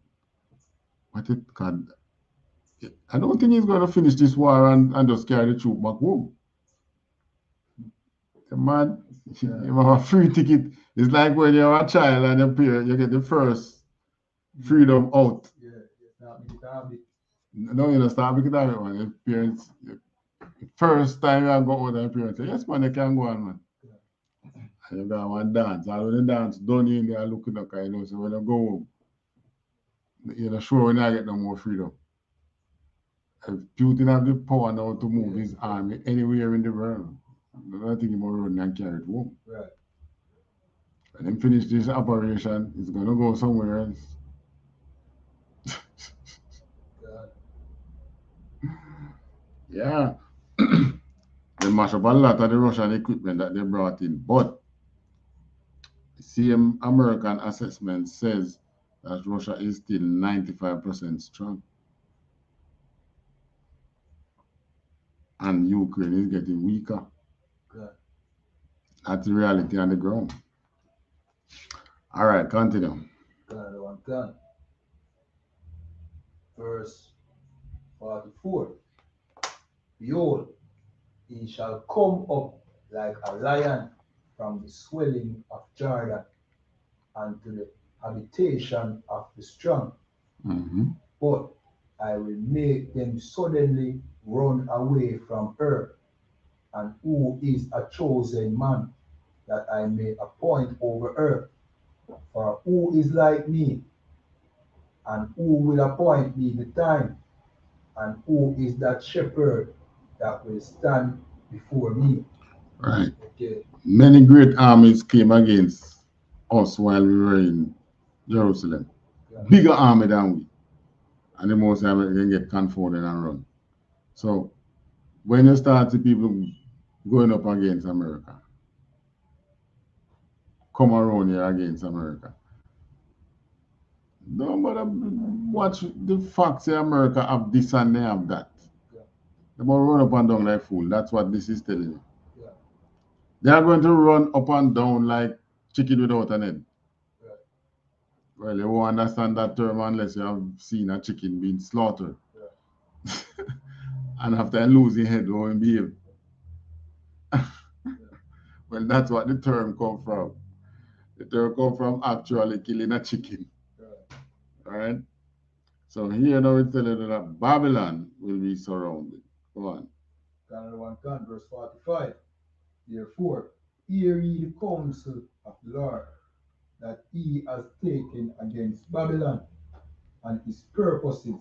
What it can, I don't think he's going to finish this war and just carry the troop back home. The man, you have a free ticket. It's like when you're a child and you get the first freedom out. No, you don't start with that one. Your parents, the first time you go out, your parents say, yes, man, you can go on, man. And you go and dance. And when you dance, don't you in there looking up, you know, so when you go home, you're not sure when you get no more freedom. If Putin have the power now to move his army anywhere in the world, I don't think he will run and carry it home. Right. When he finish this operation, he's going to go somewhere else. Yeah. They mash up a lot of the Russian equipment that they brought in. But the same American assessment says that Russia is still 95% strong. And Ukraine is getting weaker. Good. That's the reality on the ground. All right, continue. Good. Verse 44. Behold, he shall come up like a lion from the swelling of Jordan unto the habitation of the strong. But I will make them suddenly run away from her. And who is a chosen man, that I may appoint over her? For who is like me? And who will appoint me the time? And who is that shepherd that will stand before me. Right. Okay. Many great armies came against us while we were in Jerusalem. Yeah. Bigger army than we. And the most time they can get confounded and run. So when you start to people going up against America, come around here against America, don't bother watch the facts. America have this and they have that. Yeah. They will run up and down like fool. That's what this is telling you. Yeah. They are going to run up and down like chicken without an head. Yeah. Well, you won't understand that term unless you have seen a chicken being slaughtered. Yeah. And after losing head, how it behave. Well, that's what the term come from. The term come from actually killing a chicken. Yeah. All right? So here now it's telling you that Babylon will be surrounded. Go on. Canada 1 verse 45. Therefore, hear ye the counsel of the Lord, that he has taken against Babylon, and his purposes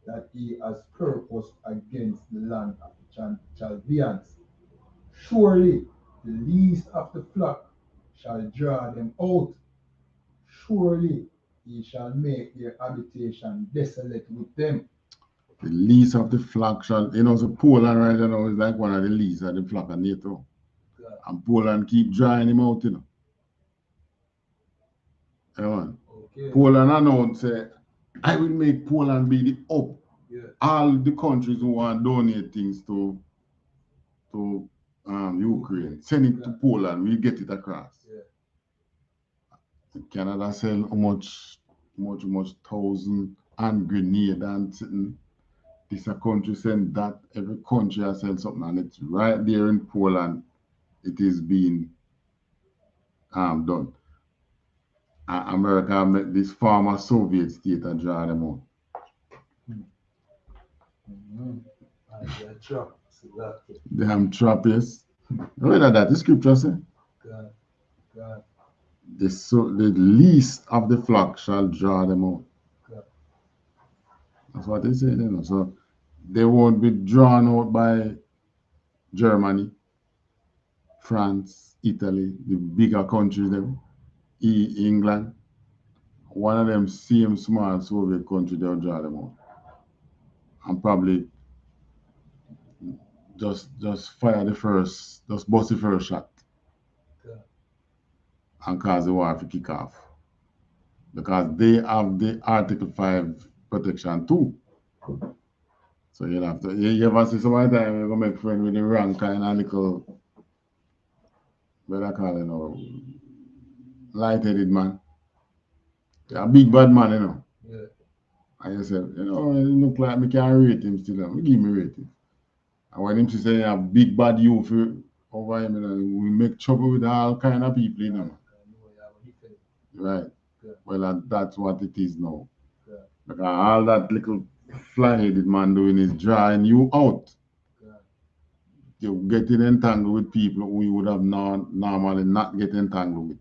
that he has purposed against the land of the Chaldeans. Surely the least of the flock shall draw them out. Surely he shall make their habitation desolate with them. The least of the flock shall, so Poland right now is like one of the least of the flock of NATO. Yeah. And Poland keep drying him out, Yeah, man. Okay. Poland announced, I will make Poland be the up. Yeah. All the countries who want to donate things to Ukraine, send it to Poland, we'll get it across. Yeah. Canada sell how much thousand and grenade and sitting. This a country send that, every country has sell something, and it's right there in Poland. It is being done. America make this former Soviet state and draw them out. Damn trap, yes. Where did that the scripture say? God. The least of the flock shall draw them out. God. That's what they say, So they won't be drawn out by Germany, France, Italy, the bigger countries, England. One of them same small Soviet country, they'll draw them out. And probably just fire the first, just bust the first shot. God. And cause the war to kick off. Because they have the Article 5 protection too. So you'll have to, you ever see somebody time you're going to make friends with the wrong kind of little, what I call it, light-headed man. A big bad man, Yeah. And you say, it look like me can rate him still. Give me rating. And when him say a big bad youth over him, we make trouble with all kind of people, Right. Yeah. Well, that's what it is now. Yeah. Because all that little fly-headed man doing is drawing you out. Yeah. You getting entangled with people who you would have normally not get entangled with.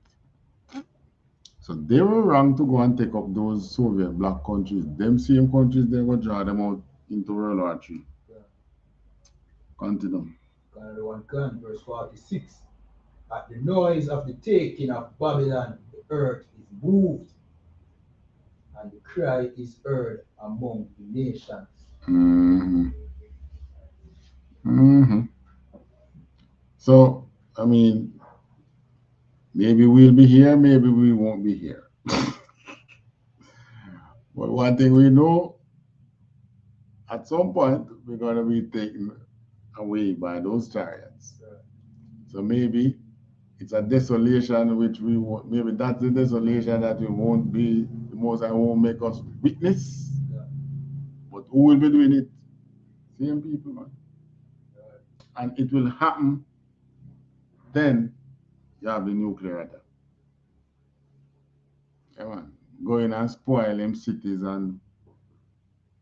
So they were wrong to go and take up those Soviet black countries. Them same countries, they will draw them out into World War III. Yeah. Continue. Canada 1 verse 46. At the noise of the taking of Babylon, the earth is moved, and the cry is heard among the nations. So, maybe we'll be here, maybe we won't be here. But one thing we know, at some point, we're going to be taken away by those chariots. So maybe it's a desolation which we won't, maybe that's the desolation that we won't be, the Most High won't make us witness. Yeah. But who will be doing it? Same people, man. And it will happen, then you have the nuclear attack. Come on, go in and spoil them cities and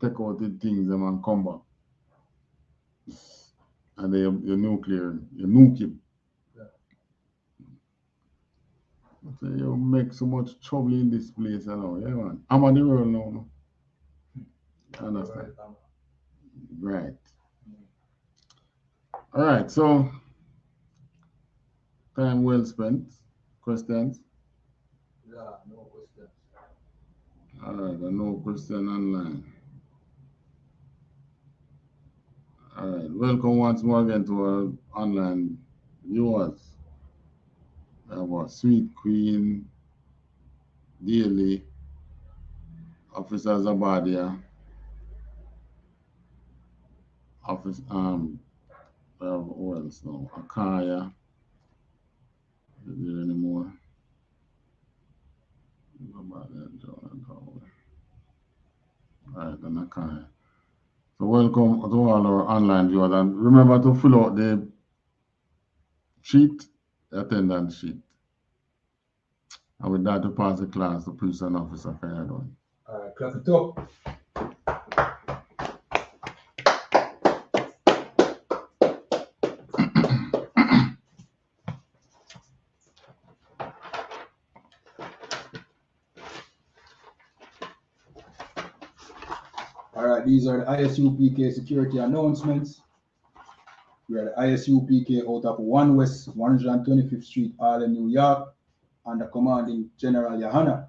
take out the things and come back. And then your nuclear, you nuke him. Yeah. So you make so much trouble in this place now, yeah, man. I'm on the world now. No? Understand? Right. All right, so time well spent. Questions? Yeah, no questions. All right, no question online. All right, welcome once more again to our online viewers. We have our Sweet Queen, Daily, Officer Zabadia, Office who else now? Akaya. Is there any more? All right, and Akaya. So welcome to all our online viewers, and remember to fill out the sheet, the attendance sheet. And with that, to pass the class to Priest and Officer Kayadon. All right, clap it up. All right, these are the ISUPK security announcements. We are the ISUPK out of 1 West 125th Street, Harlem, New York, under commanding General YAHANNA.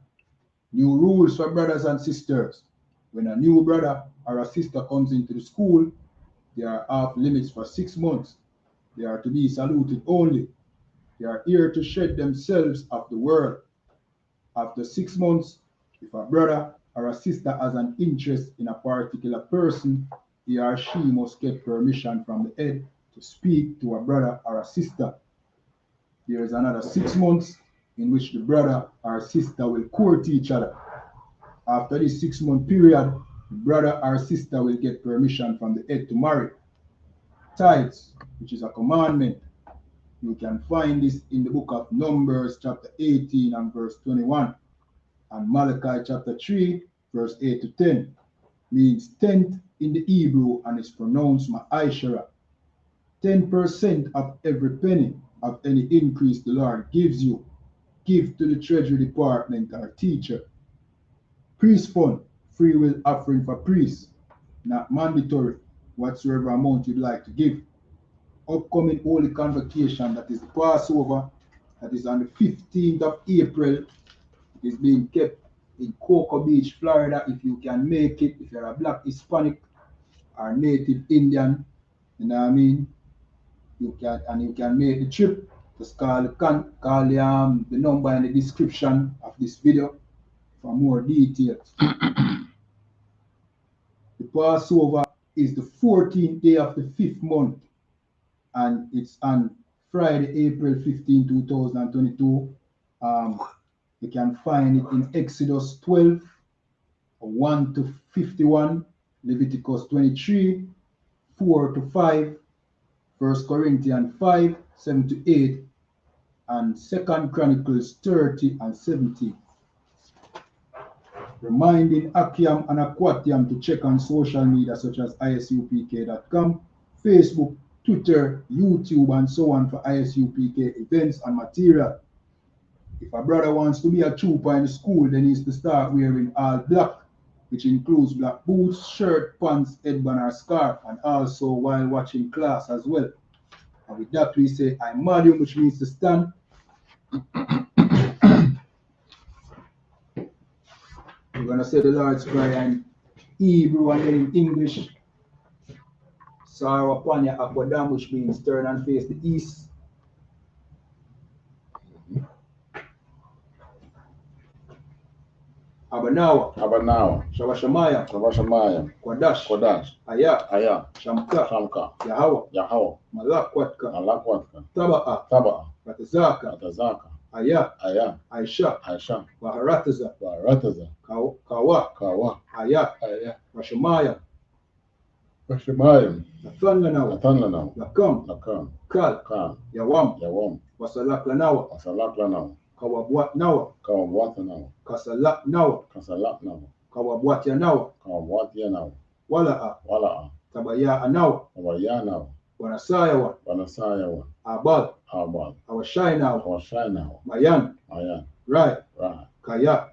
New rules for brothers and sisters. When a new brother or a sister comes into the school, they are off limits for 6 months. They are to be saluted only. They are here to shed themselves of the world. After 6 months, if a brother or a sister has an interest in a particular person, he or she must get permission from the head to speak to a brother or a sister. There is another 6 months in which the brother or sister will court each other. After this 6-month period, the brother or sister will get permission from the head to marry. Tithes, which is a commandment, you can find this in the book of Numbers chapter 18 and verse 21, and Malachi chapter 3 verse 8 to 10, means tenth in the Hebrew and is pronounced ma'ashara. 10% of every penny of any increase the Lord gives you, give to the Treasury Department or teacher. Priest fund, free will offering for priests, not mandatory, whatsoever amount you'd like to give. Upcoming Holy Convocation, that is the Passover, that is on the 15th of April. It is being kept in Cocoa Beach, Florida. If you can make it, if you're a Black Hispanic or Native Indian, you know what I mean, you can make the trip. Just call the number in the description of this video for more details. The Passover is the 14th day of the 5th month, and it's on Friday, April 15, 2022. You can find it in Exodus 12, 1 to 51, Leviticus 23, 4 to 5, 1 Corinthians 5, 7 to 8, and 2 Chronicles 30 and 17. Reminding Akiam and Aquatiam to check on social media such as ISUPK.com, Facebook, Twitter, YouTube, and so on for ISUPK events and material. If a brother wants to be a trooper in the school, then he needs to start wearing all black, which includes black boots, shirt, pants, headband, or scarf, and also while watching class as well. And with that, we say I-Madium, which means to stand. We're going to say the Lord's Prayer in Hebrew and then in English. Sarapanya Akwadam, which means turn and face the east. Abanawa, Shabashamaya, Kwadash, Aya, Shamka, Yahawa, Malakwatka, Taba'a, Ratazaka, Aya, Aisha, Waharataza, Kawa, Aya, Rashamaya, Nathanawa, Lakam, Kal, Yawam, Wasalaklanawa, Kawabwat Nawa, Kasalak Nawa, Kawabwatya Nawa, Wala'a, Tabaya Nawa, Wanasayawa, Abad, Awashai Nawa, Mayan, Rai, Kaya,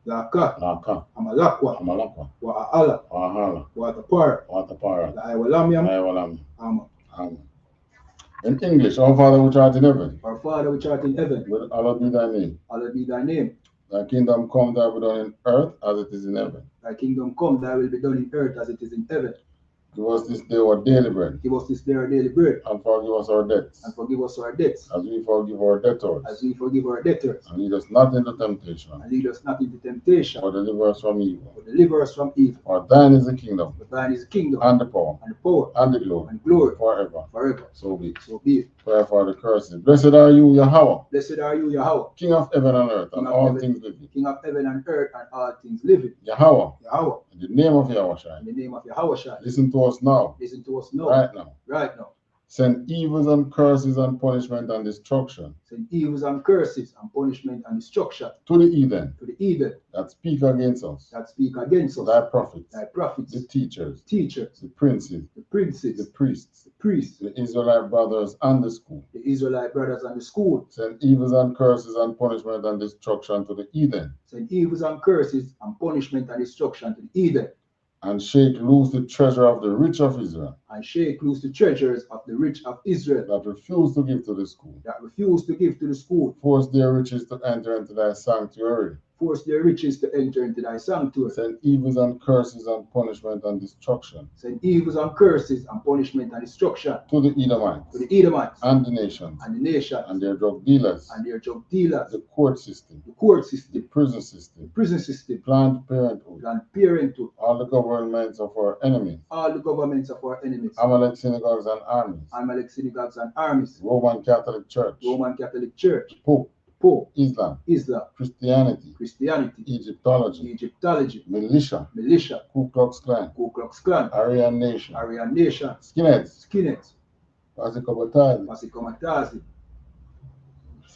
Laka, Amalakwa, Wa'ala, Watapara, Laiwalamiam, Amen. In English, our Father which art in heaven, Our Father which art in heaven, hallowed be thy name. hallowed be thy name. Thy kingdom come, thy will be done in earth as it is in heaven. Thy kingdom come, thy will be done in earth as it is in heaven. Give us this day our daily bread, Give us this day our daily bread, and forgive us our debts, and forgive us our debts, as we forgive our debtors. as we forgive our debtors. And lead us not into temptation, And lead us not into temptation, but deliver us from evil. but deliver us from evil. For thine is the kingdom, For thine is the kingdom, and the power, and the power, and the glory, and glory, forever. forever. So be it. So be it. Prayer for the curses. Blessed are you, Yahweh, Blessed are you, Yahweh, King of heaven and earth, and King of all heaven. things living. King of heaven and earth, and all things living. Yahweh, Yahweh, in the name of Yahweh, in the name of Yahweh, listen to us now, listen to us now, right now. right now. Send evils and curses and punishment and destruction Send evils and curses and punishment and destruction to the heathen to the heathen that speak against us, that speak against us, thy prophets, thy prophets, the teachers, teachers, the princes, the princes, the priests, the priests, the Israelite brothers, and the school. the Israelite brothers and the school. Send evils and curses and punishment and destruction to the heathen, Send evils and curses and punishment and destruction to the heathen, and shake loose the treasure of the rich of Israel, and shake loose the treasures of the rich of Israel that refuse to give to the school. that refuse to give to the school. Force their riches to enter into thy sanctuary. Force their riches to enter into thy sanctuary. Send evils and curses and punishment and destruction Send evils and curses and punishment and destruction to the Edomites, to the Edomites and the nations, and the nations and their drug dealers, and their drug dealers, the court system, the court the system, prison the system, prison system, Planned Parenthood, Planned Parenthood, all the governments of our enemies, all the governments of our enemies, Amalek synagogues and armies, Amalek synagogues and armies, Roman Catholic Church, Roman Catholic Church, Pope, Pope, Islam, Islam, Christianity, Christianity, Egyptology, Egyptology, militia, militia, Ku Klux Klan, Ku Klux Klan, Aryan Nation, Aryan Nation, Skinheads, Skinheads, Pasikobotazi, Pasikomatasi,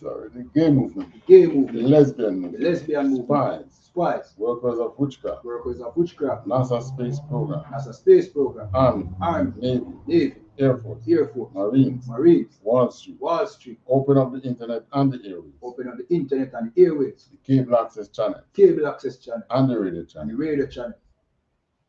the gay movement, the gay the movement, lesbian the movement, lesbian movement, spies, workers of witchcraft, workers of witchcraft, NASA space program, NASA space program, Army, Army, Navy, Navy, Air Force, Air Force, Marines, Marines, Wall Street, Wall Street, open up the internet and the airways, open up the internet and the airways, the cable access channel, cable access channel, and the radio and the channel. radio channel.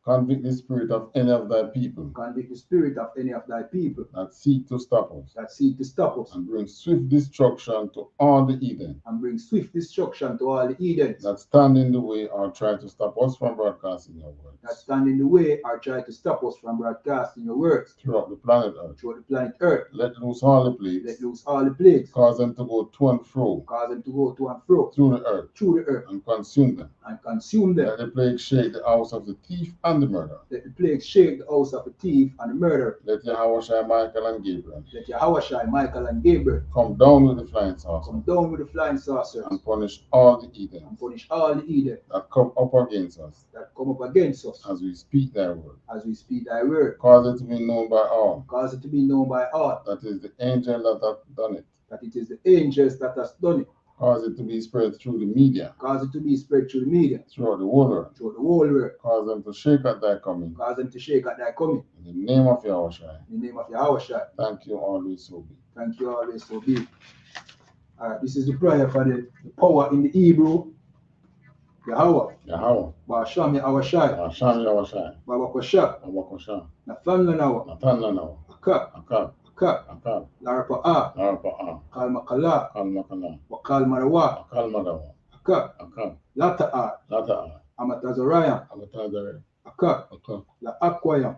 Convict the spirit of any of thy people Convict the spirit of any of thy people that seek to stop us, that seek to stop us, and bring swift destruction to all the heathen and bring swift destruction to all the heathens that stand in the way or try to stop us from broadcasting your that words stand in the way or try to stop us from broadcasting your words throughout the planet Earth. throughout the planet Earth. Let loose all the Let plagues, loose all the plagues, cause them to go to and fro cause them to go to and fro through the earth through the earth and consume them. and consume them. Let the plague shake the house of the thief and the murderer. Let the plague shake the house of the thief and the murderer. Let Yahweh Shai, Michael, and Gabriel Let Yahweh, Michael, and Gabriel come down with the flying saucer come down with the flying saucers and punish all the heathen and punish all the heathen that come up against us that come up against us as we speak thy word. as we speak thy word. Cause it to be known by all Cause it to be known by all that is the angel that hath done it. that it is the angels that has done it. Cause it to be spread through the media, Cause it to be spread through the media, throughout the whole world. through the whole world. Cause them to shake at thy coming. Cause them to shake at thy coming. In the name of Yahweh Shai. In the name of Yahweh. Thank you always so be. Thank you always so be. This is the prayer for the power in the Hebrew. Yahweh. Yahweh. Basham Yahweh Shai. Hashem Yahweh Shai. Babakosha. Abakosha. Nathana Nawa. Natana Nawa. Aka. Akab. Aka. Akab. Larpa'a. Larpa'a. Kalmakala. Kalmakala. Wakal Marawa. Akal Madawa. Aka. Akab. Lata'a. Lata'a. Amatazaraya. Amatadare. Aka. Akab. La Aquayam.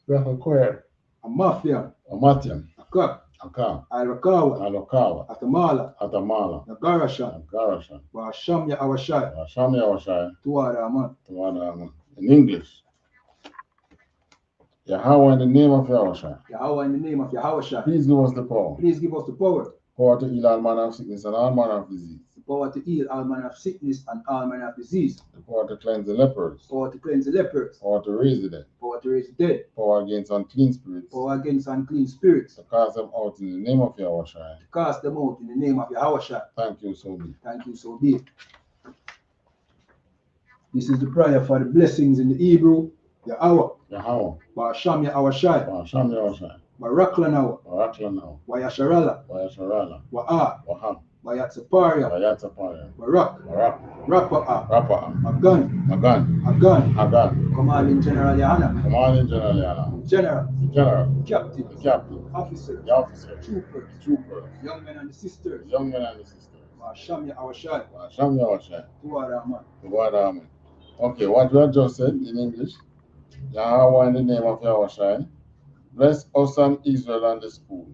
Rafakoyer. Amafiam. Amatian. Aka. Akab. Alrakawa. Alokawa. Atamala. Atamala. Nagarasha. Garasha. Basham Yahweh Shai. Hashem Yahweh Shai. THAWADAH. THAWADAH. In English. Yahweh, in the name of Yahweh Shai. Yahweh, in the name of Yahweh Shai. Please give us the power. Please give us the power. Power to heal all manner of sickness and all manner of disease. The power to heal all manner of sickness and all manner of disease. The power to cleanse the lepers. Power to cleanse the lepers. Power to raise the dead. Power to raise the dead. Power against unclean spirits. Power against unclean spirits. To cast them out in the name of Yahweh Shai. To cast them out in the name of Yahweh Shai. Thank you so be. Thank you so be. This is the prayer for the blessings in the Hebrew. Yahweh. Yahweh. Basham Yahweh Shai. Hashem Yahweh Shai. Baraklanawa, Baraklanawa, Wayasharala, Wayasharala, Wa'a, Waham, Wayatsaparia, Wayatapaya, Barak, Barak, Rapa'a, Rapa'a, Magan, Magan, Hagan, Commanding General YAHANNA, Commanding General YAHANNA, General, Captain, Captain, Officer, the officer, Troopers, young men and the sisters, Masham Yahawashai, THAWADAH. Okay, what we have just said in English, Yahweh in the name of Yahushua, bless awesome Israel and the school.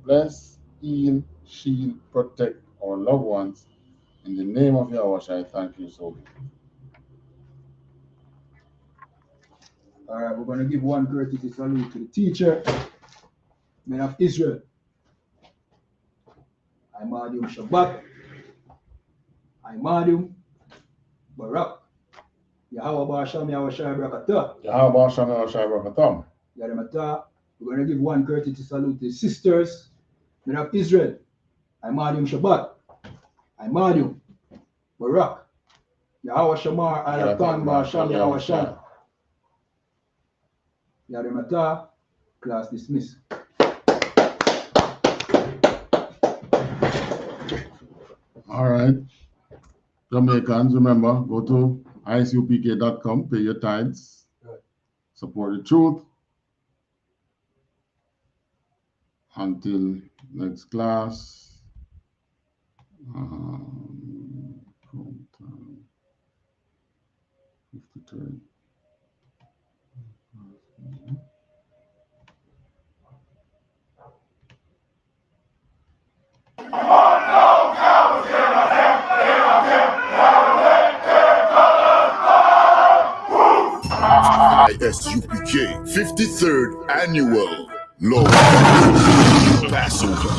Bless, heal, shield, protect our loved ones. In the name of Yahushua, thank you so much. All right, we're going to give one courtesy salute to the teacher, men of Israel. Imadium Shabbat, Imadium Barak, Yahweh Basham Yahushua Brakatah. Yahweh Basham Yahushua Brakatah. Yadamata. We're going to give one courtesy salute to the sisters, men of Israel. Imadium Shabbat, Imadium Barak, Yahweh Shamar Alatan Basham Yahushua. Yadamata. Class dismissed. All right. Jamaicans, remember, go to ISUPK.com, pay your tithes, support the truth. Until next class. 53. I.S.U.P.K. 53rd Annual Lord Passover.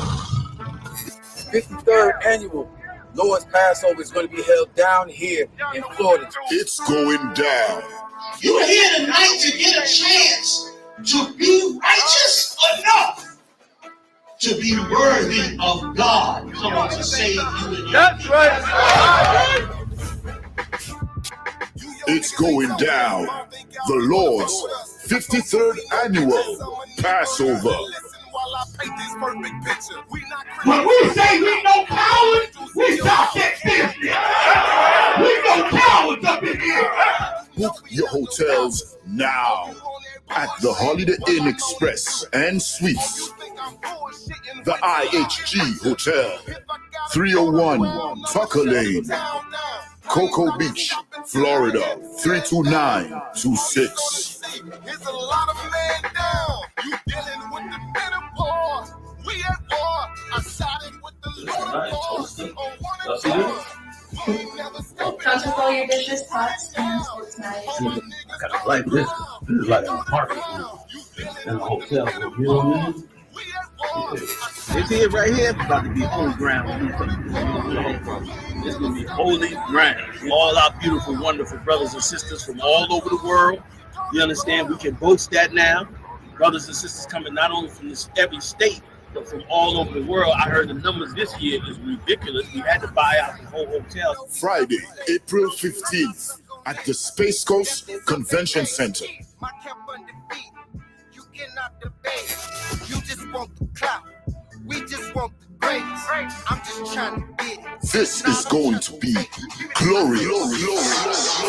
53rd Annual Lord's Passover is going to be held down here in Florida. It's going down. You're here tonight to get a chance to be righteous enough to be worthy of God. Come on, to save you. That's right. It's going down. The Lord's 53rd Annual Passover. When we say we no cowards, we talk that business. We no cowards up in here. Book your hotels now at the Holiday Inn Express and Suites, the IHG Hotel, 301 Tucker Lane, Cocoa Beach, Florida, 32926. There's a lot of men down. You dealing with the men of war. We at war. I sided with the Lord of war. Counter for all your dishes, pots, and sports knives. I kind of like this. This is like an apartment in a hotel. You know what I mean? This here right here is about to be holy ground. It's going to be holy ground. All our beautiful, wonderful brothers and sisters from all over the world. You understand? We can boast that now. Brothers and sisters coming not only from every state, but from all over the world. I heard the numbers this year is ridiculous. We had to buy out the whole hotel. Friday, April 15th at the Space Coast Convention Center. You cannot debate. You just want the clout. We just want the grades. I'm just trying to get it. This is going to be glorious.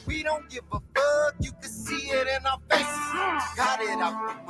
We don't give a fuck. You can see it in our faces. Got it out the way.